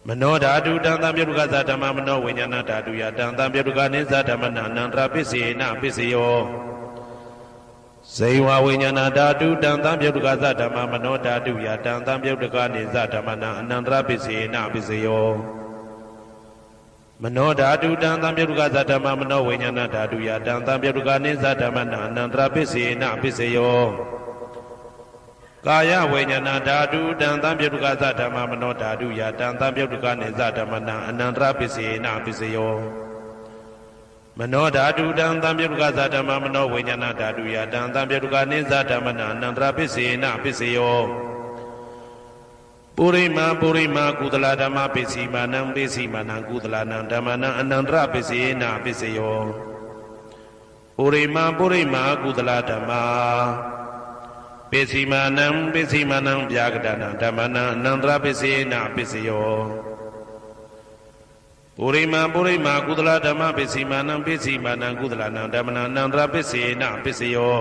မနောဓာတုတံသံပြုတ်တကသဓမ္မမနောဝိညာဏဓာတုယတံသံပြုတ်တကနိသဓမ္မနအနန္တရာပစ္စေနပစ္စယောဇေဝဝိညာဏဓာတုတံသံပြုတ်တကသဓမ္မမနောဓာတုယတံသံပြုတ်တကနိသဓမ္မနအနန္တရာပစ္စေနပစ္စယောမနောဓာတုတံသံပြုတ်တကသဓမ္မမနောဝိညာဏဓာတုယတံသံပြုတ်တကနိသဓမ္မနအနန္တရာပစ္စေနပစ္စယောကာယဝိညာဏဓာတုတံသံပြုတ်တကသဓမ္မမနောဓာတုယတံသံပြုတ်တကနိသဓမ္မနအနန္တရာပစ္စေနပစ္စယောမနောဓာတုတံသံပြုတ်တကသဓမ္မမနောဝိညာဏဓာတုယတံသံပြုတ်တကနိသဓမ္မနအနန္တရာပစ္စေနပစ္စယောပုရိမာကုသလဓမ္မပစ္စည်းမာနံပစ္စည်းမာနံကုသလနံဓမ္မနံအနန္တရပစ္စေနပစ္စယောပုရိမာကုသလဓမ္မပစ္စည်းမာနံပစ္စည်းမာနံဗျာကတနံဓမ္မနံအနန္တရပစ္စေနပစ္စယောပုရိမာကုသလဓမ္မပစ္စည်းမာနံပစ္စည်းမာနံကုသလနံဓမ္မနံအနန္တရပစ္စေနပစ္စယော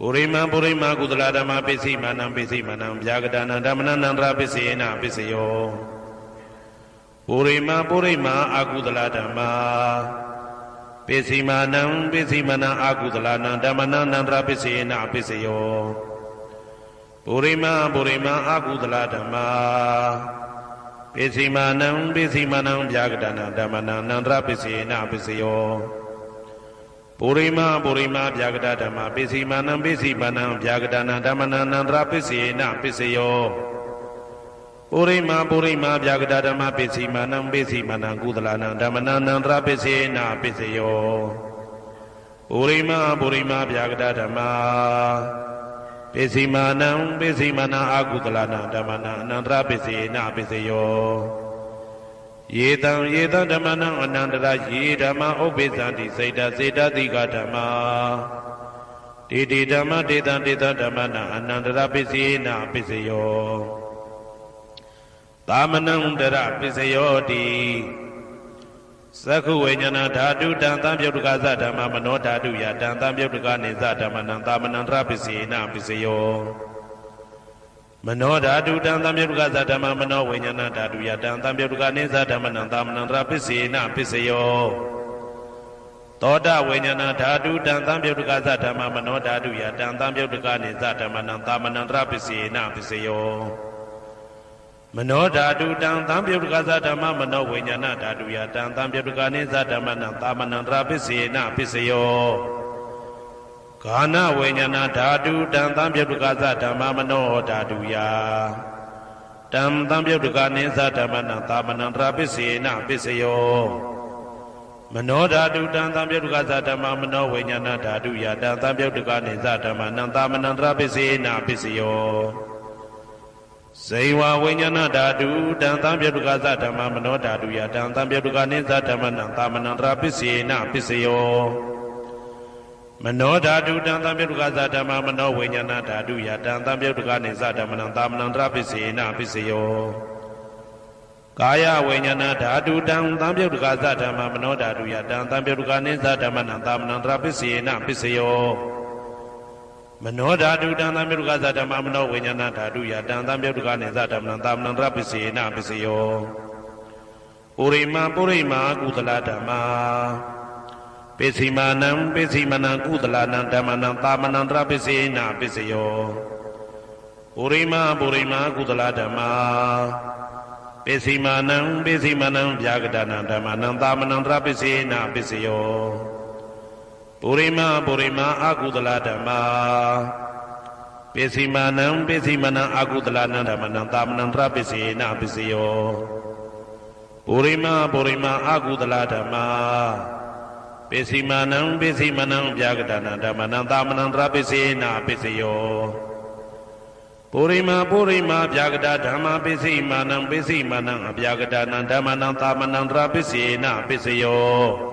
ပုရိမာကုသလဓမ္မပစ္စည်းမာနံပစ္စည်းမာနံဗျာကတနံဓမ္မနံအနန္တရပစ္စေနပစ္စယောပုရိမာအကုသလဓမ္မပစ္စည်းမာနံပစ္စည်းမာနံအကုသလနံဓမ္မနံအနန္တရပစ္စေနပစ္စယောပုရိမာအကုသလဓမ္မပစ္စည်းမာနံဗျာကတနံဓမ္မနံအနန္တရပစ္စေနပစ္စယောပုရိမာဗျာကတဓမ္မပစ္စည်းမာနံဗျာကတနံဓမ္မနံအနန္တရပစ္စေနပစ္စယောပုရိမာဗျာကတဓမ္မပစ္စည်းမာနံကုသလနံဓမ္မနံအနန္တရပစ္စေနပစ္စယောပုရိမာဗျာကတဓမ္မပစ္စည်းမာနံအကုသလနံဓမ္မနံအနန္တရပစ္စေနပစ္စယောယေတံဓမ္မနံအနန္တရယေဓမ္မဥပ္ပိသန္တိစေတသိကဓမ္မာတေဓမ္မတေတံဓမ္မနံအနန္တရပစ္စေနပစ္စယောသာမနံတရပစ္စယောတိသက္ခုဝိညာဏဓာတုတံသံပြုတ်တကသဓမ္မမနောဓာတုယတံသံပြုတ်တကနိသဓမ္မနံသာမနံတရပစ္စေနပစ္စယောမနောဓာတုတံသံပြုတ်တကသဓမ္မမနောဝိညာဏဓာတုယတံသံပြုတ်တကနိသဓမ္မနံသာမနံတရပစ္စေနပစ္စယောသောတဝိညာဏဓာတုတံသံပြုတ်တကသဓမ္မမနောဓာတုယတံသံပြုတ်တကနိသဓမ္မနံသာမနံတရပစ္စေနပစ္စယောမနောဓာတုတံသံပြုတ်တကသဓမ္မမနောဝိညာဏဓာတုယတံသံပြုတ်တကနိသဓမ္မနံသာမနံတရပစ္စေနပစ္စယောကာနဝိညာဏဓာတုတံသံပြုတ်တကသဓမ္မမနောဓာတုယတံသံပြုတ်တကနိသဓမ္မနံသာမနံတရပစ္စေနပစ္စယောမနောဓာတုတံသံပြုတ်တကသဓမ္မမနောဝိညာဏဓာတုယတံသံပြုတ်တကနိသဓမ္မနံသာမနံတရပစ္စေနပစ္စယောဇေဝဝိညာဏဓာတုတံသံပြုတ်တကသဓမ္မမနောဓာတုယတံသံပြုတ်တကနိသဓမ္မနံသာမနံတရပစ္စေနပစ္စယောမနောဓာတုတံသံပြုတ်တကသဓမ္မမနောဝိညာဏဓာတုယတံသံပြုတ်တကနိသဓမ္မနံသာမနံတရပစ္စေနပစ္စယောကာယဝိညာဏဓာတုတံသံပြုတ်တကသဓမ္မမနောဓာတုယတံသံပြုတ်တကနိသဓမ္မနံသာမနံတရပစ္စေနပစ္စယောမနောဓာတုတံသံပြုတ်တကသဓမ္မမနောဝိညာဏဓာတုယတံသံပြုတ်တကနိသဓမ္မနံသာမနံတရပစ္စေနပစ္စယောပုရိမာကုသလဓမ္မာပစ္စည်းမာနံကုသလနံဓမ္မနံသာမနံတရပစ္စေနပစ္စယောပုရိမာကုသလဓမ္မာပစ္စည်းမာနံဗျာကတနံဓမ္မနံသာမနံတရပစ္စေနပစ္စယောပုရိမာအကုသလဓမ္မာပစ္စည်းမာနံအကုသလနံဓမ္မနံသာမနံတရပစ္စေနပစ္စယောပုရိမာအကုသလဓမ္မာပ ပိစီမာနံပိစီမနံဗျာကတနာဓမ္မနံသာမနံတရာပိစေနာပိစယောပုရိမာဗျာကတဓမ္မပိစီမာနံပိစီမနံအဗျာကတနာဓမ္မနံသာမနံတရာပိစေနာပိစယော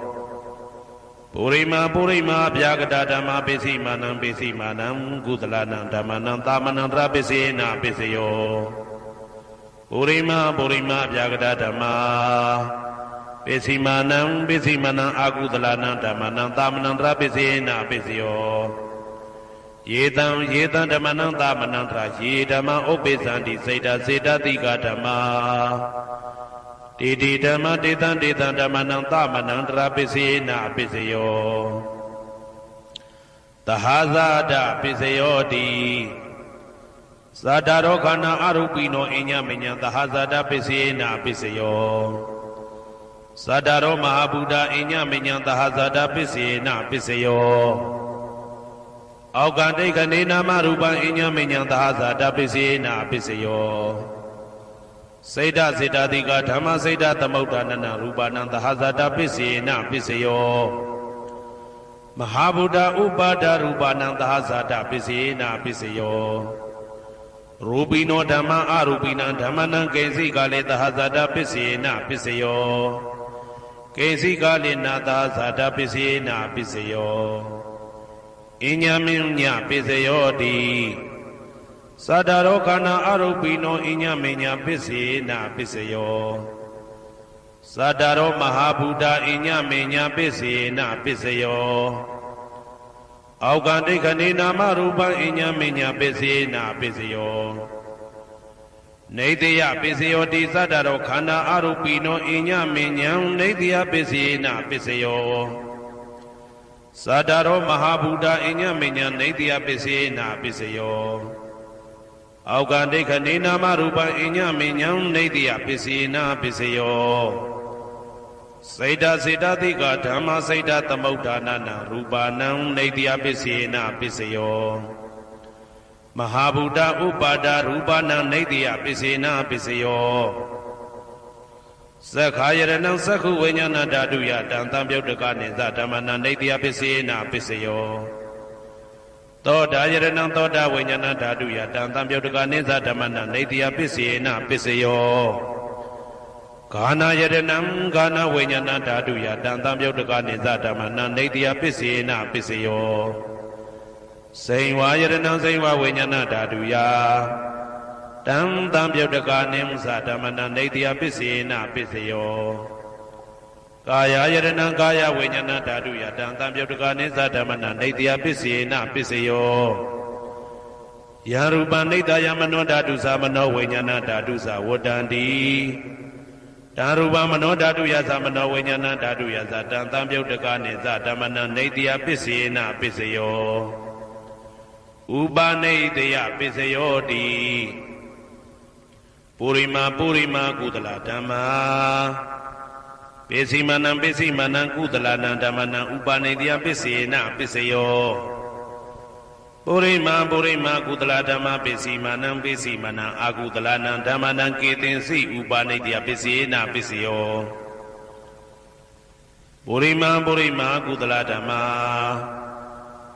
ပုရိမာဗျာကတဓမ္မပိစီမာနံပိစီမာနံကုသလနံဓမ္မနံသာမနံတရာပိစေနာပိစယောပုရိမာဗျာကတဓမ္မပိစီမာနံအာကုသလနံဓမ္မနံသာမနံတရာပိစေနာပိစယောယေတံဓမ္မနံသာမနံတရာယေဓမ္မဥပ္ပေသန္တိစေတတိကဓမ္မာတေဓမ္မတေတံဓမ္မနံသာမနံတရာပိစေနာပိစယောသဟာဇာဒပိစယောတိဇာတာရောခန္ဓာအရူပိနောအညမညံသဟာဇာဒပိစေနာပိစယောဇာတာရောမဟာဗုဒ္ဓအညမညံသဟာဇာဒပိစေနာပိစယောအောက်ကတိကနေနာမရူပံအညမညံသဟာဇာတပိစေနာပိစယောစေတစေတတိကဓမ္မစေတသမုဋ္ဌာနနရူပနံသဟာဇာတပိစေနာပိစယောမဟာဗုဒ္ဓဥပါဒရူပနံသဟာဇာတပိစေနာပိစယောရူပိနောဓမ္မအရူပိနံဓမ္မနံကေစီကလေသဟာဇာတပိစေနာပိစယောကေစီကလေနာသဟာဇာတပိစေနာပိစယောအညမညပိစယောတိသတ္တရောခန္ဓာအရူပိနောအညမညပိစေနာပိစယောသတ္တရောမဟာဗုဒ္ဓအညမညပိစေနာပိစယောအောက်ကတိခဏေနာမရူပံအညမညပိစေနာပိစယောနေတယပိစယောတိသတ္တရောခန္ဓာအရူပိနောအညမညံနေတယပိစေနာပိစယောသတ္တရောမဟာဗုဒ္ဓအညမညနေတယပိစေနာပိစယောအောက်ကတိခဏေနာမရူပံအညမညံနေတယပိစေနာပိစယောစေတတိကဓမ္မစေတသမုဋ္ဌာနနရူပနံနေတယပိစေနာပိစယောမဟာဗုဒ္ဓဥပါဒရူပနံနေတယပိစေနာပိစယောသက္ခာယရဏံသက္ခုဝိညာဏဓာတုယတံသံပြုတ်တကနိသဓမ္မနံနေတယပိစေနာပိစယောသောတာယရဏံသောတာဝိညာဏဓာတုယတံသံပြုတ်တကနိသဓမ္မနံနေတယပိစေနာပိစယောဂာနာယရဏံဂာနာဝိညာဏဓာတုယတံသံပြုတ်တကနိသဓမ္မနံနေတယပိစေနာပိစယောစိန်ဝါယရဏံစိန်ဝါဝိညာဏဓာတုယတံသံပြုတ်တကနိသဓမ္မနံနေတယပိစေနာပိစယောကာယယရဏံကာယဝိညာဏဓာတုယတံသံပြုတ်တကနိသဓမ္မနံနေတယပိစေနာပိစယောယရူပနိတယမနောဓာတုသမနောဝိညာဏဓာတုသဝတ္တန္တိတံရူပမနောဓာတုယသမနောဝိညာဏဓာတုယသတံသံပြုတ်တကနိသဓမ္မနံနေတယပိစေနာပိစယောဥပနိတယပိစယောတိပုရိမာကုသလဓမ္မာပိစီမနံကုသလနံဓမ္မနံဥပနိတယပိစေနာပိစယောပုရိမာကုသလဓမ္မပိစီမနံအာကုသလနံဓမ္မနံကေတင်စီဥပနိတယပိစေနာပိစယောပုရိမာကုသလဓမ္မာ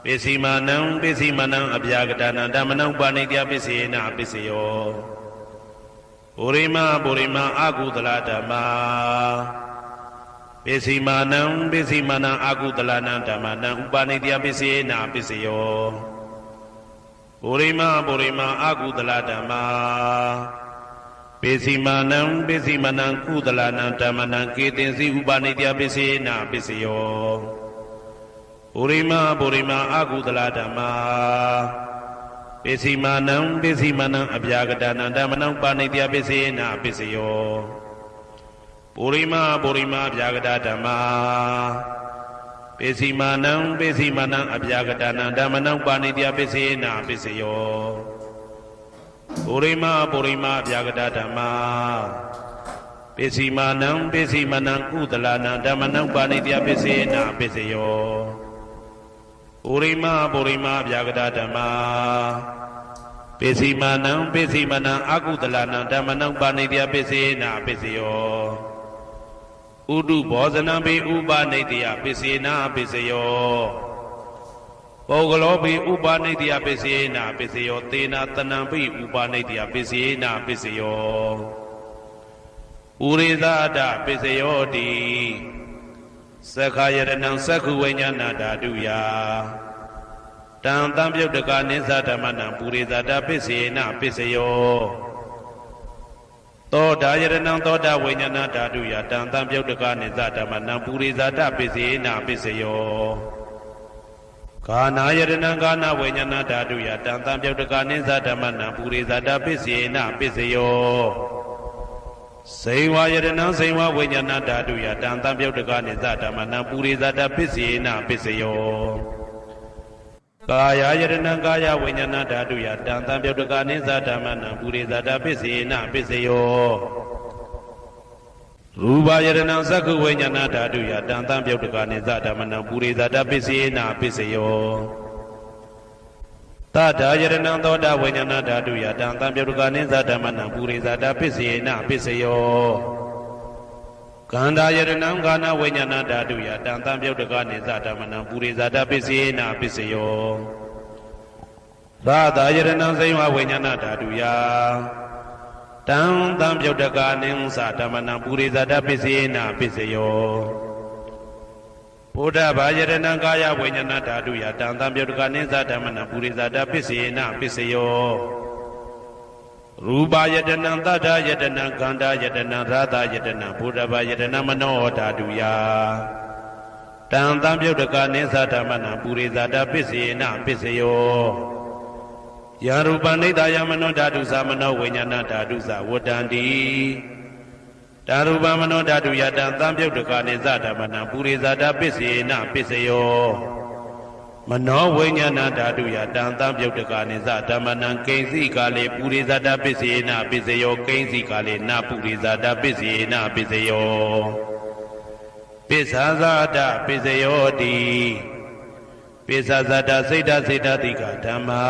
ပိစီမနံအဗျာကတနံဓမ္မနံဥပနိတယပိစေနာပိစယောပုရိမာအာကုသလဓမ္မာပိစီမနံအာကုသလနံဓမ္မနံဥပနိတယပိစေနာပိစယောပုရိမာအာကုသလဓမ္မာပိစီမနံကုသလနံဓမ္မနံကေတင်စီဥပနိတယပိစေနာပိစယောပုရိမာအာကုသလဓမ္မာပိစီမနံအဗျာကတနံဓမ္မနံပါဏိတယပိစေနာပိစယောပုရိမာဗျာကတဓမ္မာပိစီမနံအဗျာကတနံဓမ္မနံပါဏိတယပိစေနာပိစယောပုရိမာဗျာကတဓမ္မာပိစီမနံကုသလနံဓမ္မနံပါဏိတယပိစေနာပိစယောပုရိမာဗျာကတဓမ္မာပိစီမနံအာကုသလနံဓမ္မနံပါဏိတယပိစေနာပိစယော ဥဒုဘောဇနံပိဥပနိတ္တယပစ္စေနာပစ္စယောပုဂ္ဂလောပိဥပနိတ္တယပစ္စေနာပစ္စယောသေနာတဏံပိဥပနိတ္တယပစ္စေနာပစ္စယောဥရိသဒပစ္စယောတိသက္ခာယတနံသက္ခုဝိညာဏဓာတုယတံတံပြုတ်တကနိသဓမ္မနံပုရိသဒပစ္စေနာပစ္စယောသောတာယတနံသောတာဝိညာဏဓာတုယတံတံပြုတ်တကနိသဓမ္မနံပုရိသဒပစ္စေနာပစ္စယောကာနာယတနံကာနဝိညာဏဓာတုယတံတံပြုတ်တကနိသဓမ္မနံပုရိသဒပစ္စေနာပစ္စယောစေဝယတနံစေဝဝိညာဏဓာတုယတံတံပြုတ်တကနိသဓမ္မနံပုရိသဒပစ္စေနာပစ္စယောကာယယတနံကာယဝိညာဏဓာတုယတံတံပြုတ်တကနိသဓမ္မနံပုရိသဒပစ္စေနာပစ္စယောရူပယတနံသက္ခုဝိညာဏဓာတုယတံတံပြုတ်တကနိသဓမ္မနံပုရိသဒပစ္စေနာပစ္စယောသတ္တယတနံသောတာဝိညာဏဓာတုယတံတံပြုတ်တကနိသဓမ္မနံပုရိသဒပစ္စေနာပစ္စယောကန္တာယတနံကာနဝိညာဏဓာတုယတံတံပြုတ်တကနိသဓမ္မနံပုရိသဒပစ္စေနာပစ္စယောသာသာယတနံစေဝဝိညာဏဓာတုယတံတံပြုတ်တကနိသဓမ္မနံပုရိသဒပစ္စေနာပစ္စယောဘုဒ္ဓဘာယတနံကာယဝိညာဏဓာတုယတံတံပြုတ်တကနိသဓမ္မနံပုရိသဒပစ္စေနာပစ္စယောရူပယတနံသတ္တယတနံခန္ဓာယတနံရာသယတနံဘုဒ္ဓဘာယတနံမနောဓာတုယတံတံပြုတ်တကနိသဓမ္မနံပုရိသဒပစ္စေနာပစ္စယောယရူပနိဒာယမနောဓာတုသမနောဝိညာဏဓာတုသဝတ္တန္တိဓာရူပမနောဓာတုယတံတံပြုတ်တကနိသဓမ္မနံပုရိသဒပစ္စေနာပစ္စယောမနောဝိညာဏဓာတုယတံတံပြုတ်တကနိသဓမ္မနံကိဉ္စီကာလေပုရိသဒပစ္စေနာပစ္စယောကိဉ္စီကာလေနပုရိသဒပစ္စေနာပစ္စယောပစ္ဆာဇာတပစ္စယောတိပစ္ဆာဇာတစိတ်တစိတ်တတိကဓမ္မာ